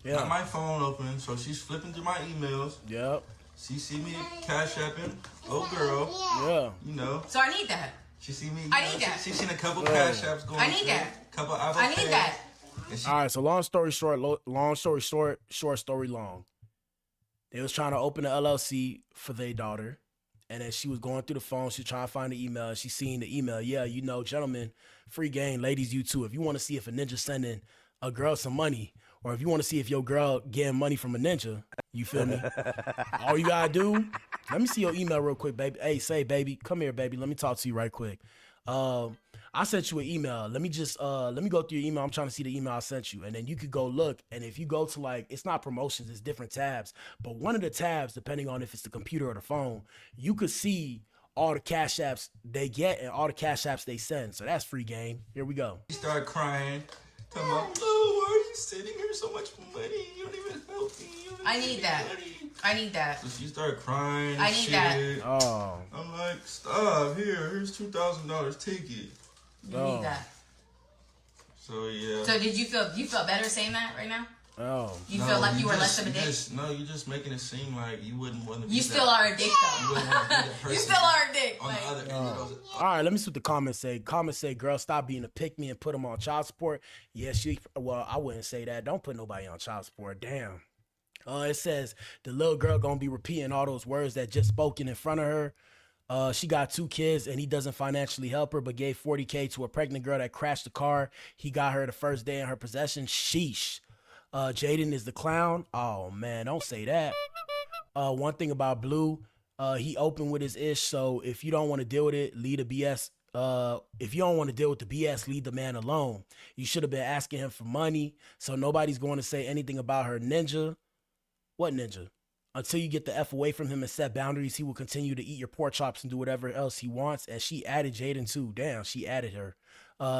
Yeah. Got my phone open, so she's flipping through my emails. Yep. She see me Cash Apping. Oh, girl. Yeah. You know. So I need that. She see me. I need that. She seen a couple Cash Apps going. I need that. Couple I need that. All right. So long story short, short story long. They was trying to open an LLC for their daughter, And then she was going through the phone. She was trying to find the email. And she seen the email. Yeah, you know, gentlemen, free game. Ladies, you too. If you want to see if a ninja sending a girl some money, or if you want to see if your girl getting money from a ninja, you feel me? All you got to do, let me see your email real quick, baby. Hey, say, baby, come here, baby. Let me talk to you right quick. I sent you an email. Let me go through your email. I'm trying to see the email I sent you. And then you could go look. And if you go to like, it's not promotions, it's different tabs. But one of the tabs, depending on if it's the computer or the phone, you could see all the cash apps they get and all the cash apps they send. So that's free game. Here we go. You start crying. Talking about, oh, why are you sending her so much money? You don't even help me. I need that. I need that. So she started crying. I need that. Oh. I'm like, stop. Here's $2,000. Take it. You need that. So yeah. So did you feel better saying that right now? Oh. You feel like you were less of a dick? You're just making it seem like you wouldn't want to be You still are a dick though. You wouldn't want to be that person. You still are a dick. On the other end of those. All right, let me see what the comments say. Comments say, girl, stop being a pick-me and put them on child support. Yeah, well, I wouldn't say that. Don't put nobody on child support. Damn. It says, the little girl gonna be repeating all those words that just spoken in front of her. She got 2 kids and he doesn't financially help her, but gave $40K to a pregnant girl that crashed the car. He got her the first day in her possession. Sheesh. Jaidyn is the clown. Oh man, don't say that. One thing about Blue, he open with his ish. So if you don't want to deal with it, leave the BS. If you don't want to deal with the BS, leave the man alone. You should have been asking him for money. So nobody's going to say anything about her ninja. What ninja? Until you get the F away from him and set boundaries, he will continue to eat your pork chops and do whatever else he wants. And she added Jaidyn too. Damn, she added her.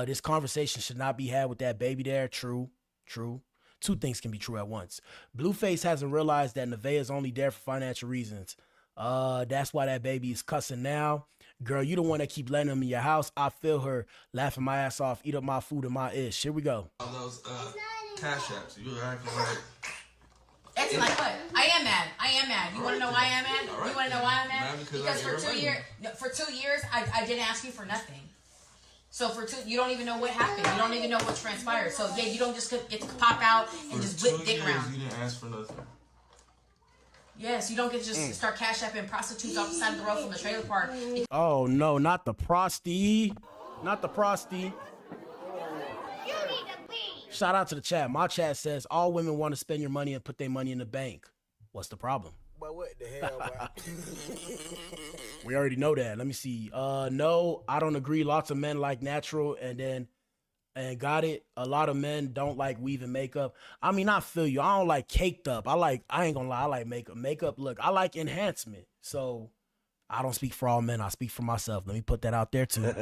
This conversation should not be had with that baby there. True. 2 things can be true at once. Blueface hasn't realized that Navaeh is only there for financial reasons. That's why that baby is cussing now. Girl, you the one that keep letting him in your house. I feel her laughing my ass off, eat up my food and my ish. Here we go. All those cash apps. You were acting like... It's like what? I am mad. You want to know why I'm mad? You want to know why I'm mad? Because for 2 years, I didn't ask you for nothing. So for 2, you don't even know what happened. You don't even know what transpired. So yeah, you don't just get to pop out and just whip dick around. You didn't ask for nothing. Yes, you don't get to just start cash apping prostitutes off the side of the road from the trailer park. Oh no, not the prosty. Not the prosty. Shout out to the chat. My chat says all women want to spend your money and put their money in the bank. What's the problem? But what the hell, bro? We already know that. Let me see. No, I don't agree. Lots of men like natural and got it. A lot of men don't like weave and makeup. I mean, I feel you. I don't like caked up. I ain't gonna lie, I like makeup. Makeup, look, I like enhancement. So I don't speak for all men. I speak for myself. Let me put that out there too.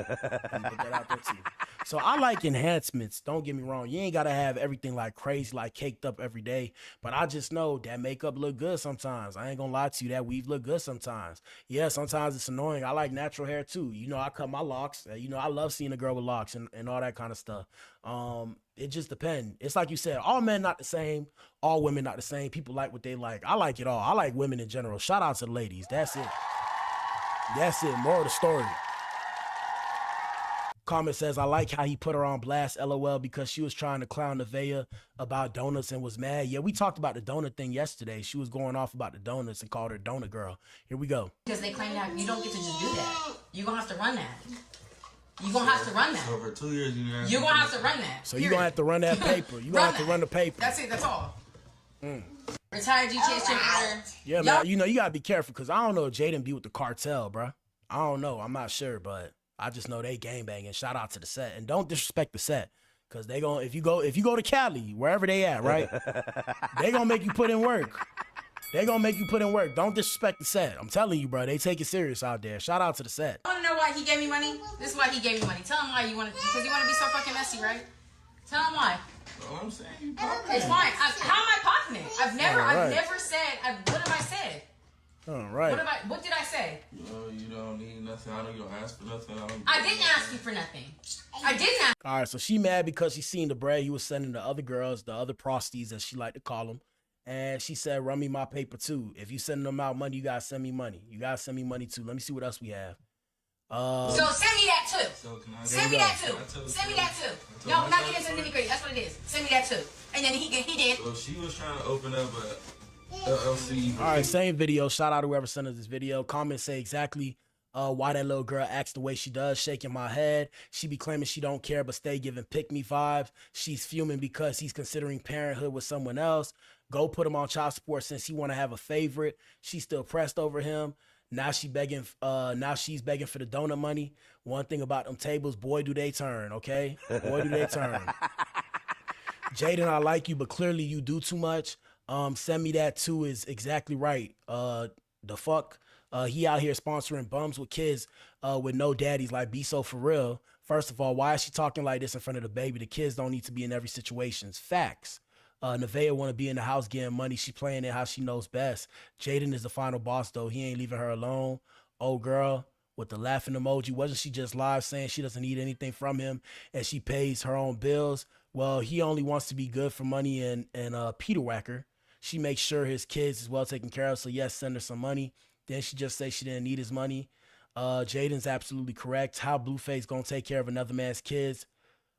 So I like enhancements. Don't get me wrong. You ain't got to have everything like crazy, like caked up every day. But I just know that makeup look good sometimes. I ain't going to lie to you. That weave look good sometimes. Yeah, sometimes it's annoying. I like natural hair too. You know, I cut my locks. You know, I love seeing a girl with locks and all that kind of stuff. It just depends. It's like you said, all men not the same. All women not the same. People like what they like. I like it all. I like women in general. Shout out to the ladies. That's it. That's it. More of the story. Comment says, I like how he put her on blast, LOL, because she was trying to clown Navaeh about donuts and was mad. Yeah, we talked about the donut thing yesterday. She was going off about the donuts and called her donut girl. Here we go. Because they claim that you don't get to just do that. You're going to have to run that. You're going to have to run that. So for 2 years, you're going to have to run that. So you're going to have to run that paper. You're going to have to run the paper. That's it. That's all. Retired GTA champion. Yeah, man. You know, you got to be careful because I don't know if Jaidyn be with the cartel, bro. I don't know. I'm not sure, but I just know they gang banging. Shout out to the set. And don't disrespect the set. Cause they gonna if you go to Cali, wherever they at, right? They gonna make you put in work. They gonna make you put in work. Don't disrespect the set. I'm telling you, bro. They take it serious out there. Shout out to the set. I wanna know why he gave me money? This is why he gave me money. Tell him why you wanna because you wanna be so fucking messy, right? Tell him why. All I'm saying, you popping it's fine. How am I popping it? I've never said what have I said? All right. What did I say? You don't need nothing. I know you don't ask for nothing. I didn't ask you for nothing. I didn't ask. All right, so she mad because she seen the bread he was sending to other girls, the other prosties as she like to call them. And she said, run me my paper too. If you send them out money, you gotta send me money. You gotta send me money too. Let me see what else we have. So send me that too. Send me that too. Send me that too. No, we're not getting into the nitty gritty. That's what it is. Send me that too. And then he did. So she was trying to open up LLC. All right, same video. Shout out to whoever sent us this video. Comments say exactly why that little girl acts the way she does, shaking my head. She be claiming she don't care but stay giving pick me vibes. She's fuming because he's considering parenthood with someone else. Go put him on child support since he want to have a favorite. She's still pressed over him. Now she's begging for the donut money. One thing about them tables, boy, do they turn, okay? Boy, do they turn. Jaidyn, I like you, but clearly you do too much. Send me that too is exactly right. The fuck? He out here sponsoring bums with kids with no daddies. Like, be so for real. First of all, why is she talking like this in front of the baby? The kids don't need to be in every situation. Facts. Navaeh want to be in the house getting money. She playing it how she knows best. Jaidyn is the final boss, though. He ain't leaving her alone. Oh, girl, with the laughing emoji. Wasn't she just live saying she doesn't need anything from him and she pays her own bills? Well, he only wants to be good for money and Peter Whacker. She makes sure his kids is well taken care of, so yes, send her some money. Then she just say she didn't need his money. Jaden's absolutely correct. How Blueface gonna take care of another man's kids?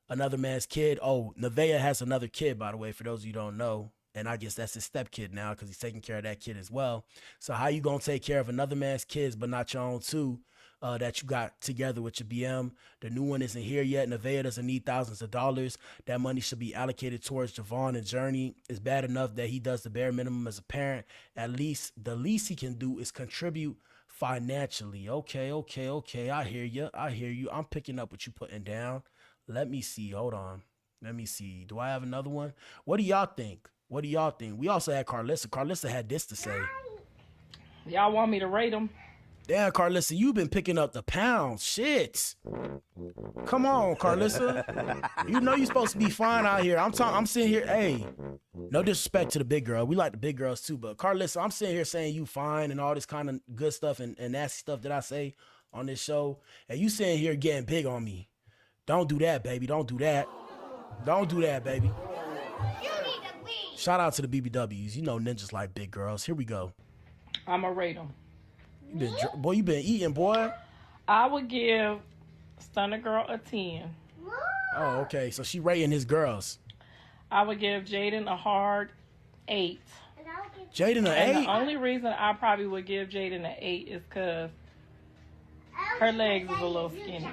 Another man's kid. Oh, Navaeh has another kid, by the way, for those of you who don't know. And I guess that's his stepkid now because he's taking care of that kid as well. So how you going to take care of another man's kids but not your own too that you got together with your BM? The new one isn't here yet. Navaeh doesn't need thousands of dollars. That money should be allocated towards Javon and Journey. It's bad enough that he does the bare minimum as a parent. At least the least he can do is contribute financially. Okay. I hear you. I'm picking up what you putting down. Let me see. Hold on. Let me see. Do I have another one? What do y'all think? We also had Carlissa. Carlissa had this to say. Y'all want me to rate them? Damn, Carlissa, you've been picking up the pounds. Shit. Come on, Carlissa. You know you're supposed to be fine out here. I'm sitting here. Hey, no disrespect to the big girl. We like the big girls too. But Carlissa, I'm sitting here saying you fine and all this kind of good stuff and nasty stuff that I say on this show. And you sitting here getting big on me. Don't do that, baby. Don't do that. Don't do that, baby. Shout out to the BBWs. You know ninjas like big girls. Here we go. I'm going to rate them. You been eating, boy. I would give Stunner Girl a 10. Oh, okay. So she rating his girls. I would give Jaidyn a hard 8. Jaidyn an 8? And the only reason I probably would give Jaidyn an 8 is because her legs is a little skinny.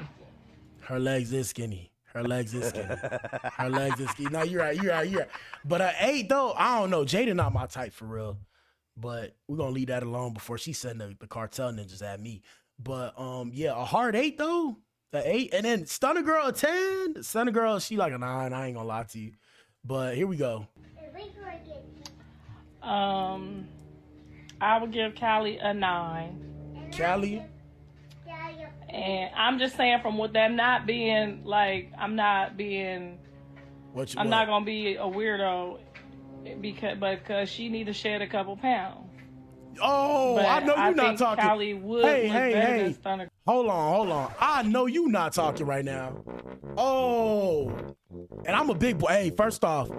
Her legs is skinny. Her legs is skinny. No, you're right. But an 8, though, I don't know. Jaidyn not my type for real. But we're going to leave that alone before she send the cartel ninjas at me. But, yeah, a hard 8, though. An 8. And then Stunner Girl a 10. Stunner Girl, she like a 9. I ain't going to lie to you. But here we go. I would give Callie a 9. Callie? And I'm just saying from with that not being like, I'm not going to be a weirdo because she need to shed a couple pounds. Oh, but I know you're not talking. Callie would look better than Stunner. Hold on. I know you not talking right now. Oh, and I'm a big boy. Hey, first off,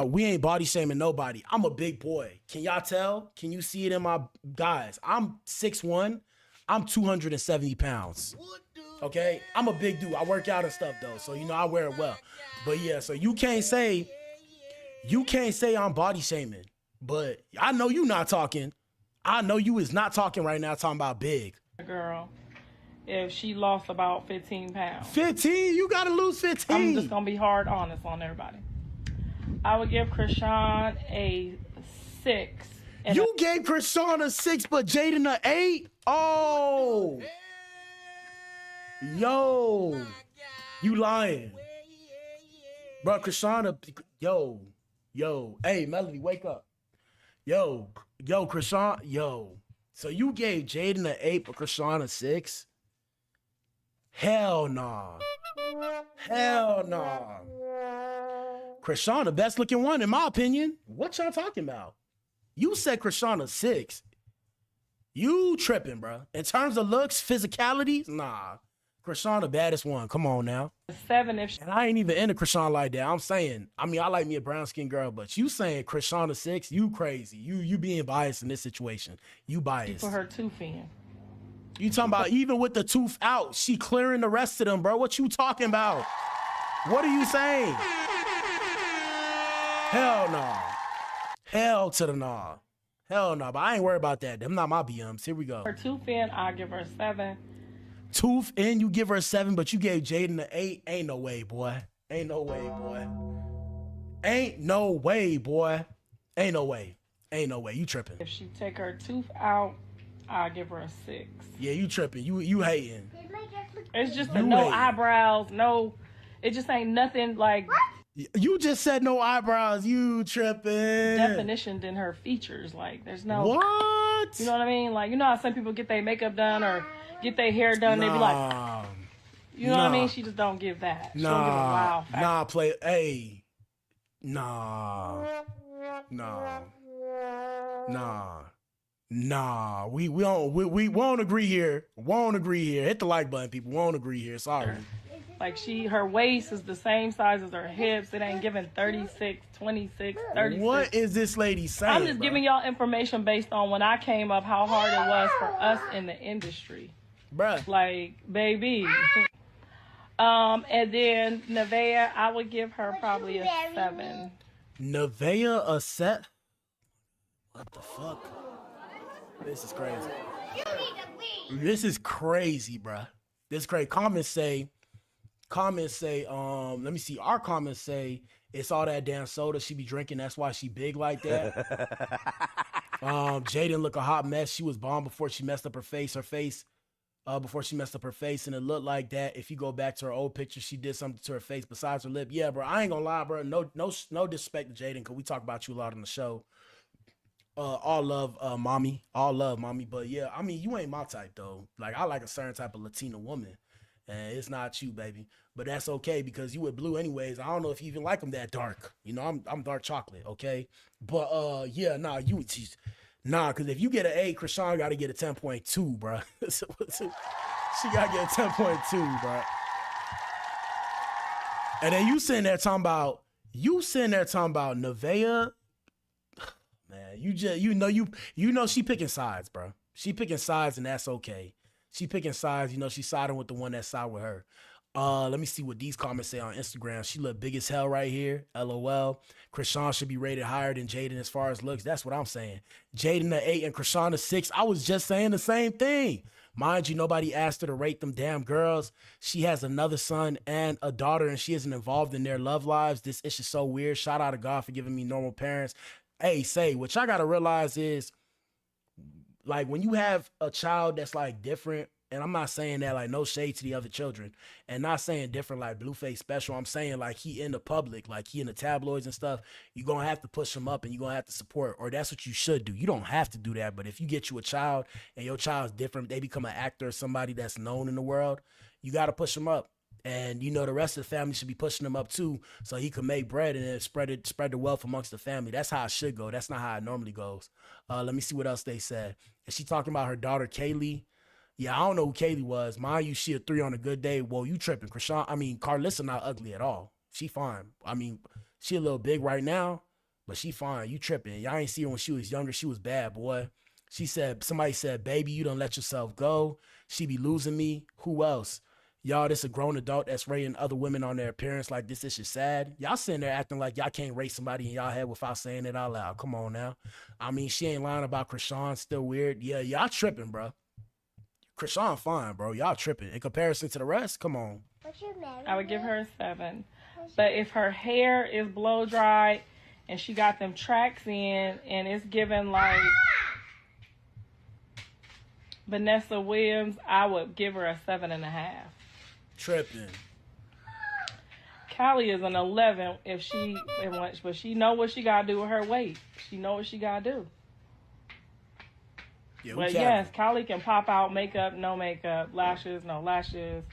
we ain't body shaming nobody. I'm a big boy. Can y'all tell? Can you see it in my guys? I'm 6'1". I'm 270 pounds. Okay? I'm a big dude. I work out and stuff though. So you know I wear it well. But yeah, so you can't say I'm body shaming. But I know you not talking. I know you is not talking right now talking about big. Girl, if she lost about 15 pounds. 15? You gotta lose 15. I'm just gonna be hard honest on everybody. I would give Krishan a 6. You gave Krishan a 6, but Jaidyn a 8? Oh. Yo. You lying. Bro, Krishan, yo. Hey, Melody, wake up. Yo, Krishan, yo. So you gave Jaidyn a 8, but Krishan a 6? Hell nah. Krishan the best looking one, in my opinion. What y'all talking about? You said Krishan a 6. You tripping, bro. In terms of looks, physicality, nah. Krishan the baddest one. Come on now. 7 and I ain't even into Krishan like that. I'm saying, I like me a brown skinned girl, but you saying Krishan a 6, you crazy. You being biased in this situation. You biased. For her tooth in. You talking about even with the tooth out, she clearing the rest of them, bro. What you talking about? What are you saying? Hell no. Hell to the nah. Hell no, but I ain't worried about that. Them not my BMs. Here we go. Her tooth in, I give her 7. Tooth in, you give her 7, but you gave Jaidyn an 8. Ain't no way, boy. Ain't no way, boy. Ain't no way, boy. Ain't no way. Ain't no way. You tripping. If she take her tooth out, I'll give her a 6. Yeah, you tripping. You hating. It's just no eyebrows, no. It just ain't nothing like. You just said no eyebrows. You tripping. Definition in her features. Like, there's no. What? You know what I mean? Like, you know how some people get their makeup done or get their hair done, they be like. You know what I mean? She just don't give that. She don't give a wow factor. Hey. Nah. We won't agree here. Won't agree here. Hit the like button, people. Won't agree here. Sorry. Like her waist is the same size as her hips. It ain't giving 36, 26, 36. What is this lady saying? I'm just giving y'all information based on when I came up, how hard it was for us in the industry. Bruh. Like, baby. And then Navaeh, I would give her probably a 7. Navaeh a set? What the fuck? This is crazy. This is crazy, bruh. This is crazy. Comments say, let me see. Our comments say it's all that damn soda she be drinking. That's why she big like that. Jaidyn look a hot mess. She was bomb before she messed up her face. Before she messed up her face, and it looked like that. If you go back to her old picture, she did something to her face besides her lip. Yeah, bro. I ain't gonna lie, bro. No disrespect to Jaidyn, because we talk about you a lot on the show. All love, mommy. All love, mommy. But yeah, I mean, you ain't my type though. Like, I like a certain type of Latina woman, and it's not you, baby. But that's okay, because you with Blue anyways. I don't know if you even like them that dark. You know, I'm dark chocolate, okay? But yeah, nah, because if you get an A, Krishan got to get a 10.2, bro. She got to get a 10.2, bro. And then you sitting there talking about Navaeh. Man, you know she picking sides, bro. She picking sides, and that's okay. She picking sides, you know, she siding with the one that side with her. Let me see what these comments say on Instagram. She look big as hell right here. LOL. Krishan should be rated higher than Jaidyn as far as looks. That's what I'm saying. Jaidyn a 8 and Krishan a 6. I was just saying the same thing. Mind you, nobody asked her to rate them damn girls. She has another son and a daughter, and she isn't involved in their love lives. This is just so weird. Shout out to God for giving me normal parents. Hey, what y'all gotta realize is, like, when you have a child that's like different, and I'm not saying that like no shade to the other children, and not saying different like Blueface special. I'm saying like he in the public, like he in the tabloids and stuff. You're gonna have to push him up, and you're gonna have to support, or that's what you should do. You don't have to do that, but if you get you a child and your child's different, they become an actor or somebody that's known in the world, you gotta push them up. And, you know, the rest of the family should be pushing him up too, so he can make bread and then spread the wealth amongst the family. That's how it should go. That's not how it normally goes. Let me see what else they said. Is she talking about her daughter, Kaylee? Yeah, I don't know who Kaylee was. Mind you, she a 3 on a good day. Whoa, you tripping. Carlissa not ugly at all. She fine. I mean, she a little big right now, but she fine. You tripping. Y'all ain't see her when she was younger. She was bad, boy. Somebody said, baby, you don't let yourself go. She be losing me. Who else? Y'all, this a grown adult that's rating other women on their appearance like this is sad. Y'all sitting there acting like y'all can't rate somebody in y'all head without saying it out loud. Come on now. I mean, she ain't lying about Krishan. Still weird. Yeah, y'all tripping, bro. Krishan fine, bro. Y'all tripping. In comparison to the rest, come on. I would give her a 7. But if her hair is blow dried and she got them tracks in and it's given like Vanessa Williams, I would give her a 7.5. Tripping. Callie is an 11 but she know what she gotta do with her weight. She know what she gotta do. Yeah, but yes, Callie can pop out makeup, no makeup, lashes, no lashes,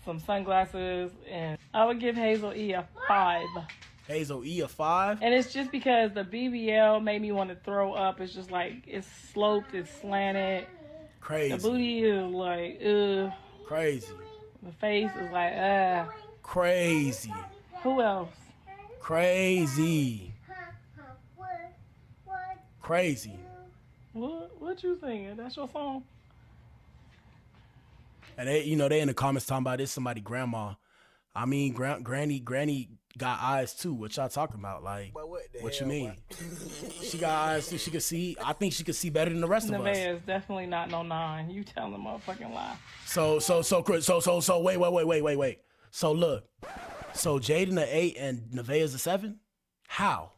some sunglasses, and I would give Hazel E a 5. Hazel E a 5? And it's just because the BBL made me want to throw up. It's just like, it's sloped, it's slanted. Crazy. The booty is like, Crazy. The face is like, Crazy. Who else? Crazy. Crazy. What you singing? That's your song? And they in the comments talking about this somebody grandma. I mean, granny got eyes too. What y'all talking about? Like, what you mean? She got eyes too. She can see. I think she can see better than the rest of us. Navaeh is definitely not no 9. You telling the motherfucking lie. So wait. So look. So Jaidyn a 8 and Navaeh is a 7? How?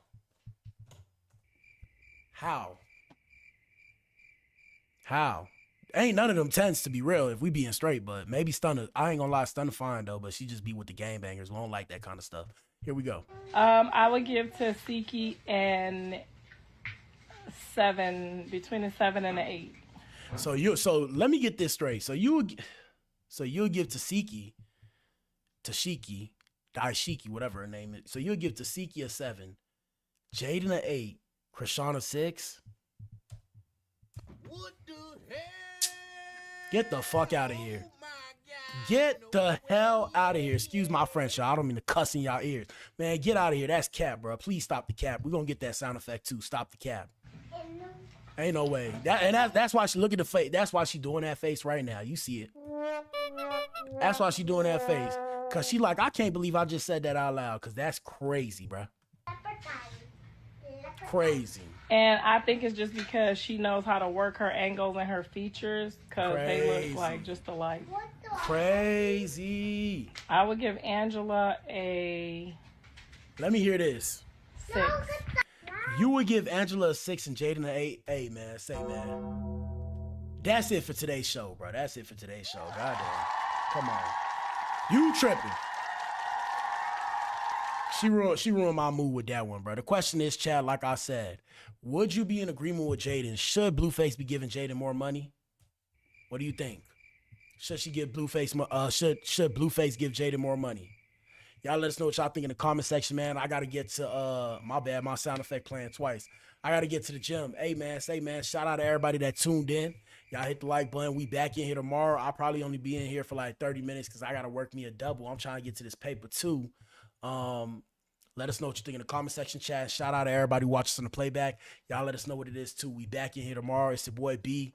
Ain't none of them 10s to be real if we being straight, but maybe Stunner. I ain't gonna lie, Stunner fine though, but she just be with the gangbangers. We don't like that kind of stuff. Here we go. I would give to Siki and 7, between a 7 and an 8. So let me get this straight. So you'll give to Siki, to Shiki, Daishiki, whatever her name is. So you'll give to Siki a 7, Jaidyn a 8, Krishana a 6. What the hell? Get the fuck out of here. Get the hell out of here. Excuse my French, y'all. I don't mean to cuss in y'all ears. Man, get out of here. That's cap, bro. Please stop the cap. We're going to get that sound effect too. Stop the cap. Ain't no way. That's why she look at the face. That's why she doing that face right now. You see it. That's why she doing that face. Because she like, I can't believe I just said that out loud. Because that's crazy, bro. Crazy. And I think it's just because she knows how to work her angles and her features because they look like just alike. Crazy. I would give Angela a... Let me hear this. 6. You would give Angela a 6 and Jaidyn an 8. Hey, man, man. That's it for today's show, bro. That's it for today's show. Goddamn. Come on. You tripping. She ruined my mood with that one, bro. The question is, Chad, like I said, would you be in agreement with Jaidyn? Should Blueface be giving Jaidyn more money? What do you think? Should she give Blueface should Blueface give Jaidyn more money? Y'all let us know what y'all think in the comment section, man. I gotta get to my bad, my sound effect playing twice. I gotta get to the gym. Hey man, shout out to everybody that tuned in. Y'all hit the like button. We back in here tomorrow. I'll probably only be in here for like 30 minutes because I gotta work me a double. I'm trying to get to this paper too. Let us know what you think in the comment section, chat. Shout out to everybody watching us on the playback. Y'all let us know what it is too. We back in here tomorrow. It's your boy B.